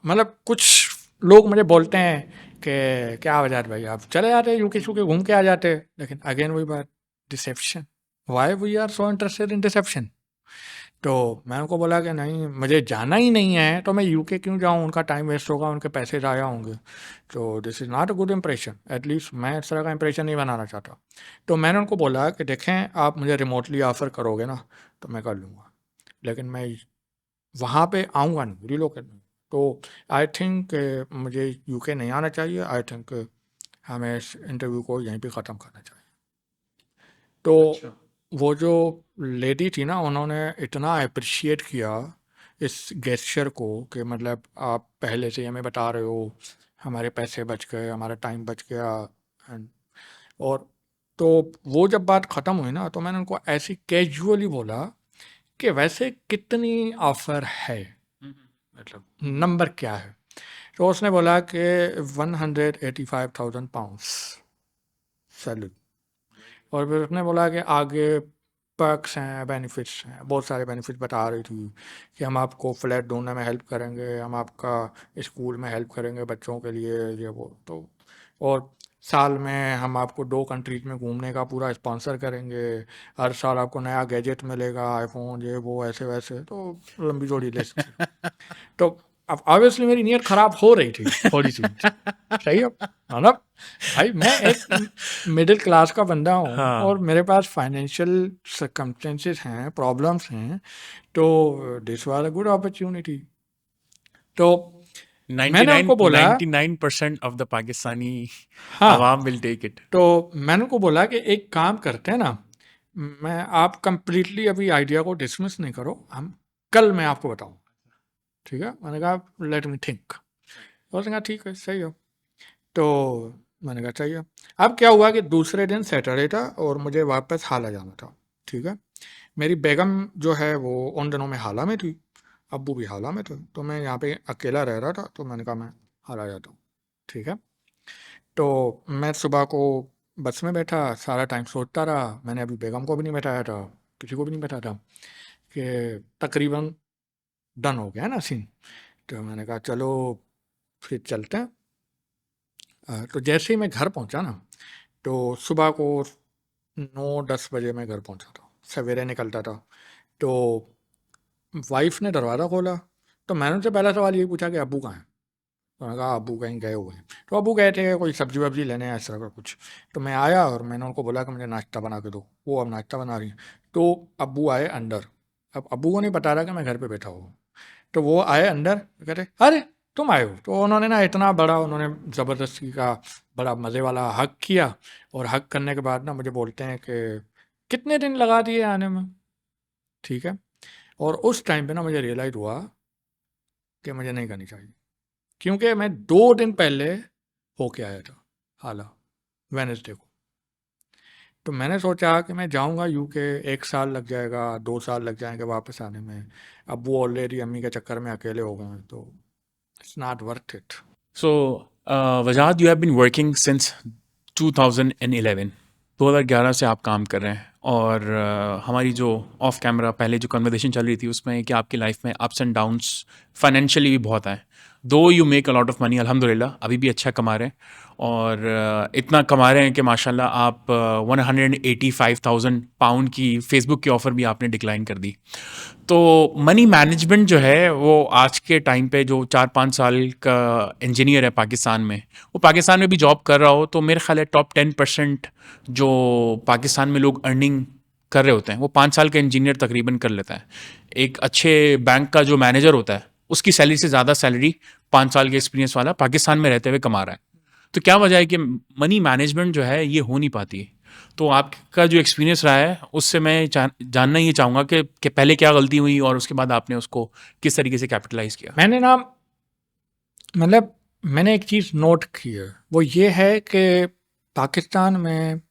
[SPEAKER 1] मतलब कुछ लोग मुझे बोलते हैं कि क्या वजह भाई, आप चले जाते यूके शूके घूम के आ जाते, लेकिन अगेन वही बात, deception, why we are so interested in deception. तो मैं उनको बोला कि नहीं, मुझे जाना ही नहीं है तो मैं यूके क्यों जाऊं, उनका टाइम वेस्ट होगा, उनके पैसे ज़ाया होंगे, तो this is not a good impression, at least मैं इस तरह का इंप्रेशन नहीं बनाना चाहता। तो मैंने उनको बोला कि देखें, आप मुझे रिमोटली ऑफ़र करोगे ना तो मैं कर लूँगा, लेकिन मैं वहाँ पे आऊँगा नहीं, रिलोकेट नहीं। तो आई थिंक मुझे यूके नहीं आना चाहिए, आई थिंक हमें इस इंटरव्यू को यहीं पे ख़त्म करना चाहिए। तो
[SPEAKER 2] अच्छा।
[SPEAKER 1] वो जो लेडी थी ना, उन्होंने इतना अप्रिशिएट किया इस गेस्चर को कि मतलब आप पहले से हमें बता रहे हो, हमारे पैसे बच गए, हमारा टाइम बच गया। एंड और तो वो जब बात ख़त्म हुई ना, तो मैंने उनको ऐसी कैजुअली बोला कि वैसे कितनी ऑफ़र है, मतलब नंबर क्या है। तो उसने बोला कि 185,000 पाउंड्स सैलरी। और फिर उसने बोला कि आगे पर्क्स हैं, बेनिफिट्स हैं, बहुत सारे बेनिफिट्स बता रही थी कि हम आपको फ्लैट ढूंढने में हेल्प करेंगे, हम आपका स्कूल में हेल्प करेंगे बच्चों के लिए, ये वो। तो और साल में हम आपको 2 कंट्रीज में घूमने का पूरा स्पॉन्सर करेंगे, हर साल आपको नया गैजेट मिलेगा, आईफोन, ये वो, ऐसे वैसे। तो लंबी जोड़ी लिस्ट थी। तो अब ऑब्वियसली मेरी नीयत ख़राब हो रही थी थोड़ी सी, सही है मतलब, भाई मैं एक मिडिल क्लास का बंदा हूँ
[SPEAKER 2] हाँ।
[SPEAKER 1] और मेरे पास फाइनेंशियल सर्कमस्टेंसेस हैं, प्रॉब्लम्स हैं, तो this was a good opportunity. तो मैंने
[SPEAKER 2] 99
[SPEAKER 1] उनको बोला,
[SPEAKER 2] 99% ऑफ द पाकिस्तानी
[SPEAKER 1] हाँ,
[SPEAKER 2] अवाम विल टेक इट।
[SPEAKER 1] तो मैंने उनको बोला कि एक काम करते हैं ना, मैं आप कंप्लीटली अभी आइडिया को डिसमिस नहीं करो, हम कल मैं आपको बताऊँ, ठीक है। मैंने कहा लेट मी थिंक। तो उसने कहा ठीक है, सही है। तो मैंने कहा चाहिए। अब क्या हुआ कि दूसरे दिन सैटरडे था और मुझे वापस हाला जाना था, ठीक है। मेरी बेगम जो है वो उन दिनों में हाला में थी, अब्बू भी हाला में थे, तो मैं यहाँ पे अकेला रह रहा था, तो मैंने कहा मैं हाला जाता हूँ, ठीक है। तो मैं सुबह को बस में बैठा, सारा टाइम सोचता रहा, मैंने अभी बेगम को भी नहीं बैठाया था, किसी को भी नहीं बैठाया था कि तकरीबन डन हो गया ना सीन। तो मैंने कहा चलो फिर चलते हैं। तो जैसे ही मैं घर पहुंचा ना, तो सुबह को 9-10 बजे मैं घर पहुंचा था, सवेरे निकलता था। तो वाइफ ने दरवाज़ा खोला, तो मैंने उनसे पहला सवाल यही पूछा कि अब्बू कहाँ हैं। तो मैंने कहा अब्बू कहीं गए हुए हैं। तो अब्बू गए थे कोई सब्जी वब्जी लेने, इस तरह का कुछ। तो मैं आया और मैंने उनको बोला कि मुझे नाश्ता बना के दो, वो अब नाश्ता बना रही हैं। तो अब्बू आए अंदर, अब अब्बू को नहीं पता रहा कि मैं घर पे बैठा हुआ हूँ। तो वो आए अंदर, कहते अरे तुम आए हो। तो उन्होंने ना इतना बड़ा, उन्होंने ज़बरदस्ती का बड़ा मज़े वाला हक किया, और हक करने के बाद ना मुझे बोलते हैं कि कितने दिन लगा दिए आने में, ठीक है। और उस टाइम पे ना मुझे रियलाइज़ हुआ कि मुझे नहीं करनी चाहिए, क्योंकि मैं 2 दिन पहले होके आया था हाला, वेनेसडे को। तो मैंने सोचा कि मैं जाऊंगा यूके, 1 साल लग जाएगा, 2 साल लग जाएंगे वापस आने में। अब वो ऑलरेडी अम्मी के चक्कर में अकेले हो गए हैं, तो it's not worth it.
[SPEAKER 2] So Wajad, you have been working since 2011। 2011 से आप काम कर रहे हैं, और हमारी जो ऑफ कैमरा पहले जो कन्वर्सेशन चल रही थी उसमें कि आपकी लाइफ में अप्स एंड डाउन्स फाइनेंशियली भी बहुत आए। दो you make a lot of money, अल्हम्दुलिल्लाह अभी भी अच्छा कमा रहे हैं, और इतना कमा रहे हैं कि माशाल्लाह आप 185,000 पाउंड की फेसबुक की ऑफ़र भी आपने डिक्लाइन कर दी। तो मनी मैनेजमेंट जो है वो आज के टाइम पे, जो 4-5 साल का इंजीनियर है पाकिस्तान में, वो पाकिस्तान में भी जॉब कर रहा हो, तो मेरे ख्याल है टॉप 10% जो पाकिस्तान में लोग अर्निंग कर रहे होते हैं वो 5 साल का इंजीनियर तकरीबन कर लेता है। एक अच्छे बैंक का जो मैनेजर होता है उसकी सैलरी से ज़्यादा सैलरी 5 साल के एक्सपीरियंस वाला पाकिस्तान में रहते हुए कमा रहा है। तो क्या वजह है कि मनी मैनेजमेंट जो है ये हो नहीं पाती है? तो आपका जो एक्सपीरियंस रहा है उससे मैं जानना ये चाहूँगा कि पहले क्या गलती हुई और उसके बाद आपने उसको किस तरीके से कैपिटलाइज किया।
[SPEAKER 1] मैंने ना, मतलब मैंने एक चीज़ नोट की है, वो ये है कि पाकिस्तान में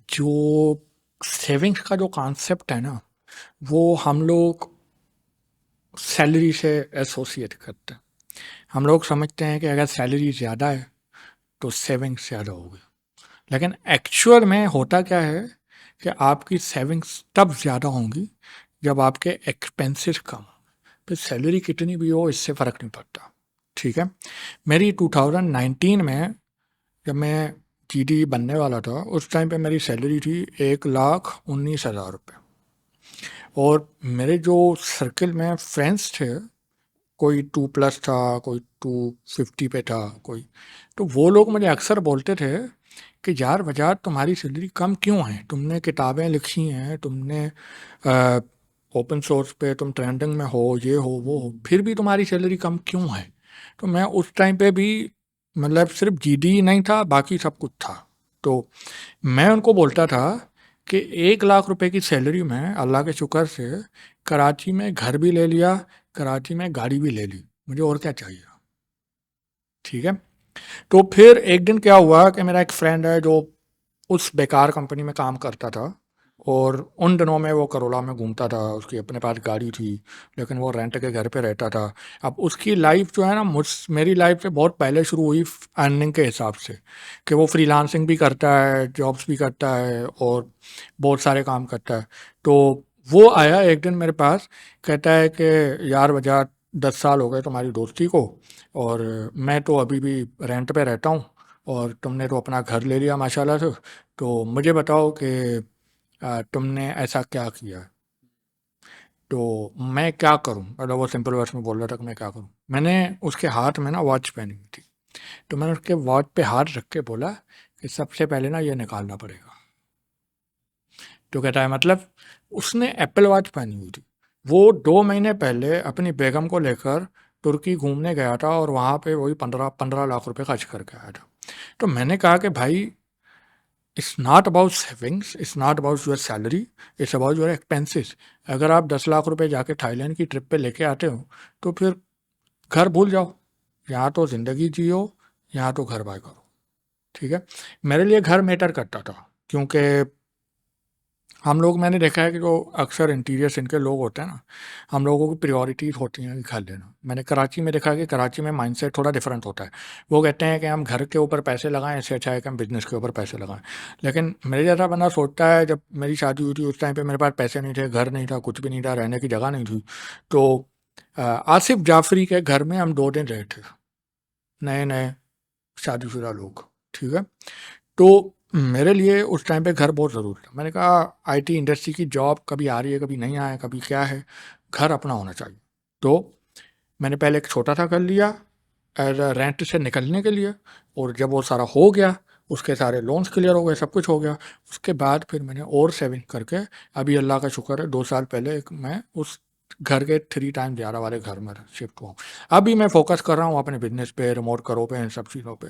[SPEAKER 1] जो सेविंग्स का जो कॉन्सेप्ट है ना, वो हम लोग सैलरी से एसोसिएट करते हैं। हम लोग समझते हैं कि अगर सैलरी ज़्यादा है तो सेविंग्स ज़्यादा होगी, लेकिन एक्चुअल में होता क्या है कि आपकी सेविंग्स तब ज़्यादा होंगी जब आपके एक्सपेंसेस कम हों। फिर सैलरी कितनी भी हो इससे फ़र्क नहीं पड़ता, ठीक है। मेरी 2019 में जब मैं जीडी बनने वाला था उस टाइम पे मेरी सैलरी थी 1,19,000 रुपये, और मेरे जो सर्कल में फ्रेंड्स थे, कोई 2+ था, कोई 250 पे था, कोई, तो वो लोग मुझे अक्सर बोलते थे कि यार वजह तुम्हारी सैलरी कम क्यों है, तुमने किताबें लिखी हैं, तुमने ओपन सोर्स पे तुम ट्रेंडिंग में हो, ये हो वो हो, फिर भी तुम्हारी सैलरी कम क्यों है। तो मैं उस टाइम पे भी मतलब सिर्फ जीडी ही नहीं था, बाकी सब कुछ था। तो मैं उनको बोलता था कि 1,00,000 रुपए की सैलरी में अल्लाह के शुक्र से कराची में घर भी ले लिया, कराची में गाड़ी भी ले ली, मुझे और क्या चाहिए, ठीक है। तो फिर एक दिन क्या हुआ कि मेरा एक फ्रेंड है जो उस बेकार कंपनी में काम करता था, और उन दिनों में वो करोला में घूमता था, उसकी अपने पास गाड़ी थी, लेकिन वो रेंट के घर पे रहता था। अब उसकी लाइफ जो है ना मेरी लाइफ से बहुत पहले शुरू हुई अर्निंग के हिसाब से, कि वो फ्रीलांसिंग भी करता है, जॉब्स भी करता है, और बहुत सारे काम करता है। तो वो आया एक दिन मेरे पास, कहता है कि यार वजह 10 साल हो गए तुम्हारी दोस्ती को, और मैं तो अभी भी रेंट पे रहता हूँ, और तुमने तो अपना घर ले लिया माशाल्लाह से, तो मुझे बताओ कि तुमने ऐसा क्या किया, तो मैं क्या करूं। मतलब वो सिंपल वर्ड्स में बोल रहा था कि मैं क्या करूं। मैंने उसके हाथ में ना वॉच पहनी हुई थी, तो मैंने उसके वॉच पे हाथ रख के बोला कि सबसे पहले ना ये निकालना पड़ेगा। तो कहता है मतलब। उसने एप्पल वॉच पहनी हुई थी। वो 2 महीने पहले अपनी बेगम को लेकर तुर्की घूमने गया था, और वहाँ पे वही 15 लाख रुपए खर्च करके आया था। तो मैंने कहा कि भाई, it's not about savings, it's not about your salary, it's about your expenses. अगर आप 10 लाख रुपए जाके थाईलैंड की ट्रिप पे लेके आते हो, तो फिर घर भूल जाओ, यहाँ तो ज़िंदगी जियो, यहाँ तो घर बाय करो, ठीक है। मेरे लिए घर मैटर करता था, क्योंकि हम लोग, मैंने देखा है कि जो अक्सर इंटीरियर इनके लोग होते हैं ना, हम लोगों की प्रायोरिटीज़ होती हैं कि घर लेना। मैंने कराची में देखा है कि कराची में माइंडसेट थोड़ा डिफरेंट होता है। वो कहते हैं कि हम घर के ऊपर पैसे लगाएं, इससे अच्छा है कि हम बिज़नेस के ऊपर पैसे लगाएं। लेकिन मेरे जैसा बंदा सोचता है, जब मेरी शादी हुई थी उस टाइम पे मेरे पास पैसे नहीं थे, घर नहीं था, कुछ भी नहीं था, रहने की जगह नहीं थी। तो आसिफ जाफरी के घर में हम 2 दिन रहे थे, नए नए शादीशुदा लोग, ठीक है। तो मेरे लिए उस टाइम पे घर बहुत ज़रूरी था। मैंने कहा आईटी इंडस्ट्री की जॉब कभी आ रही है, कभी नहीं आया, कभी क्या है, घर अपना होना चाहिए। तो मैंने पहले एक छोटा सा कर लिया एज रेंट से निकलने के लिए, और जब वो सारा हो गया, उसके सारे लोन्स क्लियर हो गए, सब कुछ हो गया, उसके बाद फिर मैंने और सेविंग करके अभी अल्लाह का शुक्र है 2 साल पहले मैं उस घर के 3 टाइम ज़्यादा वाले घर में शिफ्ट हुआ। अभी मैं फोकस कर रहा हूँ अपने बिजनेस पे, रिमोट करो पे, इन सब चीज़ों पे,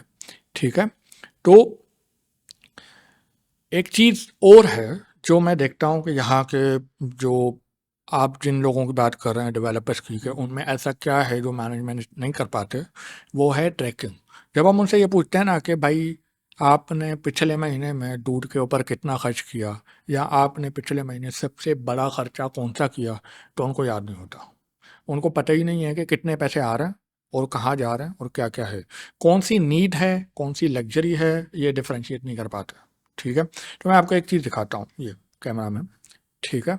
[SPEAKER 1] ठीक है। तो एक चीज़ और है जो मैं देखता हूँ कि यहाँ के जो आप जिन लोगों की बात कर रहे हैं डेवलपर्स की, के उनमें ऐसा क्या है जो मैनेजमेंट नहीं कर पाते, वो है ट्रैकिंग। जब हम उनसे ये पूछते हैं ना कि भाई आपने पिछले महीने में दूध के ऊपर कितना खर्च किया, या आपने पिछले महीने सबसे बड़ा खर्चा कौन सा किया, तो उनको याद नहीं होता। उनको पता ही नहीं है कि कितने पैसे आ रहे हैं और कहाँ जा रहे हैं और क्या क्या है, कौन सी नीड है, कौन सी लग्जरी है, ये डिफ्रेंशिएट नहीं कर पाते, ठीक है। तो मैं आपको एक चीज़ दिखाता हूँ, ये कैमरा में, ठीक है।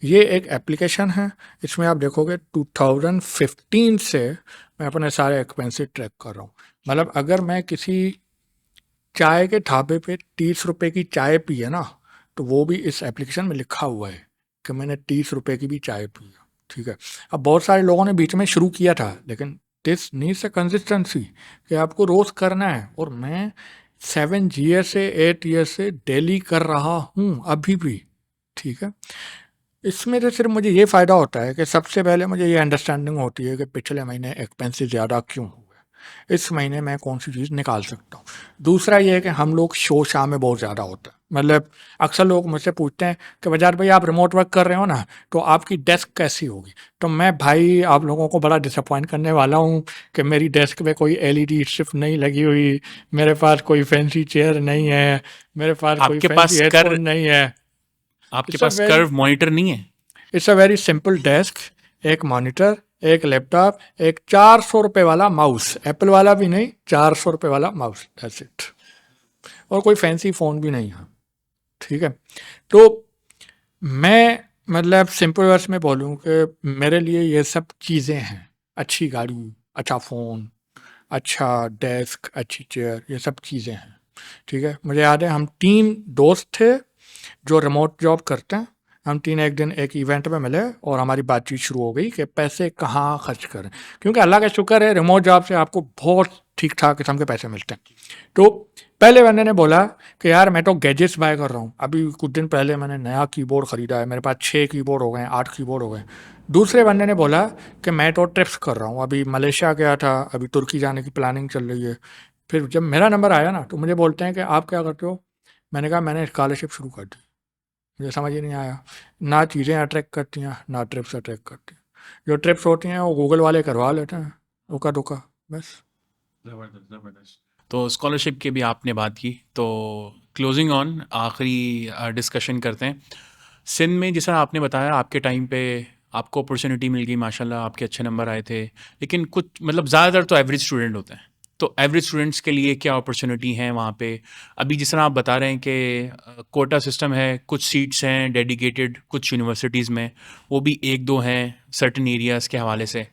[SPEAKER 1] ये एक एप्लीकेशन है, इसमें आप देखोगे 2015 से मैं अपने सारे एक्सपेंसेस ट्रैक कर रहा हूँ। मतलब अगर मैं किसी चाय के ढाबे पे 30 रुपए की चाय पी है ना, तो वो भी इस एप्लीकेशन में लिखा हुआ है कि मैंने 30 रुपए की भी चाय पी है, ठीक है। अब बहुत सारे लोगों ने बीच में शुरू किया था, लेकिन दिस नीड्स अ कंसिस्टेंसी, कि आपको रोज़ करना है। और मैं 7 ईयर से 8 ईयर से डेली कर रहा हूँ अभी भी, ठीक है। इसमें तो सिर्फ मुझे ये फ़ायदा होता है कि सबसे पहले मुझे ये अंडरस्टैंडिंग होती है कि पिछले महीने एक्सपेंसेस ज़्यादा क्यों हुए, इस महीने मैं कौन सी चीज़ निकाल सकता हूँ। दूसरा ये है कि हम लोग शो शाम में बहुत ज़्यादा होता है। मतलब अक्सर लोग मुझसे पूछते हैं कि बजाज भाई आप रिमोट वर्क कर रहे हो ना, तो आपकी डेस्क कैसी होगी। तो मैं भाई आप लोगों को बड़ा डिसअपॉइंट करने वाला हूँ कि मेरी डेस्क पे कोई एलईडी स्ट्रिप नहीं लगी हुई, मेरे पास कोई फैंसी चेयर नहीं है, मेरे पास कोई
[SPEAKER 2] आपके
[SPEAKER 1] फैंसी
[SPEAKER 2] पास
[SPEAKER 1] हेडफोन नहीं है।
[SPEAKER 2] आपके
[SPEAKER 1] it's a
[SPEAKER 2] pass
[SPEAKER 1] very
[SPEAKER 2] curve monitor नहीं है?
[SPEAKER 1] It's a very simple desk, एक मॉनिटर, एक लैपटॉप, एक 400 रुपये वाला माउस, एप्पल वाला भी नहीं, 400 रुपये वाला माउस, दैट्स इट। और कोई फैंसी फ़ोन भी नहीं है, ठीक है। तो मैं मतलब सिंपल वर्ड्स में बोलूँ कि मेरे लिए ये सब चीज़ें हैं, अच्छी गाड़ी, अच्छा फ़ोन, अच्छा डेस्क, अच्छी चेयर, ये सब चीज़ें हैं, ठीक है। मुझे याद है हम 3 दोस्त थे जो रिमोट जॉब करते हैं। हम 3 एक दिन एक इवेंट में मिले और हमारी बातचीत शुरू हो गई कि पैसे कहाँ खर्च करें, क्योंकि अल्लाह का शुक्र है रिमोट जॉब से आपको बहुत ठीक-ठाक किस्म के पैसे मिलते हैं। तो पहले बंदे ने बोला कि यार मैं तो गैजेट्स बाय कर रहा हूँ, अभी कुछ दिन पहले मैंने नया कीबोर्ड ख़रीदा है, मेरे पास 6 कीबोर्ड हो गए हैं, 8 कीबोर्ड हो गए हैं। दूसरे बंदे ने बोला कि मैं तो ट्रिप्स कर रहा हूँ, अभी मलेशिया गया था, अभी तुर्की जाने की प्लानिंग चल रही है। फिर जब मेरा नंबर आया ना तो मुझे बोलते हैं कि आप क्या करते हो? मैंने कहा मैंने स्कॉलरशिप शुरू कर दी। मुझे समझ ही नहीं आया, ना चीज़ें अट्रैक्ट करती हैं, ना ट्रिप्स अट्रैक्ट करती हैं। जो ट्रिप्स होती हैं वो गूगल वाले करवा लेते हैं, ओका-दोका, बस।
[SPEAKER 2] ज़बरदस्त, ज़बरदस्त। तो स्कॉलरशिप की भी आपने बात की, तो क्लोजिंग ऑन आखिरी डिस्कशन करते हैं। सिंध में जैसा आपने बताया आपके टाइम पे आपको अपॉर्चुनिटी मिल गई, माशाल्लाह आपके अच्छे नंबर आए थे, लेकिन कुछ मतलब ज़्यादातर तो एवरेज स्टूडेंट होते हैं। तो एवरेज स्टूडेंट्स के लिए क्या अपॉर्चुनिटी हैं वहाँ पे? अभी जिस तरह आप बता रहे हैं कि कोटा सिस्टम है, कुछ सीट्स हैं डेडिकेटेड कुछ यूनिवर्सिटीज़ में, वो भी 1-2 हैं सर्टेन एरियाज़ के हवाले से।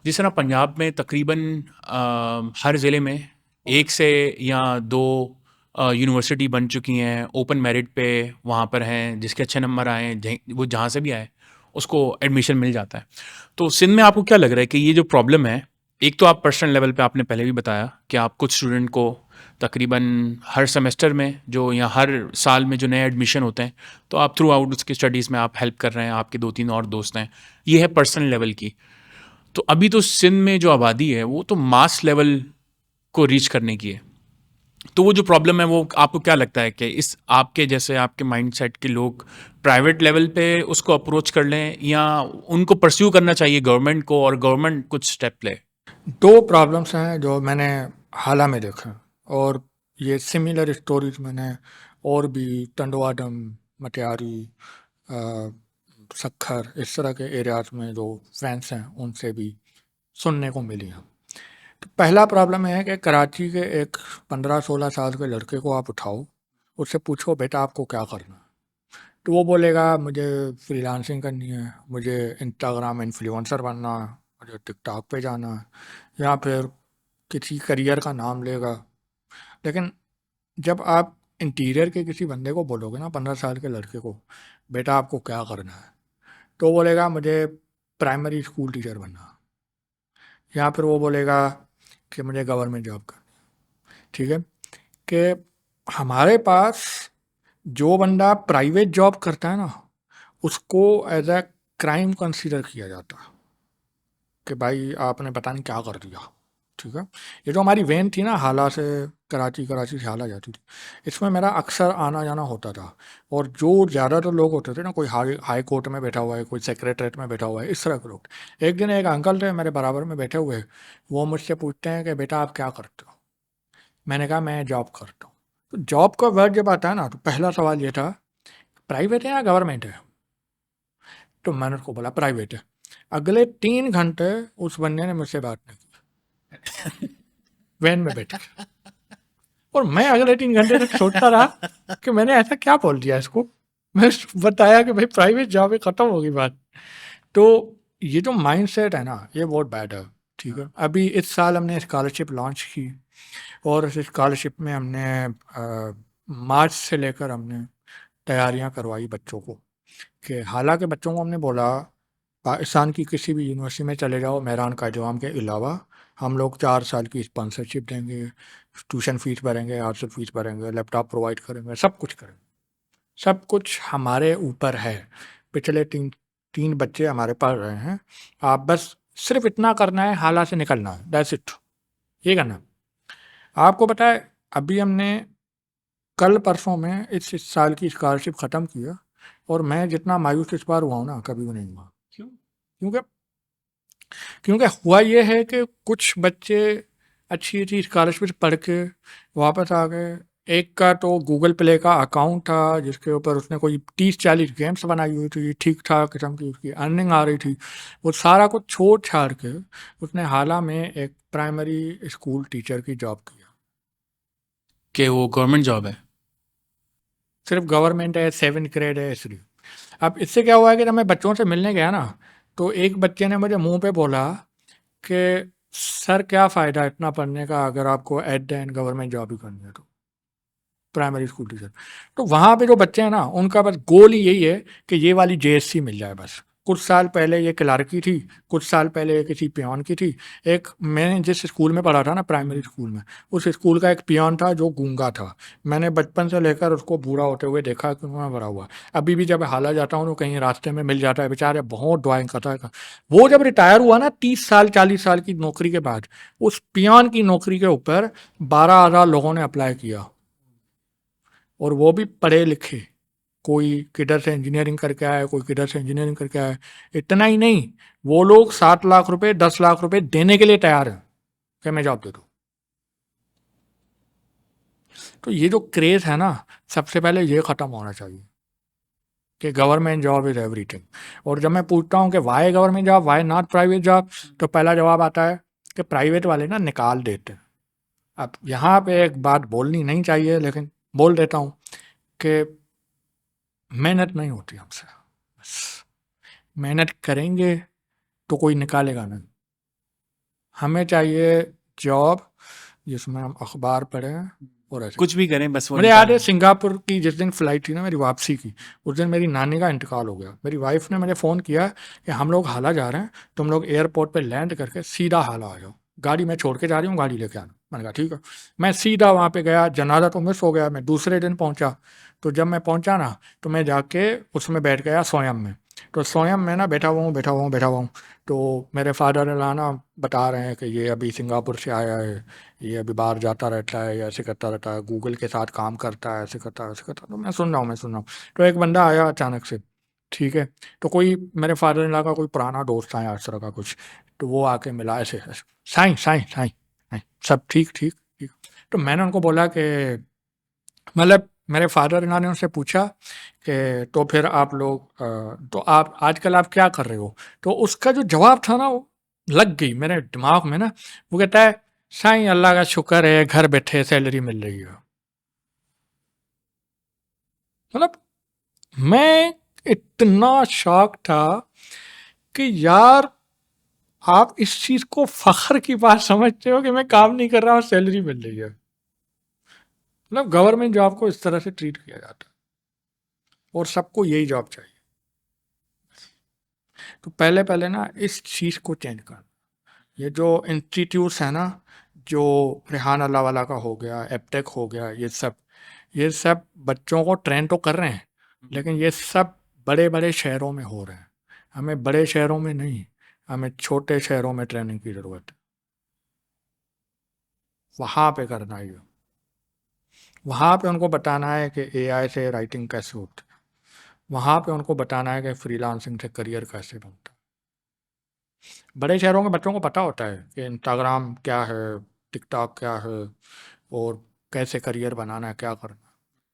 [SPEAKER 2] जिस तरह पंजाब में तकरीबन हर ज़िले में 1 से या 2 यूनिवर्सिटी बन चुकी हैं, ओपन मेरिट पे वहाँ पर हैं, जिसके अच्छे नंबर आए हैं, वो जहाँ से भी आए, उसको एडमिशन मिल जाता है। तो सिंध में आपको क्या लग रहा है कि ये जो प्रॉब्लम है, एक तो आप पर्सनल लेवल पे आपने पहले भी बताया कि आप कुछ स्टूडेंट को तकरीबन हर सेमेस्टर में जो या हर साल में जो नए एडमिशन होते हैं, तो आप थ्रू आउट उसकी स्टडीज़ में आप हेल्प कर रहे हैं, आपके 2-3 और दोस्त हैं। ये है पर्सनल लेवल की। तो अभी तो सिंध में जो आबादी है वो तो मास लेवल को रीच करने की है। तो वो जो प्रॉब्लम है वो आपको क्या लगता है कि इस आपके जैसे आपके माइंडसेट के लोग प्राइवेट लेवल पे उसको अप्रोच कर लें या उनको परस्यू करना चाहिए गवर्नमेंट को और गवर्नमेंट कुछ स्टेप ले?
[SPEAKER 1] 2 प्रॉब्लम्स हैं जो मैंने हाल ही में देखे और ये सिमिलर स्टोरीज़ मैंने और भी टंडवाडम, मटियारी, अ, सक्खर, इस तरह के एरियाज़ में जो फ्रेंड्स हैं उनसे भी सुनने को मिली हैं। तो पहला प्रॉब्लम है कि कराची के एक 15-16 साल के लड़के को आप उठाओ, उससे पूछो बेटा आपको क्या करना है? तो वो बोलेगा मुझे फ्रीलांसिंग करनी है, मुझे इंस्टाग्राम इन्फ्लुएंसर बनना है, मुझे टिकटॉक पे जाना है, या फिर किसी करियर का नाम लेगा। लेकिन जब आप इंटीरियर के किसी बंदे को बोलोगे ना, 15 साल के लड़के को, बेटा आपको क्या करना है? तो वो बोलेगा मुझे प्राइमरी स्कूल टीचर बनना है, या फिर वो बोलेगा कि मुझे गवर्नमेंट जॉब करनी है, ठीक है। कि हमारे पास जो बंदा प्राइवेट जॉब करता है ना, उसको एज अ क्राइम कंसीडर किया जाता है कि भाई आपने पता नहीं क्या कर दिया, ठीक है। ये जो हमारी वैन थी ना हाला से कराची, कराची से हाला जाती थी, इसमें मेरा अक्सर आना जाना होता था। और जो ज़्यादातर लोग होते थे ना, कोई हाई हाई कोर्ट में बैठा हुआ है, कोई सेक्रेटरीट में बैठा हुआ है, इस तरह के लोग। एक दिन एक अंकल थे मेरे बराबर में बैठे हुए, वो मुझसे पूछते हैं कि बेटा आप क्या करते हो? मैंने कहा मैं जॉब करता हूँ। तो जॉब का वर्ड जब आता है ना तो पहला सवाल ये था, प्राइवेट है या गवर्नमेंट है? तो मैंने उसको बोला प्राइवेट है। अगले 3 घंटे उस बंदे ने मुझसे बात नहीं की, वैन में बैठ के। और मैं अगले 3 घंटे तक सोचता रहा कि मैंने ऐसा क्या बोल दिया इसको। मैं बताया कि भाई प्राइवेट जॉब है, ख़त्म हो गई बात। तो ये जो माइंडसेट है ना, ये बहुत बैड है, ठीक है। अभी इस साल हमने स्कॉलरशिप लॉन्च की और उस स्कॉलरशिप में हमने मार्च से लेकर हमने तैयारियां करवाई बच्चों को, कि हालांकि बच्चों को हमने बोला पाकिस्तान की किसी भी यूनिवर्सिटी में चले जाओ मेहरान कायदवाम के अलावा, हम लोग 4 साल की स्पॉन्सरशिप देंगे, ट्यूशन फ़ीस भरेंगे, हॉस्टल फ़ीस भरेंगे, लैपटॉप प्रोवाइड करेंगे, सब कुछ करेंगे। सब कुछ हमारे ऊपर है। पिछले 3 बच्चे हमारे पढ़ रहे हैं। आप बस सिर्फ़ इतना करना है, हाला से निकलना है, दैट्स इट, ये करना है। आपको पता है अभी हमने कल परसों में इस साल की स्कॉलरशिप ख़त्म की है और मैं जितना मायूस इस बार हुआ हूँ ना, कभी भी नहीं हुआ।
[SPEAKER 2] क्यों?
[SPEAKER 1] क्योंकि क्योंकि हुआ ये है कि कुछ बच्चे अच्छी-अच्छी स्कॉलरशिप पढ़ के वापस आ गए। एक का तो गूगल प्ले का अकाउंट था जिसके ऊपर उसने कोई 30-40 गेम्स बनाई हुई थी, ठीक-ठाक किस्म की उसकी अर्निंग आ रही थी। वो सारा कुछ छोड़-छाड़ के उसने हाल ही में एक प्राइमरी स्कूल टीचर की जॉब किया।
[SPEAKER 2] कि वो गवर्नमेंट जॉब है?
[SPEAKER 1] सिर्फ गवर्नमेंट है, 7 ग्रेड है, इसलिए। अब इससे क्या हुआ है कि जब मैं बच्चों से मिलने गया ना, तो एक बच्चे ने मुझे मुंह पे बोला कि सर क्या फ़ायदा इतना पढ़ने का अगर आपको at the end government job ही करनी है तो, प्राइमरी स्कूल टीचर। तो वहाँ पे जो बच्चे हैं ना, उनका बस गोल ही यही है कि ये वाली जेएससी मिल जाए बस। कुछ साल पहले ये क्लार्की थी, कुछ साल पहले ये किसी पियोन की थी। एक मैंने जिस स्कूल में पढ़ा था ना, प्राइमरी स्कूल में, उस स्कूल का एक पियोन था जो गूंगा था। मैंने बचपन से लेकर उसको बूढ़ा होते हुए देखा कि मैं बड़ा हुआ। अभी भी जब हाला जाता हूँ तो कहीं रास्ते में मिल जाता है, बेचारे बहुत ड्राइंग करता है। वो जब रिटायर हुआ ना 30 साल 40 साल की नौकरी के बाद, उस पियोन की नौकरी के ऊपर 12,000 लोगों ने अप्लाई किया, और वो भी पढ़े लिखे। कोई किधर से इंजीनियरिंग करके आया, कोई किधर से इंजीनियरिंग करके आया। इतना ही नहीं, वो लोग 7 लाख रुपए 10 लाख रुपए देने के लिए तैयार है कि मैं जॉब दे दूँ। तो ये जो क्रेज है ना, सबसे पहले ये ख़त्म होना चाहिए कि गवर्नमेंट जॉब इज़ एवरीथिंग। और जब मैं पूछता हूँ कि why government job, why not private job, तो पहला जवाब आता है कि प्राइवेट वाले ना निकाल देते हैं। अब यहाँ पे एक बात बोलनी नहीं चाहिए, लेकिन बोल देता हूँ कि मेहनत नहीं होती हमसे। बस मेहनत करेंगे तो कोई निकालेगा नहीं। हमें चाहिए जॉब जिसमें हम अखबार पढ़ें और ऐसे।
[SPEAKER 2] कुछ भी करें बस वो
[SPEAKER 1] मुझे याद है
[SPEAKER 2] निकाल।
[SPEAKER 1] सिंगापुर की जिस दिन फ़्लाइट थी ना मेरी वापसी की, उस दिन मेरी नानी का इंतकाल हो गया। मेरी वाइफ ने मुझे फ़ोन किया कि हम लोग हाला जा रहे हैं, तुम लोग एयरपोर्ट पे लैंड करके सीधा हाला आ जाओ, गाड़ी मैं छोड़ के जा रही हूँ, गाड़ी लेके आना। मैंने कहा ठीक है। मैं सीधा वहाँ पे गया, जनाजा तो मिस हो गया, मैं दूसरे दिन पहुँचा। तो जब मैं पहुँचा ना, तो मैं जाके उसमें बैठ गया स्वयं में। तो स्वयं में ना बैठा हुआ हूँ। तो मेरे फादर इन लॉ ना बता रहे हैं कि ये अभी सिंगापुर से आया है, ये अभी बाहर जाता रहता है, ये ऐसे करता रहता है, गूगल के साथ काम करता है, ऐसे करता है, ऐसे करता है। तो मैं सुन रहा हूँ। तो एक बंदा आया अचानक से, ठीक है। तो कोई मेरे फादर इन लॉ का कोई पुराना दोस्त आया इस तरह का कुछ। तो वो आके मिला ऐसे ऐसे, साईं साईं साईं साईं, सब ठीक ठीक ठीक। तो मैंने उनको बोला कि मतलब मेरे फादर इन लॉ ने उनसे पूछा कि तो फिर आप लोग तो आप आजकल आप क्या कर रहे हो? तो उसका जो जवाब था ना, वो लग गई मेरे दिमाग में ना। वो कहता है, साईं अल्लाह का शुक्र है घर बैठे सैलरी मिल रही है। मतलब मैं इतना शॉक था कि यार, आप इस चीज को फख्र की बात समझते हो कि मैं काम नहीं कर रहा और सैलरी मिल रही है। मतलब गवर्नमेंट जॉब को इस तरह से ट्रीट किया जाता है, और सबको यही जॉब चाहिए। तो पहले पहले ना इस चीज को चेंज करना। ये जो इंस्टीट्यूट्स हैं ना, जो रेहान अल्लाहवाला का हो गया, एपटेक हो गया, ये सब बच्चों को ट्रेन तो कर रहे हैं, लेकिन ये सब बड़े बड़े शहरों में हो रहे हैं। हमें बड़े शहरों में नहीं, हमें छोटे शहरों में ट्रेनिंग की ज़रूरत है। वहाँ पे करना है ये। वहाँ पे उनको बताना है कि एआई से राइटिंग कैसे होती है। वहाँ पे उनको बताना है कि फ्रीलांसिंग से करियर कैसे बनता है। बड़े शहरों के बच्चों को पता होता है कि इंस्टाग्राम क्या है, टिकटॉक क्या है, और कैसे करियर बनाना है, क्या करना है।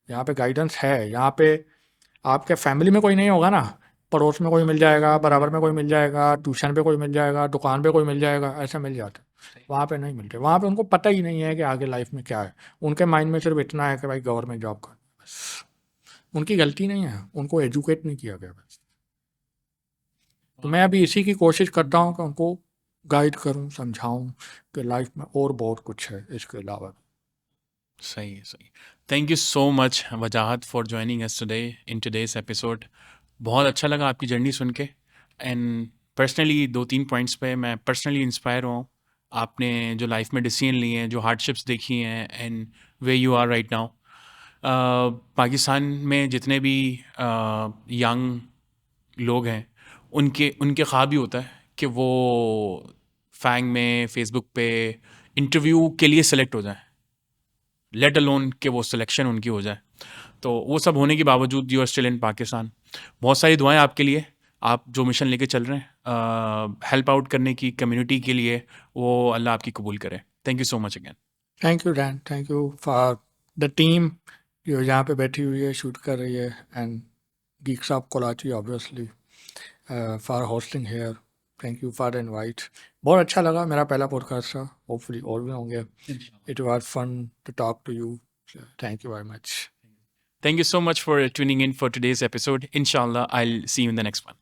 [SPEAKER 1] यहाँ पे गाइडेंस है। यहाँ पे आपके फैमिली में कोई नहीं होगा ना, पड़ोस में कोई मिल जाएगा, बराबर में कोई मिल जाएगा, ट्यूशन पे कोई मिल जाएगा, दुकान पे कोई मिल जाएगा, ऐसा मिल जाता है। वहाँ पे नहीं मिलते। वहाँ पे उनको पता ही नहीं है कि आगे लाइफ में क्या है। उनके माइंड में सिर्फ इतना है कि भाई गवर्नमेंट जॉब करना है, बस। उनकी गलती नहीं है, उनको एजुकेट नहीं किया गया बस। तो मैं अभी इसी की कोशिश करता हूँ कि उनको गाइड करूँ, समझाऊँ कि लाइफ में और बहुत कुछ है इसके अलावा।
[SPEAKER 2] सही है, सही। Thank you so much Wajahat for joining us today in today's episode. बहुत अच्छा लगा आपकी जर्नी सुन के, एंड पर्सनली 2-3 पॉइंट्स पे मैं पर्सनली इंस्पायर हुआ हूँ। आपने जो लाइफ में डिसीजन लिए हैं, जो हार्डशिप्स देखी हैं, and way you are right now. Pakistan में जितने भी यंग लोग हैं, उनके उनके ख्वाब ही होता है कि वो फैंग में, फेसबुक पे इंटरव्यू के लिए सेलेक्ट हो जाएं, लेट अलोन कि वो सिलेक्शन उनकी हो जाए। तो वो सब होने के बावजूद you are still in Pakistan. बहुत सारी दुआएं आपके लिए, आप जो मिशन लेके चल रहे हैं हेल्प आउट करने की कम्युनिटी के लिए, वो अल्लाह आपकी कबूल करे। Thank you so much again.
[SPEAKER 1] Thank you Dan, thank you for the team जो यहाँ पे बैठी हुई है, शूट कर रही है, and geeks of Kolachi obviously for hosting here. Thank you for the invite. बहुत अच्छा लगा, मेरा पहला पॉडकास्ट था, होपफुली और भी होंगे। It was fun to talk to you, Thank you very much.
[SPEAKER 2] Thank you so much for tuning in for today's episode. Inshallah, I'll see you in the next one.